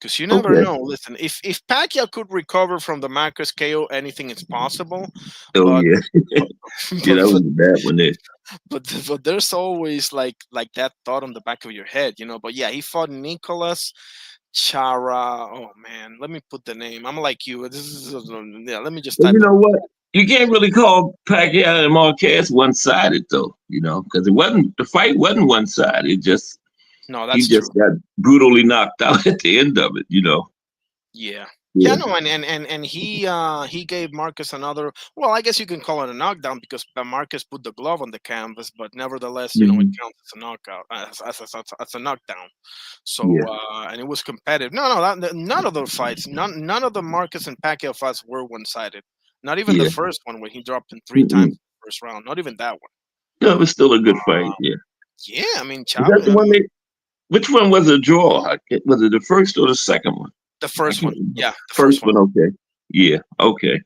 Because you never Okay. know. Listen, if Pacquiao could recover from the Marcus KO, anything is possible. Oh But yeah. but Yeah, that but, was a bad one there. but there's always like that thought on the back of your head. But yeah, he fought Nicholas Chara. Oh man, let me put the name. I'm like you. This is yeah. Let me just But type you it. know what? You can't really call Pacquiao and Marquez one sided though, because the fight wasn't one sided. No, He that's true. just got brutally knocked out at the end of it. Yeah. Yeah, Yeah. no, and he gave Marcus another. Well, I guess you can call it a knockdown because Marcus put the glove on the canvas, but nevertheless, it Hmm. counts as a knockout, as a knockdown. So, Yeah. and it was competitive. No, no, none of those fights, none of the Marcus and Pacquiao fights were one-sided. Not even the Yeah. first one when he dropped him three times Mm-mm. in the first round. Not even that one. No, it was still a good fight. Yeah. Yeah, I mean, Is that Chava. the one they? Which one was a draw? Was it the first or the second one? The I first can't one. remember. Yeah, the First first one. one. Okay. Yeah. Okay.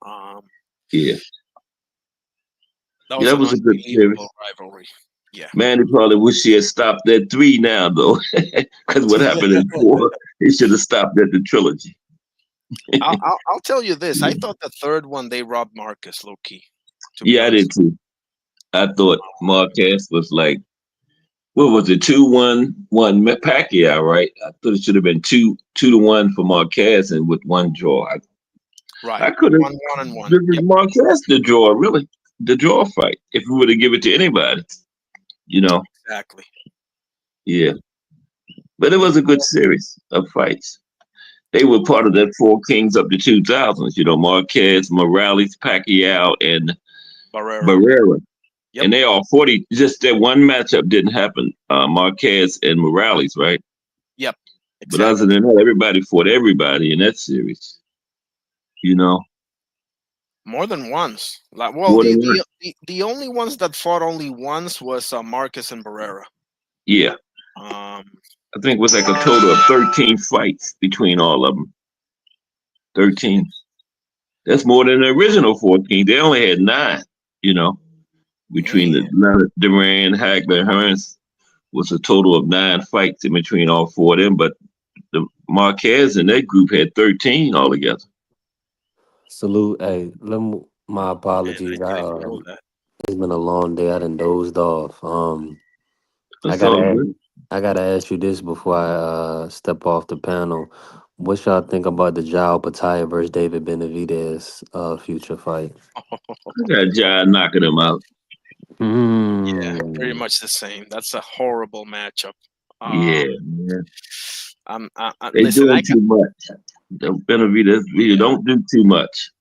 Um, Yeah. that Yeah. was That an was a good unbelievable series. rivalry. Yeah. Man, he probably wish he had stopped at three now though, because what happened in four, he should have stopped at the trilogy. I'll tell you this. I Yeah. thought the third one they robbed Marcus low key. To be Yeah, I did honest, too. I thought Marquez was like, what was it, 2-1, Pacquiao, right? I thought it should have been 2-1 for Marquez and with one draw. I right? could have 1-1-1. given Yep, Marquez the draw, really, the draw fight, if we would have given it to anybody, you know. exactly. Yeah, but it was a good series of fights. They were part of that Four Kings up to 2000s, Marquez, Morales, Pacquiao, and Barrera. Barrera. Yep, And they all 40, just that one matchup didn't happen, Marquez and Morales, right? yep, But other exactly. than that, everybody fought everybody in that series, you know, More than once. Like, well, more the than one. the the only ones that fought only once was Marcus and Barrera. Yeah, Um, I think it was like a total of 13 fights between all of them. 13. That's more than the original 14. They only had nine, you know, between man, the Leonard, Duran, Hagler, and Hearns was a total of nine fights in between all four of them. But the Marquez and that group had 13 altogether. Salute. Hey, my man, I apologies. didn't know that. It's been a long day. I done dozed off. I That's gotta all ask, good. I gotta ask you this before I step off the panel. What y'all think about the Jao Pataya versus David Benavidez future fight? I got Jai knocking them out. Yeah, pretty Hmm. much the same. That's a horrible matchup. Yeah, Um, man. They listen, doing too much. The Benavidez, we yeah. don't do too much.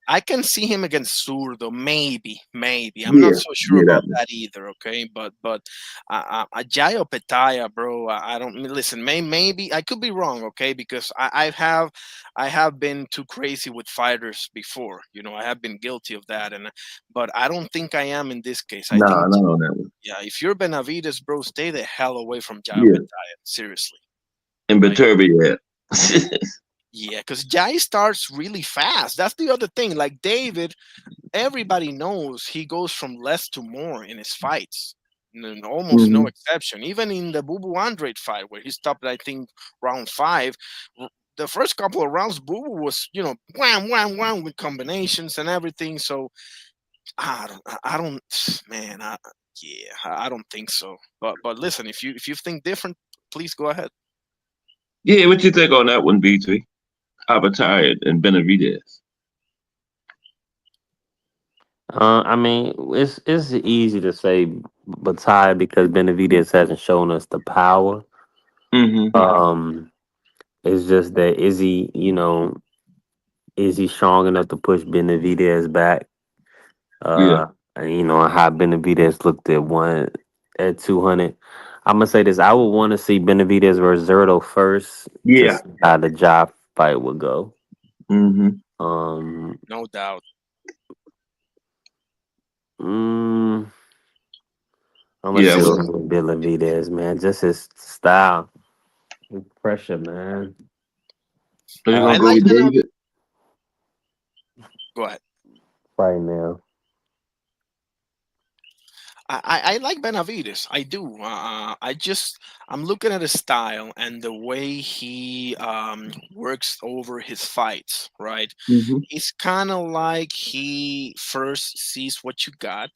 I can see him against Zurdo, maybe, maybe. I'm not Yeah, so sure yeah, that about one. that either. Okay, but Jayo Petaya, bro. I don't listen. Maybe I could be wrong. Okay, because I have been too crazy with fighters before. I have been guilty of that, but I don't think I am in this case. I Nah, think not on that one. yeah, if you're Benavides, bro, stay the hell away from Jayo Yeah, Petaya. Seriously, and like. Beterbiev. Yeah, because Jai starts really fast. That's the other thing. Like David, everybody knows he goes from less to more in his fights. almost no Hmm. exception. Even in the Bubu Andrade fight, where he stopped, I think, round 5, the first couple of rounds, Bubu was, wham, wham, wham with combinations and everything. So I don't, man, yeah, I don't think so. But listen, if you think different, please go ahead. Yeah, what you think on that one, B3? Abatired and Benavidez. I mean, it's easy to say Batai because Benavidez hasn't shown us the power. Hmm. Um, it's just that is he strong enough to push Benavidez back? Yeah, And, how Benavidez looked at 200. I'm gonna say this: I would want to see Benavidez versus Zerto first to yeah. see how the job fight would go. Hmm. Um, No doubt. mm, I'm gonna Yeah. still Well, go with Benavidez, man. Just his style, his pressure, man. so you're I gonna Uh, go like with Ben. David? Go ahead. right now. I like Benavides. I do. I'm looking at his style and the way he works over his fights. Right, Hmm. it's kind of like he first sees what you got.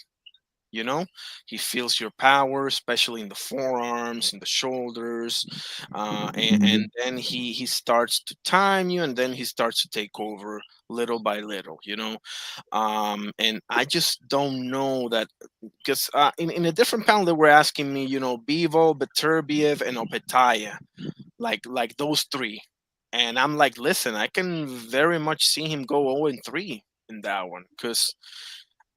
You know, he feels your power, especially in the forearms, in the shoulders, and Hmm. then he starts to time you, and then he starts to take over little by little. And I just don't know that because in a different panel they were asking me, Bivo, Beterbiev, and Opetaya, like those three, and I'm like, listen, I can very much see him go 0-3 in that one,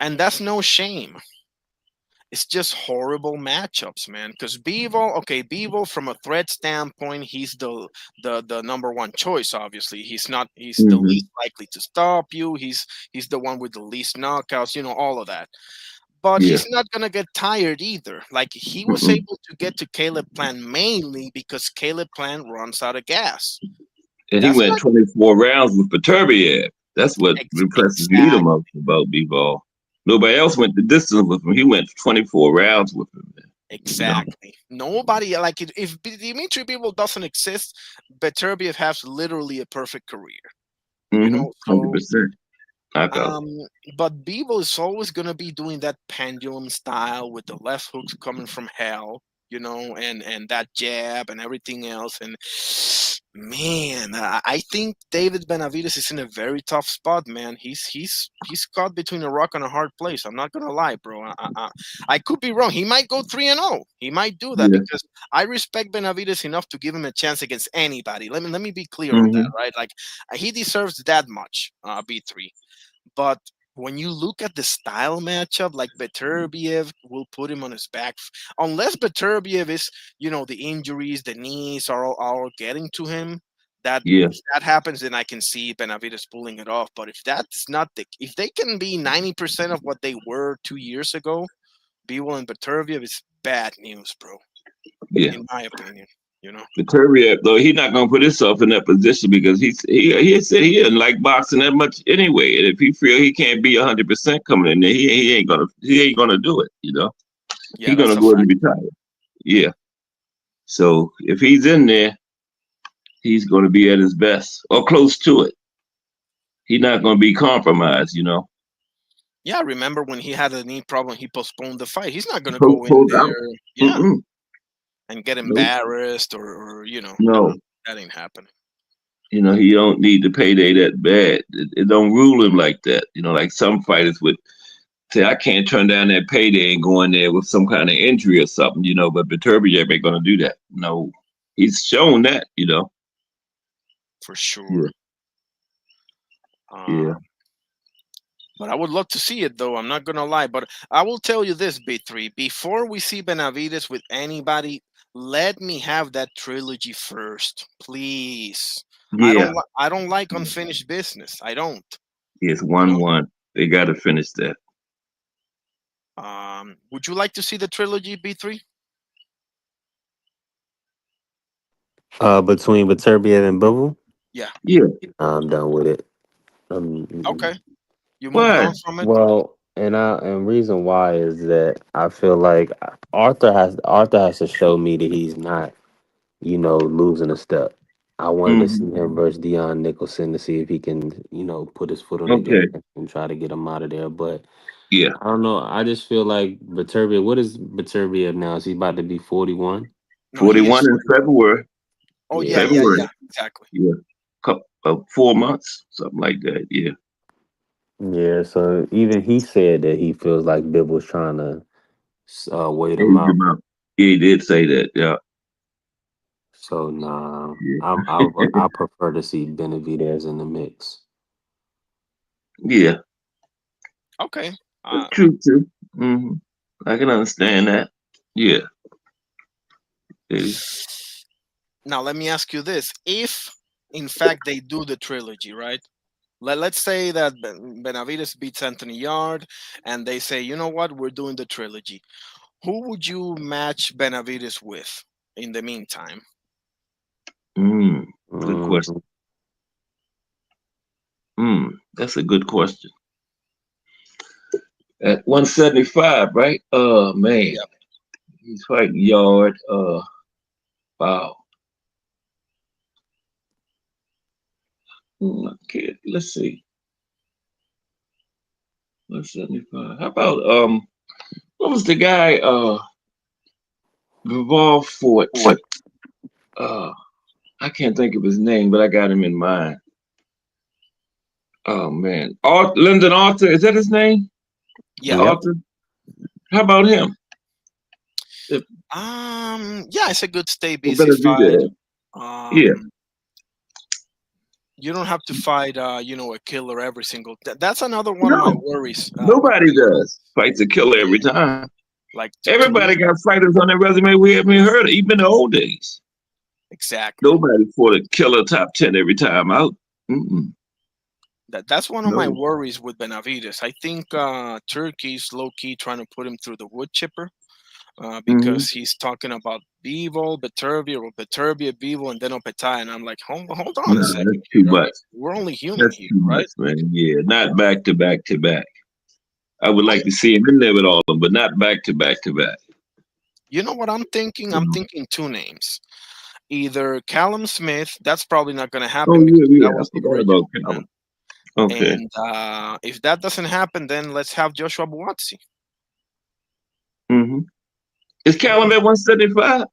and that's no shame. It's just horrible matchups, man. Because Bevo, from a threat standpoint, he's the number one choice. Obviously, he's not. He's the Hmm. least likely to stop you. He's the one with the least knockouts. All of that. But Yeah. he's not gonna get tired either. Like he was Mm-mm. able to get to Caleb Plant mainly because Caleb Plant runs out of gas. And he That's went not 24 rounds with Beterbiev. That's what impresses me the exact. most about B-Ball. Nobody else went the distance with him. He went 24 rounds with him, man. You know? Exactly. Nobody like it. If Dimitri Bivol doesn't exist, Beterbiev has literally a perfect career. Mm-hmm. So 100% knockout. um, but Bivol is always gonna be doing that pendulum style with the left hooks coming from hell, and that jab and everything else. And man, I think David Benavides is in a very tough spot, man. He's caught between a rock and a hard place. I'm not gonna lie, bro. I could be wrong. He might go 3-0. He might do that Yeah. because I respect Benavides enough to give him a chance against anybody. Let me be clear on that, Mm-hmm. right? Like he deserves that much, B3. But when you look at the style matchup, like Beterbiev will put him on his back, unless Beterbiev is, the injuries, the knees are getting to him. That Yeah. if that happens, then I can see Benavides pulling it off. But if that's not if they can be 90% of what they were 2 years ago, Bivol and Beterbiev is bad news, bro. Yeah. In my opinion, you know. Beterbiev, though, he's not gonna put himself in that position because he said he didn't like boxing that much anyway. And if he feel he can't be 100% coming in there, he ain't gonna do it. Yeah, He's that's gonna a go ahead and fact. retire. Yeah. So if he's in there, he's gonna be at his best or close to it. He's not gonna be compromised. Yeah, remember when he had a knee problem, he postponed the fight. He's not gonna go in Pulled out. there. Yeah, Mm-mm. and get Nope. embarrassed or nah, No. that ain't happening. He don't need the payday that bad. It don't rule him like that. Like some fighters would say, I can't turn down that payday and go in there with some kind of injury or something. But Beterbiev ain't gonna do that. No, he's shown that. For sure. Yeah, Uh, yeah, but I would love to see it though. I'm not gonna lie. But I will tell you this, B3. Before we see Benavides with anybody, let me have that trilogy first, please. yeah. I don't like unfinished business. I don't. It's You know. 1-1. They got to finish that. Would you like to see the trilogy, B3? Between Beterbiev and Bubble, Yeah. Yeah. I'm done with it. Okay. You moved Why? on from it. Well, and reason why is that I feel like Arthur has to show me that he's not, losing a step. I wanted to see Hmm. him versus Dion Nicholson to see if he can, put his foot on the gas Okay. and try to get him out of there. But Yeah. I don't know. I just feel like Viterbi. What is Viterbi now? Is he about to be 41? No, he is 41 in 41. February. Oh yeah, Yeah. yeah, February. yeah. Exactly. Yeah. Couple 4 months, something like that. Yeah. Yeah. So even he said that he feels like Bibb was trying to wait him Age out. him out. Yeah, he did say that. Yeah. So nah, Yeah. I prefer to see Benavidez in the mix. Yeah. Okay. That's Uh, true too. Hmm. I can understand that. Yeah. Now let me ask you this: if in fact they do the trilogy, right? Let's say that Benavides beats Anthony Yard, and they say, you know what, we're doing the trilogy. Who would you match Benavides with in the meantime? Mm, good question. Mhm. That's a good question. At 175, right? Oh man, Yeah. he's fighting Yard. Wow. Okay, let's see. 175. How about what was the guy Revolve Fort? What? Uh I can't think of his name, but I got him in mind. Oh man. Lyndon Arthur, is that his name? Yeah. Yep. Arthur? How about him? If Yeah, it's a good stay we busy better do fight. that. Yeah. Um, you don't have to fight, a killer every single. That's another one of my No, worries. With nobody does. Fights a killer every time. like to Everybody me, got fighters on their resume we haven't even heard of, even in the old days. exactly. Nobody fought a killer top 10 every time out. Mm-mm. That's one of my No. worries with Benavides. I think Turkey's low key trying to put him through the wood chipper Hmm. because he's talking about Bivol, Beterbiev, or Beterbiev, Bivol, and then Opetai, and I'm like, hold on a No, second that's too here. I mean, much. we're only human That's here, too much, right? man. Yeah, not back to back to back. I would like to see him in there with all of them, but not back to back to back. You know what I'm thinking? You I'm know? thinking two names. Either Callum Smith, that's probably not going to Oh happen yeah, because that yeah. I was the forgot original about plan. Callum. Okay. And if that doesn't happen, then let's have Joshua Buatsi. Hmm. Is Callum at 175?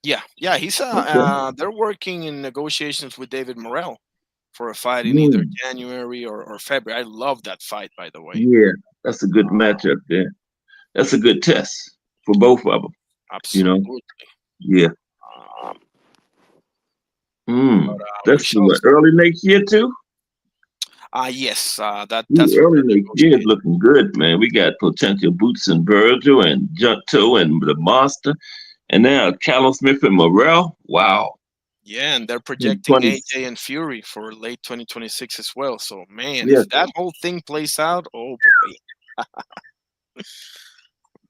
Yeah, yeah, he's Okay. they're working in negotiations with David Morrell for a fight in either Mm. January or February. I love that fight, by the way. Yeah, that's a good matchup there. That's a good test for both of them. You know. Absolutely. Yeah. Um, Mm. but we That's shall what, see. early next year too. Yes, that's Ooh, what early they're next year is negotiating. looking good, man. We got potential Boots and Virgil and Junto and the Monster, and now Callum Smith and Morrell. Wow. Yeah, and they're In projecting 20, AJ and Fury for late 2026 as well. So, man, yeah, if that whole thing plays out, oh boy.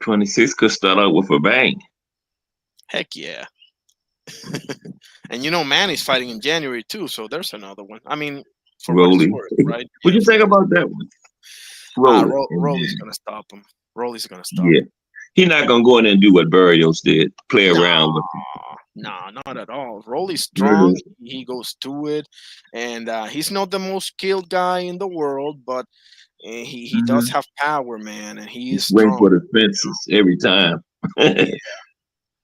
26 could start out with a bang. Heck yeah. And Manny's fighting in January too, so there's another one. I mean, for what it's Rolly. worth, right? What Yeah, you for think what about that one? Rolly. Rolly's gonna stop him. Rolly's gonna stop Yeah. him. He's not gonna go in there and do what Barrios did, play Nah, around with nah, not at all. Rolly's strong. Barrios. He goes to it, and he's not the most skilled guy in the world, but he does Mm-hmm. have power, man, and he is Wait strong. for the fences every time. Yeah.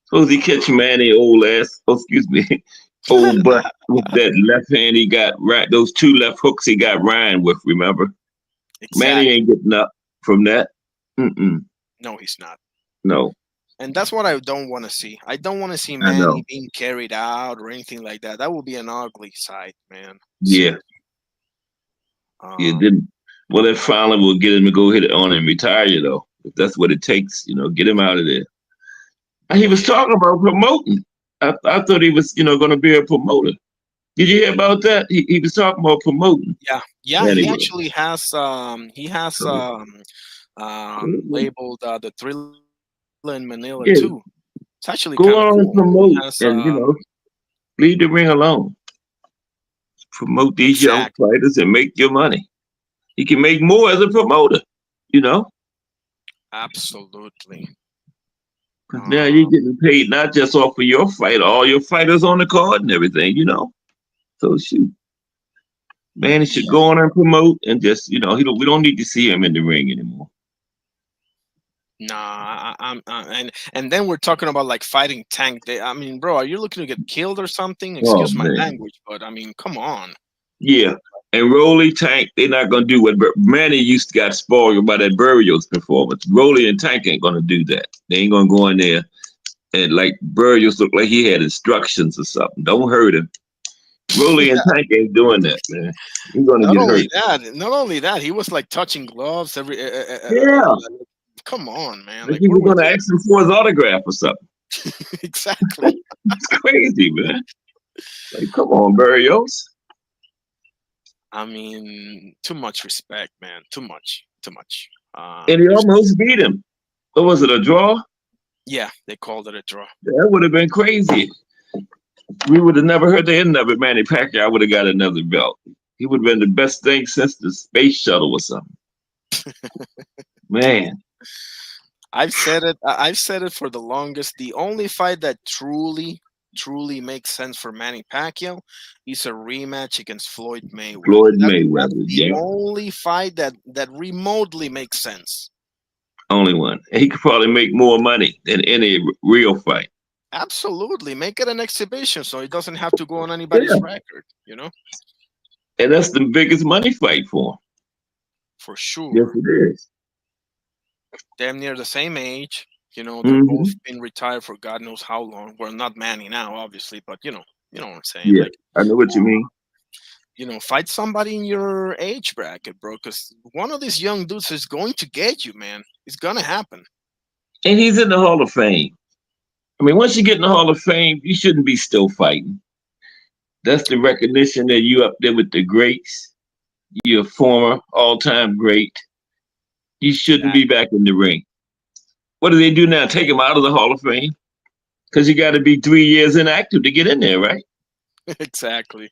Suppose he catch Manny old ass. Oh, excuse me, old butt with that left hand he got right. Those two left hooks he got Ryan with. Remember, Manny Exactly. ain't getting up from that. Mm-mm. No, he's not. No, And that's what I don't want to see. I don't want to see I Manny know. being carried out or anything like that. That would be an ugly sight, man. Yeah, Seriously. you Um, didn't. Well, that finally will get him to go hit it on and retire, though. If that's what it takes, get him out of there. And he was yeah, talking about promoting. I thought he was, going to be a promoter. Did you hear about that? He was talking about promoting. yeah, yeah. He Anyway, actually has so labeled the Thriller in Manila yeah, too. It's actually go kind of on and cool. He promote, has and leave the ring alone. Promote these young exactly. fighters and make your money. He can make more as a promoter, you know. Absolutely. Because now you're getting paid not just off of your fight, all your fighters on the card and everything, So shoot, man, he should go on and promote and just, we don't need to see him in the ring anymore. Nah, and then we're talking about like fighting Tank. I mean, bro, are you looking to get killed or something? Oh Excuse my man, language, but I mean, come on. yeah. And Rolly Tank, they're not gonna do what Manny used to got spoiled by that Burials performance. Rolly and Tank ain't gonna do that. They ain't gonna go in there and like Burials looked like he had instructions or something. Don't hurt him. Rolly and Tank ain't doing that, man. He's gonna Not get only hurt. that, not only that, he was like touching gloves every. Yeah, Come on, man. like Like, he what was are we gonna doing? ask him for his autograph or something. Exactly. It's crazy, man. Like, come on, Burials. I mean, too much respect, man. Too much. Too much. And he There's, almost beat him. What was it, a draw? yeah, they called it a draw. That would have been crazy. We would have never heard the end of it. Manny Pacquiao would have got another belt. He would have been the best thing since the space shuttle or something. Man. I've said it. I've said it for the longest. The only fight that truly makes sense for Manny Pacquiao is a rematch against Floyd Mayweather. Floyd That's Mayweather, the yeah. only fight that remotely makes sense. Only one. And he could probably make more money than any real fight. Absolutely, make it an exhibition so it doesn't have to go on anybody's Yeah. record. And that's the biggest money fight for him. For sure. Yes, it is. Damn near the same age. They're Mhm. both been retired for God knows how long. Well, not Manny now, obviously, but you know what I'm saying. Yeah, Like, I know what you mean. fight somebody in your age bracket, bro. Because one of these young dudes is going to get you, man. It's gonna happen. And he's in the Hall of Fame. I mean, once you get in the Hall of Fame, you shouldn't be still fighting. That's the recognition that you up there with the greats. You're a former all-time great. You shouldn't be back in the ring. What do they do now? Take him out of the Hall of Fame? Because you got to be 3 years inactive to get in there, right? Exactly.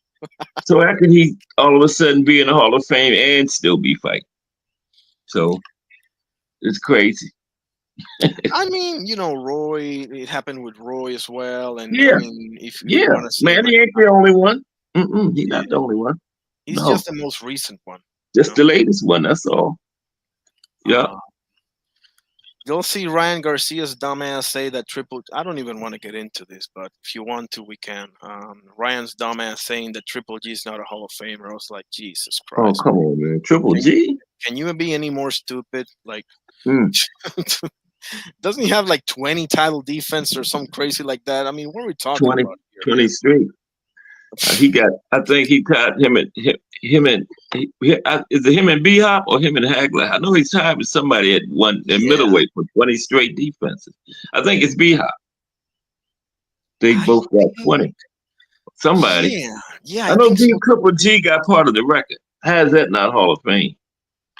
So how can he all of a sudden be in the Hall of Fame and still be fighting? So it's crazy. I mean, Roy. It happened with Roy as well. And I Yeah, mean, if we yeah. want to say Man, like, he ain't the only one. He's yeah, not the only one. he's No, just the most recent one. just the latest one. That's all. Yeah. Uh, You'll see Ryan Garcia's dumbass say that Triple. I don't even want to get into this, but if you want to, we can. Ryan's dumbass saying that Triple G is not a Hall of Famer. I was like, Jesus Oh, Christ! come on, man. Triple G? Can you be any more stupid? Like, Mm, doesn't he have like 20 title defense or something crazy like that? I mean, what are we talking 20, about here, 20 man? straight. He got. I think he tied him and is it him and B Hop or him and Hagler? I know he's tied with somebody at Yeah. middleweight for 20 straight defenses. I think it's B Hop. They both got 20. Somebody. Yeah, I I know think so. Triple G got part of the record. How is that not Hall of Fame?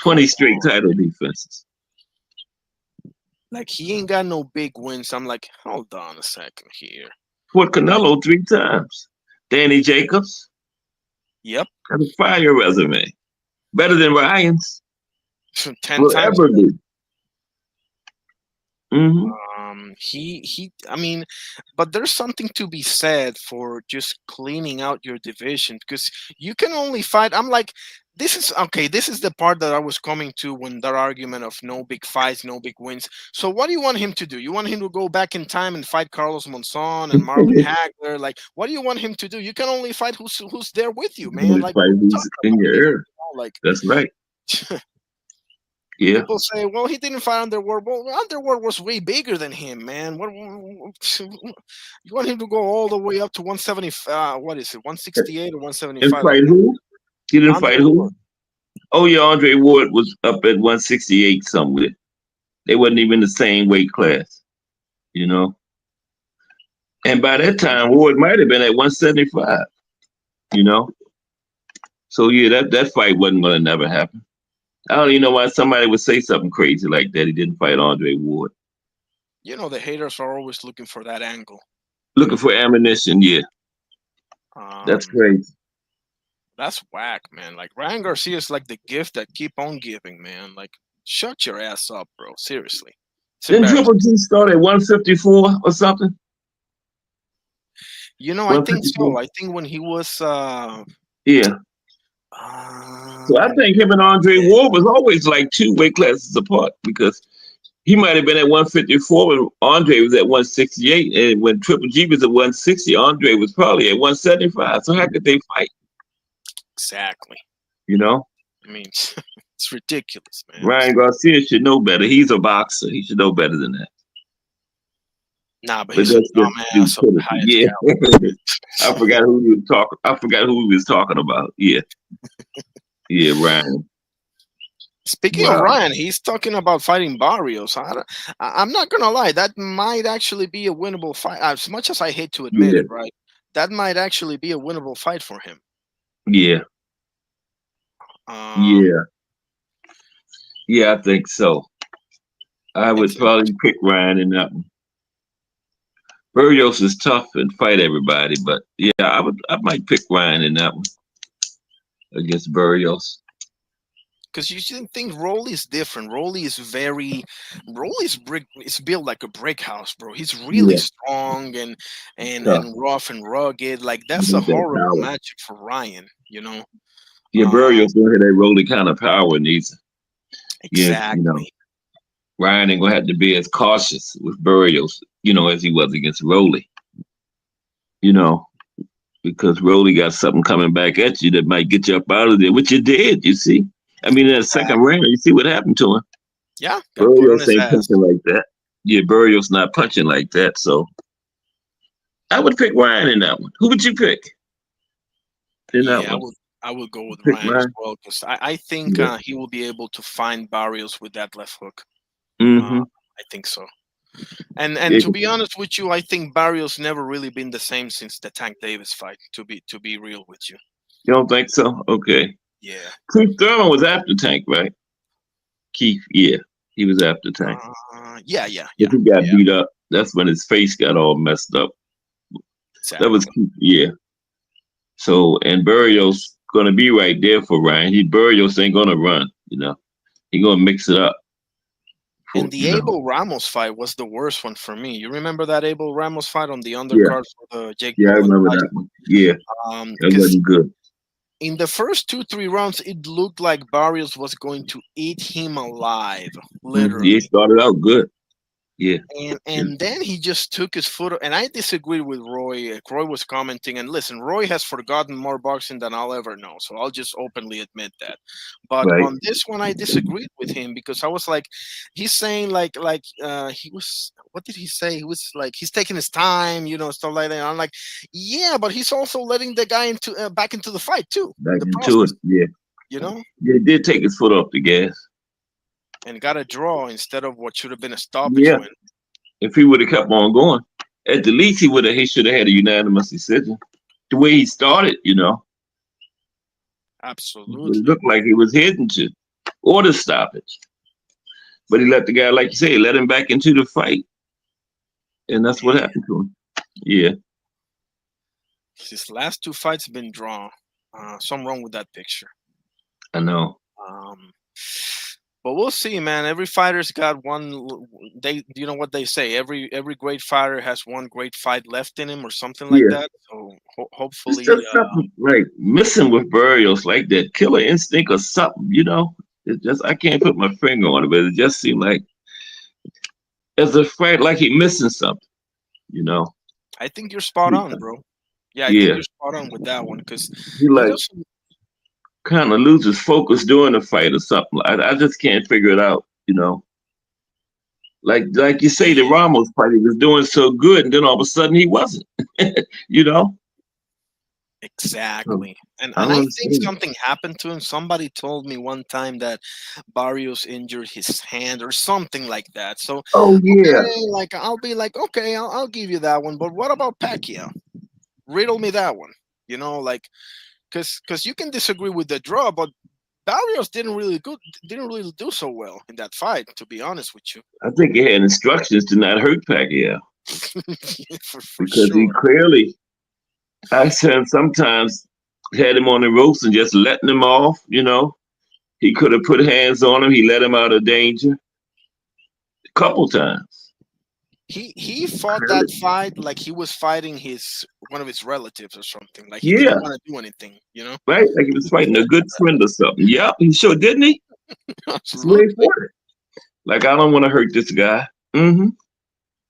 20 straight title defenses. Like, he ain't got no big wins. I'm like, hold on a second here. Fort Canelo 3 times. Danny Jacobs. Yep. Got a fire resume. Better than Ryan's. 10 Will times. ever do. Mm-hmm. I mean, but there's something to be said for just cleaning out your division, because you can only fight. I'm like, this is okay. This is the part that I was coming to when that argument of no big fights, no big wins. So what do you want him to do? You want him to go back in time and fight Carlos Monzon and Marvin Hagler? Like, what do you want him to do? You can only fight who's there with you, man. Like, what are we Who's talking in about your here? ear. Like, That's right. Yeah. people say, well, he didn't fight Underworld. Well, Underworld was way bigger than him, man. What you want him to go all the way up to 170? What is it, 168 or And 175? fight Like, who? He didn't fight who? Underworld. Oh yeah, Andre Ward was up at 168 somewhere. They wasn't even the same weight class, you know. And by that time, Ward might have been at 175, you know. So yeah, that fight wasn't gonna never happen. I don't even know why somebody would say something crazy like that. He didn't fight Andre Ward. The haters are always looking for that angle. Looking for ammunition, yeah. That's Um, crazy. that's whack, man. Like, Ryan Garcia is like the gift that keep on giving, man. Like, Shut your ass up, bro. Seriously. It's Didn't embarrassing. Triple G start at 154 or something? I think 154. so. I think when he was Yeah. So I think him and Andre yeah, Ward was always like 2 weight classes apart because he might have been at 154 when Andre was at 168, and when Triple G was at 160, Andre was probably at 175. So how could they fight? exactly. You know, I mean, it's ridiculous, man. Ryan Garcia should know better. He's a boxer. He should know better than that. Nah, but But he's a that's just dumbass of the stupidity. highest Yeah. caliber. I forgot who he was talking. I forgot who he was talking about. Yeah. Yeah, Ryan. Speaking of Wow. Ryan, he's talking about fighting Barrios. I'm not gonna lie, that might actually be a winnable fight. As much as I hate to admit Yeah. it, right? That might actually be a winnable fight for him. Yeah. Um, Yeah. Yeah, I think so. I would it's probably pick Ryan in that one. Burrios is tough and fight everybody, but yeah, I might pick Ryan in that one against Burrios. because you shouldn't think Rolly is different. Rolly's brick. It's built like a brick house, bro. He's really Yeah, strong tough. and rough and rugged. Like He that's a got that horrible power. matchup for Ryan. Yeah, Uh, Burrios don't have that Rolly kind of power neither. Yeah, exactly. Ryan ain't gonna have to be as cautious with Burrios, as he was against Rolly. Because Rolly got something coming back at you that might get you up out of there, which you did, you see. I mean, in that second round, you see what happened to him. Yeah, got put on Burrios his ain't ass. punching like that. Yeah, Burrios not punching like that. So I would pick Ryan in that one. Who would you pick in that Yeah, one? I would go with Pick Ryan as Ryan. well because I think Yeah. he will be able to find Barrios with that left hook. Mm-hmm. I think so. And Yeah. to be honest with you, I think Barrios never really been the same since the Tank Davis fight. To be real with you. You don't think so? Okay. Yeah. Keith Thurman was after Tank, right? Keith, yeah, he was after Tank. Yeah. He got beat up. That's when his face got all messed up. Exactly. That was Keith, yeah. So, and Burrios gonna be right there for Ryan. Burrios ain't gonna run. He gonna mix it up. And the Abel Ramos fight was the worst one for me. You remember that Abel Ramos fight on the undercard for the Jake Paul? Yeah, I remember that one. Yeah, that wasn't good. In the first 2-3 rounds, it looked like Barrios was going to eat him alive, literally. He started out good. Yeah. And then he just took his foot. And I disagreed with Roy. Roy was commenting, and listen, Roy has forgotten more boxing than I'll ever know. So I'll just openly admit that. But on this one, I disagreed with him because I was like, he's saying he was. What did he say? He was like he's taking his time, stuff like that. And I'm like, yeah, but he's also letting the guy back into the fight too. Back into it, yeah. Yeah, he did take his foot off the gas. And got a draw instead of what should have been a stoppage win. If he would have kept on going, at the least he should have had a unanimous decision. The way he started, Absolutely. It looked like he was heading to or the stoppage. But he let the guy, like you say, let him back into the fight. And that's what happened to him. Yeah. His last 2 fights have been drawn. Something wrong with that picture. I know. But we'll see, man. Every fighter's got one. You know what they say. Every great fighter has one great fight left in him, or something like that. So hopefully, it's just something like missing with Burrios, like that killer instinct or something. It just I can't put my finger on it, but it just seemed like as a fight, like he missing something. I think you're spot on, bro. Yeah, I think you're spot on with that one because he kind of loses focus during the fight or something. I just can't figure it out, Like you say, the Ramos fight, he was doing so good, and then all of a sudden he wasn't, Exactly. And I think something happened to him. Somebody told me one time that Barrios injured his hand or something like that. So, okay, I'll be like, okay, I'll give you that one. But what about Pacquiao? Riddle me that one. Because you can disagree with the draw, but Barrios didn't really do so well in that fight. To be honest with you, I think he had instructions to not hurt Pacquiao because he clearly, I said sometimes had him on the ropes and just letting him off. He He could have put hands on him. He let him out of danger a couple times. He fought that fight like he was fighting one of his relatives or something. Like he Yeah, didn't want to do anything, right. Like he was fighting a good friend or something. Yep, he sure didn't he? That's the way he Absolutely. fought it. Like I don't want to hurt this guy. Mm-hmm.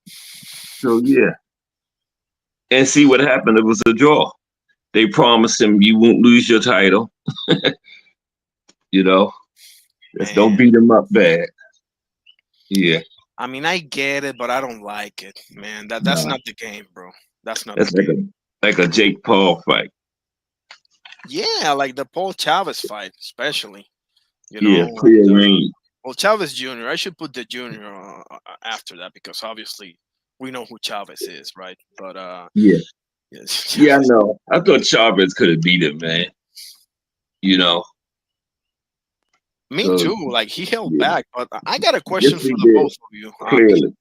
So yeah, and see what happened. It was a draw. They promised him you won't lose your title. Just don't Man. beat him up bad. Yeah, I mean, I get it, but I don't like it, man. That's Nah. not the game, bro. That's not that's the game. like a Jake Paul fight. Yeah, like the Paul Chavez fight, especially. Yeah, clear range. Well, Chavez Jr. I should put the Junior after that because obviously we know who Chavez is, right? But Yeah, yes, yeah, I know. I thought Chavez could have beat him, man. me So, too. Like he held yeah. back, but I got a question Yes, for he the did. both of you. Clearly.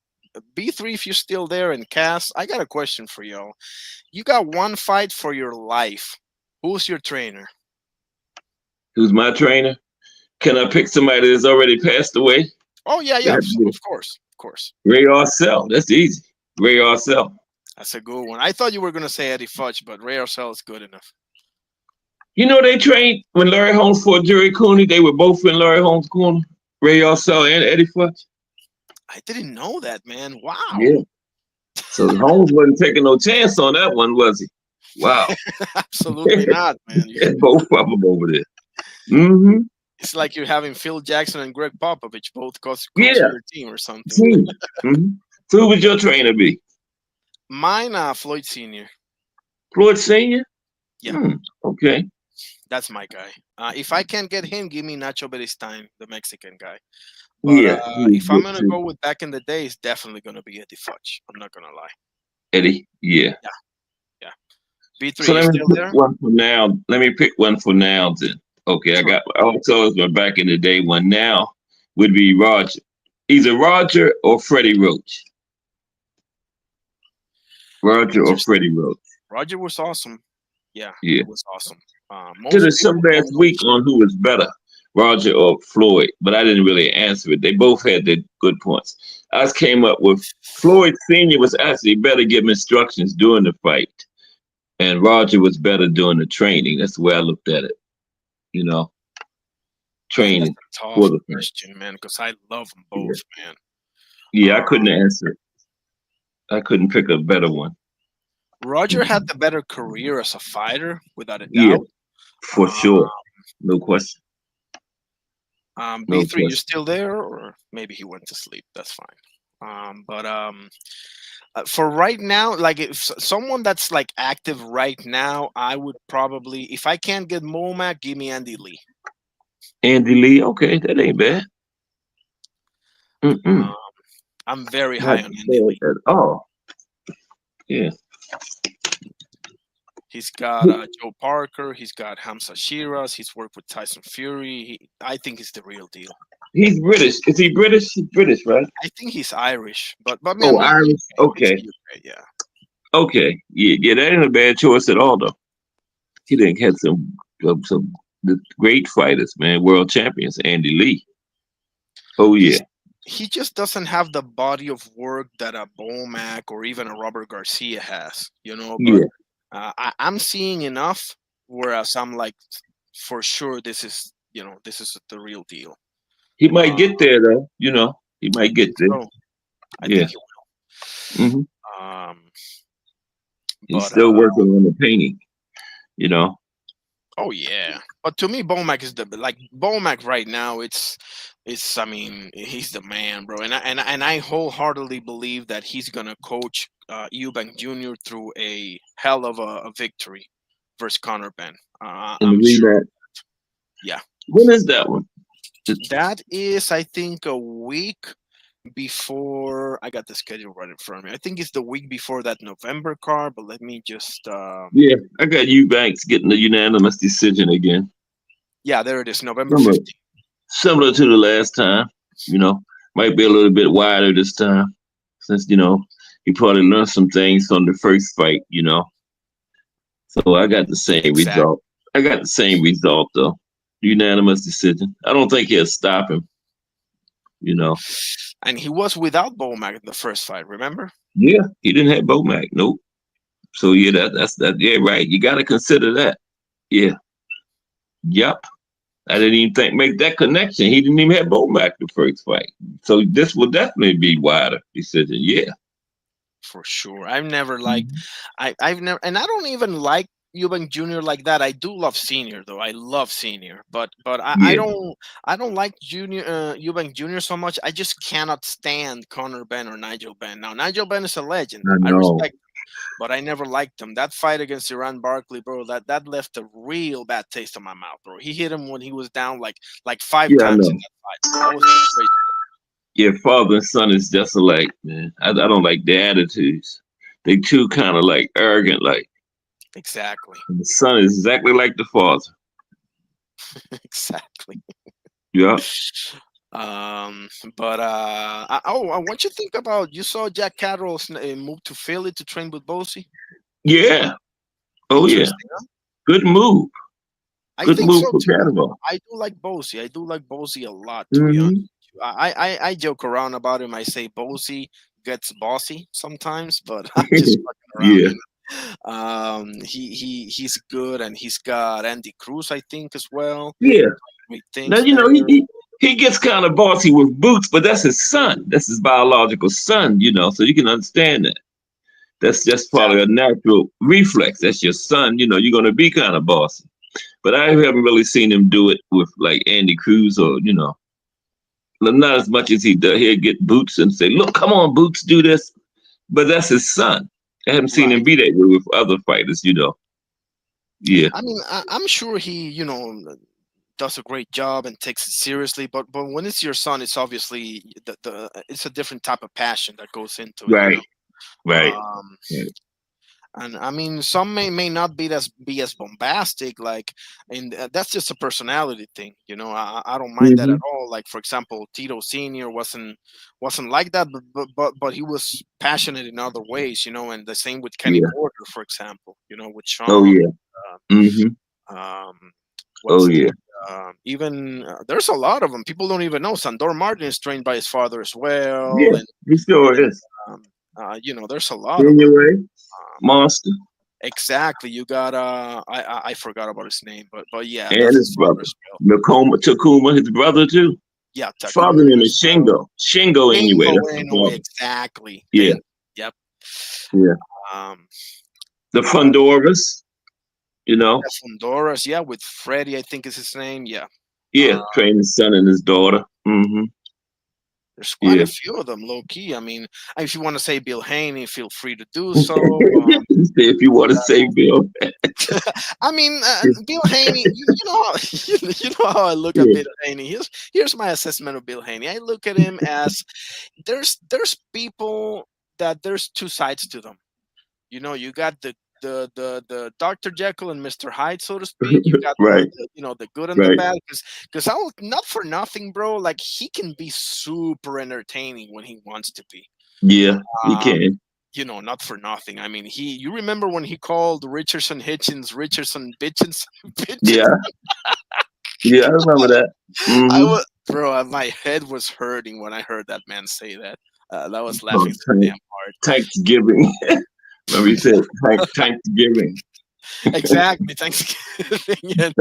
B3, if you're still there, and Cass, I got a question for y'all. You got one fight for your life. Who's your trainer? Who's my trainer? Can I pick somebody that's already passed away? Oh yeah, of course. Ray Arcel. That's easy. Ray Arcel. That's a good one. I thought you were gonna say Eddie Fudge, but Ray Arcel is good enough. They trained when Larry Holmes fought Jerry Cooney. They were both in Larry Holmes' corner. Ray Arcel and Eddie Fudge. I didn't know that, man. Wow. Yeah. So Holmes wasn't taking no chance on that one, was he? Wow. Absolutely not, man. Both of them over there. Mm-hmm. It's like you're having Phil Jackson and Greg Popovich both coach Yeah. your team or something. Mm-hmm. So who would your trainer be? Mine, Floyd Senior. Floyd Senior? Yeah. Okay. That's my guy. If I can't get him, give me Nacho Beristain, the Mexican guy. But Yeah. if I'm gonna go with back in the day, it's definitely gonna be Eddie Fudge. I'm not gonna lie. Eddie. Yeah. B3, So you let me still pick there? one for now. Let me pick one for now then. Okay, Sure. I also my back in the day one now would be Roger. Either Roger or Freddie Roach. Roger or Interesting. Freddie Roach. Roger was awesome. Yeah. Yeah. It was awesome. Did a show last week on who was better, Roger or Floyd, but I didn't really answer it. They both had their good points. I came up with Floyd Sr. was actually better giving instructions during the fight, and Roger was better doing the training. That's the way I looked at it. Training. That's a for tough the question, man, because I love them both, man. Yeah, I couldn't answer it. I couldn't pick a better one. Roger had the better career as a fighter, without a doubt. Yeah, for sure. No question. B3, No you question. still there, or maybe he went to sleep? That's fine. For right now, like if someone that's like active right now, I would probably, if I can't get Momac, give me Andy Lee. Andy Lee, okay, that ain't bad. I'm very high on Andy Lee. Oh, yeah. He's got Joe Parker. He's got Hamza Shiraz. He's worked with Tyson Fury. I think he's the real deal. He's British. Is he British? He's British, right? I think he's Irish, but man, Irish. Okay. Yeah. Okay. Yeah. That ain't a bad choice at all, though. He didn't have some great fighters, man. World champions, Andy Lee. Oh yeah. He just doesn't have the body of work that a Bomac or even a Robert Garcia has, But, yeah. I'm seeing enough, whereas I'm like, for sure, this is the real deal. He might get there, though. He might get there. So. I think he will. Mm-hmm. He's still working on the painting, Oh yeah, but to me, Bomac is Bomac right now. I mean, he's the man, bro, and I wholeheartedly believe that he's gonna coach Eubank Jr. through a hell of a victory versus Conor Benn. I'm sure. Yeah. When is that one? That is, I think, a week before. I got the schedule right in front of me. I think it's the week before that November card, but let me just. Yeah, I got Eubanks getting the unanimous decision again. Yeah, there it is, November 15th. Similar to the last time, might be a little bit wider this time, since he probably learned some things from the first fight, So I got the same result. I got the same result though, Unanimous decision. I don't think he'll stop him. You know. And he was without Bomac in the first fight. Remember? Yeah, he didn't have Bomac. Nope. So yeah, that's that. Yeah, right. You got to consider that. Yeah. Yep. I didn't even make that connection. He didn't even have Bomac the first fight. So this will definitely be wider decision. Yeah. For sure. I've never liked I've never, and I don't even like Eubank Jr. like that. I do love Senior though. I love Senior, but Yeah. I don't like Junior Eubank Jr. so much. I just cannot stand Conor Benn or Nigel Benn. Now Nigel Benn is a legend. I I know. respect him, but I never liked him. That fight against Iran Barkley, bro, that left a real bad taste in my mouth, bro. He hit him when he was down like five Yeah, I times in know. that fight. That was crazy. Yeah, father and son is just alike, man. I don't like their attitudes. They too kind of like arrogant, like Exactly. the son is exactly like the father. Exactly. Yeah. But what you think about? You saw Jack Catterall move to Philly to train with Bosie. Yeah. Oh yeah. Interesting, huh? Good move. I Good think move so for too. Cannibal. I do like Bosie. I do like Bosie a lot, to be honest. Hmm. With you. I joke around about him. I say Bosie gets bossy sometimes, but I'm just fucking around. Yeah. He's good, and he's got Andy Cruz, I think, as well. Yeah. Great Now things you there. know he gets kind of bossy with Boots, but that's his son. That's his biological son. You know, so you can understand that. That's just probably a natural reflex. That's your son. You know, you're gonna be kind of bossy. But I haven't really seen him do it with like Andy Cruz or not as much as he does. He'll get Boots and say, "Look, come on, Boots, do this." But that's his son. I haven't seen him Right. be that way with other fighters. Yeah, I mean, I'm sure he, does a great job and takes it seriously. But when it's your son, it's obviously it's a different type of passion that goes into it. right, right. Um, Right. and I mean, some may not be as bombastic, like, and that's just a personality thing. I don't mind that Hmm. at all. Like, for example, Tito Senior wasn't like that, but he was passionate in other ways. And the same with Kenny Yeah. Porter, for example. With Oh Sean. yeah. Hmm. Um, Oh what's yeah. even there's a lot of them. People don't even know. Sandor Martin is trained by his father as well, Yeah. and He sure is. um, there's a lot of them. Anyway, Um, monster exactly. You got I forgot about his name, but yeah, and that's his his father brother, as well. Takuma, his brother too. Yeah, Father Takuma name as is well. Shingo. Shingo anyway. Bingo, That's the anyway, father. exactly. Yeah. Yep. Yeah. Um, The but Fundoras. You know. Honduras, yeah, with Freddie, I think is his name. Yeah. Yeah. Uh, Train his son and his daughter. Hmm. There's quite Yeah. a few of them, low key. I mean, if you want to say Bill Haney, feel free to do so. If you want to say Bill. I mean, Bill Haney. You know how you know how I look at Yeah. Bill Haney. Here's my assessment of Bill Haney. I look at him as there's people that there's two sides to them. You got the Dr. Jekyll and Mr. Hyde, so to speak. You got Right. the good and the Right. bad. Because I will, not for nothing, bro. Like, he can be super entertaining when he wants to be. Yeah. He Um, can. not for nothing. I mean, you remember when he called Richardson Hitchens Richardson Bitchens? Yeah. Yeah. I remember that. I Hmm. was, bro. My head was hurting when I heard that man say that. That was laughing so damn hard. Thanksgiving. Remember he said Thanksgiving. Exactly. Thanksgiving. And,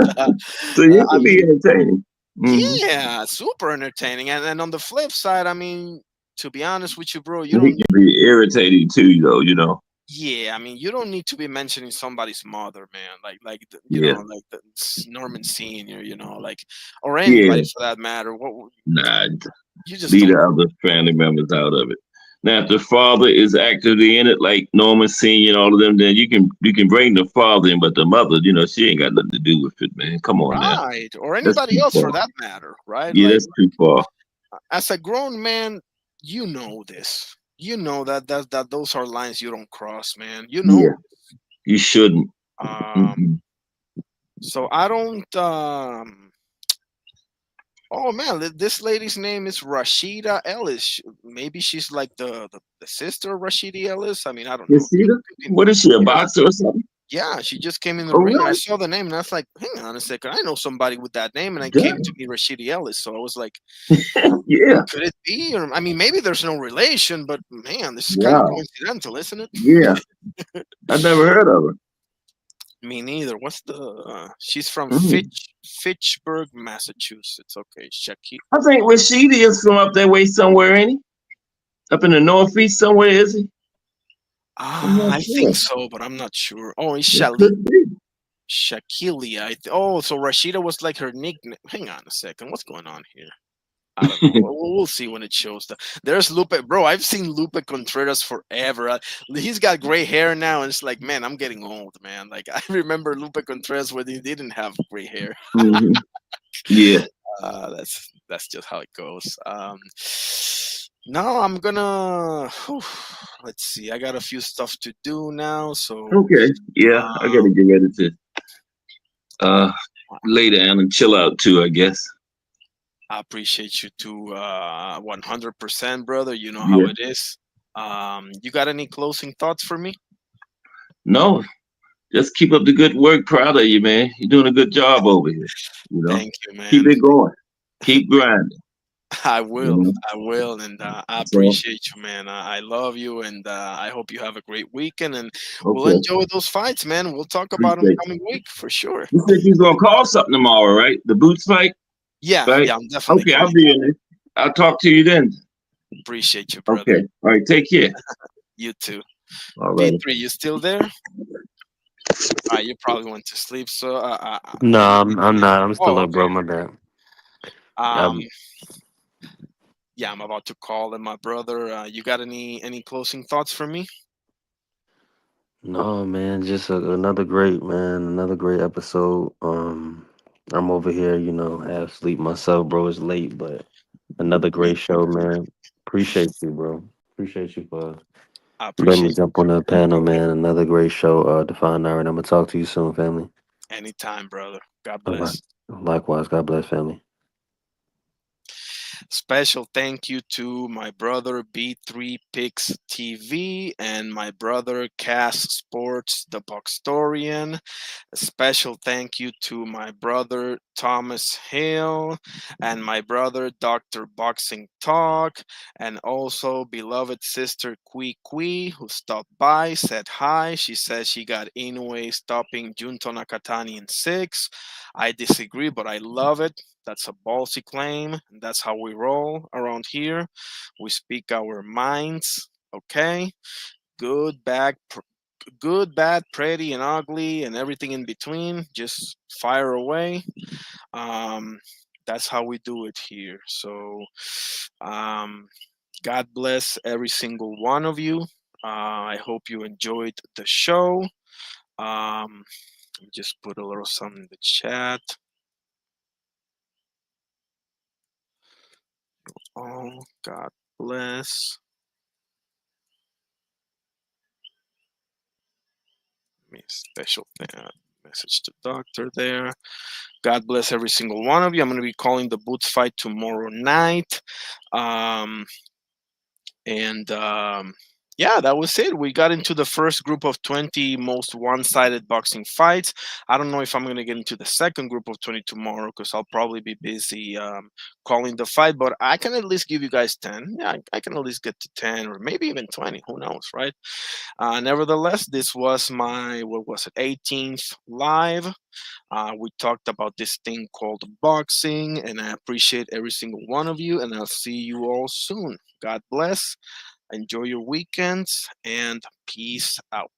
So you I can be mean, entertaining. Hmm. yeah, super entertaining. And on the flip side, I mean, to be honest with you, bro, you He don't. can be irritating too, though. Yeah, I mean, you don't need to be mentioning somebody's mother, man. Yeah. Like Norman Senior, or anybody Yeah. for that matter. Nah, You just leave don't. the other family members out of it. Now, if the father is actively in it, like Norman Senior and all of them, then you can bring the father in, but the mother, she ain't got nothing to do with it, man. Come on now, Right, or that's anybody too else far. for that matter, right? Yeah, that's too far. As a grown man, you know this. You know that those are lines you don't cross, man. You know. Yeah, you shouldn't. Um, Mm-mm. so I don't. Oh man, this lady's name is Rashida Ellis. Maybe she's like the sister of Rashidi Ellis. I mean, I don't You know. see that? What is she, a boxer or something? Yeah, she just came in the Oh, ring, and I really? saw the name, and I was like, "Hang on a second, I know somebody with that name." And I came Damn. to meet Rashidi Ellis, so I was like, Yeah, "Could it be?" Or I mean, maybe there's no relation, but man, this is kind of wow. coincidental, isn't it? Yeah, I never heard of her. Me neither. What's the? She's from Mm. Fitchburg, Massachusetts. Okay, Shaki. I think Rashidi is from up that way somewhere, ain't he? Up in the northeast somewhere, is he? I'm not I think sure. so, but I'm not sure. Oh, it's It could be. Shakilia. Oh, so Rashida was like her nickname. Hang on a second. What's going on here? I don't know. We'll see when it shows. There's Lupe, bro. I've seen Lupe Contreras forever. He's got gray hair now, and it's like, man, I'm getting old, man. Like I remember Lupe Contreras when he didn't have gray hair. Hmm. Yeah. That's just how it goes. No, I'm gonna. Let's see. I got a few stuff to do now, so Okay. Yeah, I um, gotta get ready to uh lay down and chill out too, I guess. I appreciate you too, 100%, brother. You know how Yeah. it is. You got any closing thoughts for me? No, just keep up the good work. Proud of you, man. You're doing a good job over here. You know, Thank you, keep man. it going. Keep grinding. I You will. know. I will, and I So appreciate you, man. I love you, and I hope you have a great weekend, and we'll okay. enjoy those fights, man. We'll talk about them Appreciate you. coming week for sure. You said you was gonna call something tomorrow, right? The boots fight, Yeah, right? yeah, I'm definitely Okay, I'll calling. be in it. I'll talk to you then. Appreciate you, brother. Okay. All right. Take care. You too. All right. B3, you still there? You probably went to sleep. So, No, I'm not. I'm still oh, up, bro. okay. My bad. Um, Um, yeah, I'm about to call in my brother. You got any closing thoughts for me? no, man. Just another great man. Another great episode. I'm over here, half sleep myself, bro. It's late, but another Me great too. show, man. Appreciate you, bro. Appreciate you for I letting me appreciate jump on the panel, man. Another great show, Define Hour, and I'm gonna talk to you soon, family. you anytime, brother. God All right. bless. Likewise, God bless, family. Special thank you to my brother B3 Picks TV and my brother Cass Sports, the Boxtorian. A special thank you to my brother Thomas Hill and my brother Dr. Boxing Talk, and also beloved sister Kui Kui, who stopped by, said hi. She says she got Inoue stopping Junto Nakatani in 6. I disagree, but I love it. That's a ballsy claim. And that's how we roll around here. We speak our minds. Okay, good, good, bad, pretty, and ugly, and everything in between. Just fire away. Um, that's how we do it here. So, um, God bless every single one of you. I hope you enjoyed the show. Let me just put a little something in the chat. Oh, God bless. Me special message to doctor there. God bless every single one of you. I'm going to be calling the Boots fight tomorrow night. Um, and yeah, that was it. We got into the first group of 20 most one-sided boxing fights. I don't know if I'm going to get into the second group of 20 tomorrow because I'll probably be busy calling the fight, but I can at least give you guys 10. Yeah, I can at least get to 10 or maybe even 20. Who knows, right? Nevertheless, this was my, what was it, 18th live. We talked about this thing called boxing, and I appreciate every single one of you, and I'll see you all soon. God bless. Enjoy your weekends, and peace out.